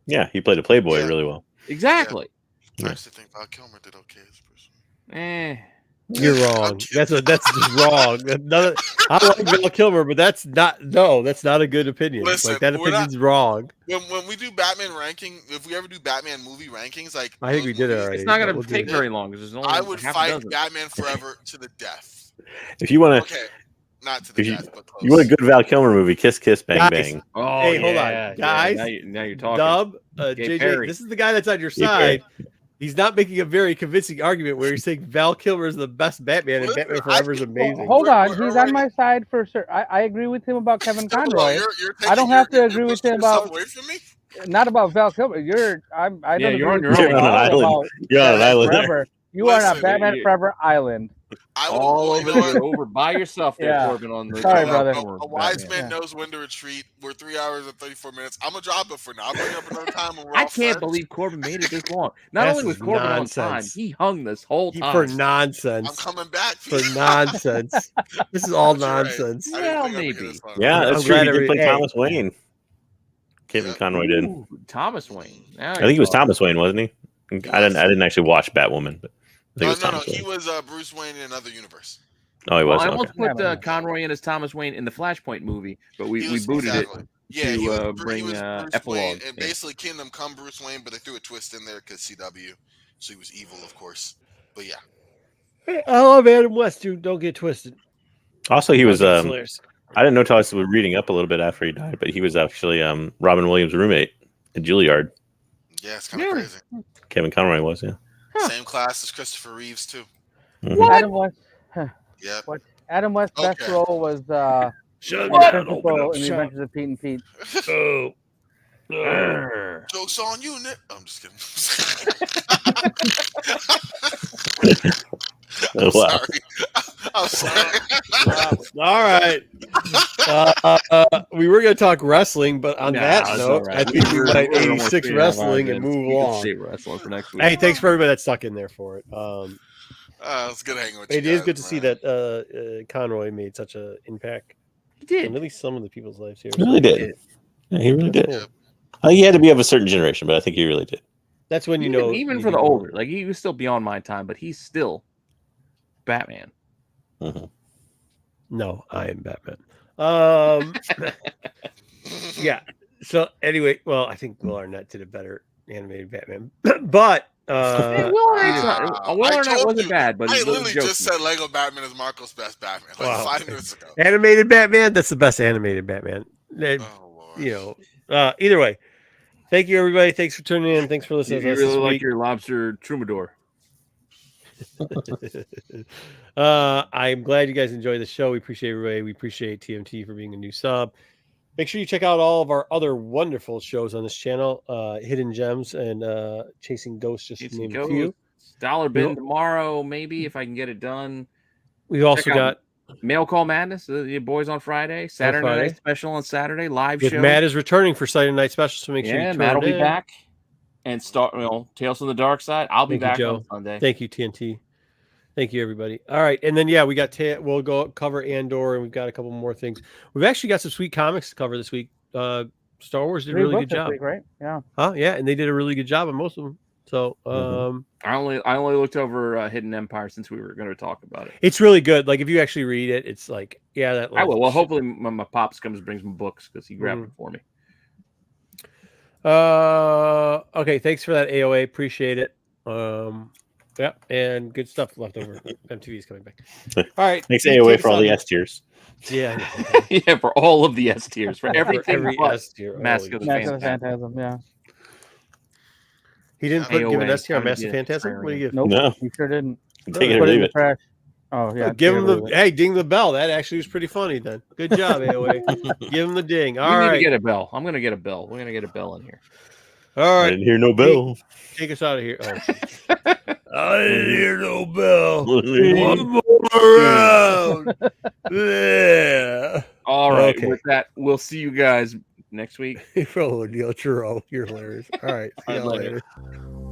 Yeah, he played a playboy really well. Exactly. I actually think Val Kilmer did okay as Bruce Wayne. You're wrong. That's just wrong. I like Val Kilmer, but that's not a good opinion. Listen, like, that opinion's wrong. When we do Batman ranking, if we ever do Batman movie rankings, like, I think we did it already. It's not going to take very long. There's only I would fight Batman Forever to the death. If you want to, Not to the death, but close. You want a good Val Kilmer movie? Kiss, Kiss, Bang, Guys, Bang. Oh, Hey, hold yeah, on, guys. Yeah, now you're talking. Dub, Gay JJ, Perry. this is the guy that's on your Gay side. He's not making a very convincing argument where he's saying Val Kilmer is the best Batman and Batman Forever is amazing. Hold on, he's on my side for sure. I agree with him about Kevin Conroy. I don't have to agree with him about. Away from me? Not about Val Kilmer. I don't you're on agree with your you own at all island. about You're on an Batman island there. Forever. You are on a Listen, Batman Forever island. All over by yourself there, Yeah. Corbin. On the Sorry, brother. A wise man knows when to retreat. We're 3 hours and 34 minutes. I'm gonna drop it for now. I'll bring it up another time when we're all I can't fresh. believe Corbin made it this long. Not This only was is Corbin nonsense. on time, he hung this whole time. For I'm nonsense. coming back For nonsense. This is all But you're right. nonsense. I didn't Well, think I'd maybe. get this far. Yeah, I'm that's true. glad He did play hey. Thomas Wayne. Kevin Yeah. Conroy did. Ooh, Thomas Wayne. Now I think he was you're Thomas Wayne, wasn't he? I didn't actually watch Batwoman, but I think it was No, Thomas he Wayne. was Bruce Wayne in another universe. Oh, he was. I Okay. almost Yeah, put man. Conroy in as Thomas Wayne in the Flashpoint movie, but we booted exactly. it Yeah, to he was, bring he was Bruce epilogue. Wayne, and Yeah. basically Kingdom Come Bruce Wayne, but they threw a twist in there because CW, so he was evil, of course. But yeah, I love Adam West, dude. Don't get twisted. Also, he was. I think it's hilarious. I didn't know till I was reading up a little bit after he died, but he was actually Robin Williams' roommate at Juilliard. yeah, it's kind of crazy. Kevin Conroy was, yeah. Same class as Christopher Reeves too. Mhm. Adam West. Yep. What? Adam West's best Okay. role was Shut the up. principal in the Shut Adventures of Pete and Pete. Oh. Joke's on you, Nick. I'm just kidding. Oh, wow. I'm sorry. All right. We were going to talk wrestling, but on that it's note, all right. I think we might We're almost 86 3 wrestling hours and in. move We can along. save wrestling for next week. Hey, thanks for everybody that stuck in there for it. It's good hanging with you. It is guys, good to see man. that Conroy made such an impact He did. on at least some of the people's lives here. He really did. Yeah, he really did. Cool. He had to be of a certain generation, but I think he really did. That's when you even, know. even you for the know- older, like he was still beyond my time, but he's still Batman. Mhm. No, I am Batman. Yeah. So anyway, well, I think Will Arnett did a better animated Batman, but Will Arnett wasn't bad, but I he was literally joking. just said Lego Batman is Marco's best Batman like Wow. 5 minutes ago. animated Batman. That's the best animated Batman. Oh Lord. You know. Either way, thank you everybody. Thanks for tuning in. Thanks for You listening to us really this like week. your lobster troubadour. I'm glad you guys enjoyed the show. We appreciate everybody. We appreciate TMT for being a new sub. Make sure you check out all of our other wonderful shows on this channel, Hidden Gems and Chasing Ghosts, just to name a few. Dollar bin tomorrow, maybe if I can get it done. We've also got Mail Call Madness, the boys on Friday, Saturday night special on Saturday, live with show. Matt is returning for Saturday night special, so make sure you Matt will tune be in. back and start. Tales from the Dark Side. I'll be Thank you, back on Joe. Sunday. Thank you, TNT. Thank you, everybody. All right, and then we got we'll go cover Andor, and we've got a couple more things. We've actually got some sweet comics to cover this week. Star Wars did a really good job, week, right? Yeah. Yeah, and they did a really good job on most of them. So, I only looked over Hidden Empire since we were going to talk about it. it's really good. Like if you actually read it, it's like that. I will. Well, hopefully my pops comes brings me books because he grabbed it for me. Okay, thanks for that, AOA. Appreciate it. Yeah, and good stuff left over. MTV is coming back. All right, Thanks AOA for all the S tiers. Yeah, yeah, for all of the S tiers, for everything every but S tier. Mask of the Phantasm. Yeah. He didn't give an S tier on Massive Phantasm. What do you give? Nope. No. He sure didn't. Take it or Put it in leave the it. trash. Oh yeah. Give him ding the bell. That actually was pretty funny. Then good job, AOA. Give him the ding. All we right, need to get a bell. I'm gonna get a bell. We're gonna get a bell in here. all I right. didn't hear no bell. Take us out of here. I didn't hear no bell. One more round. Yeah. All right. Okay. With that, we'll see you guys next week. Oh, Neil Churro, you're hilarious. All right. See All right, y'all later. later.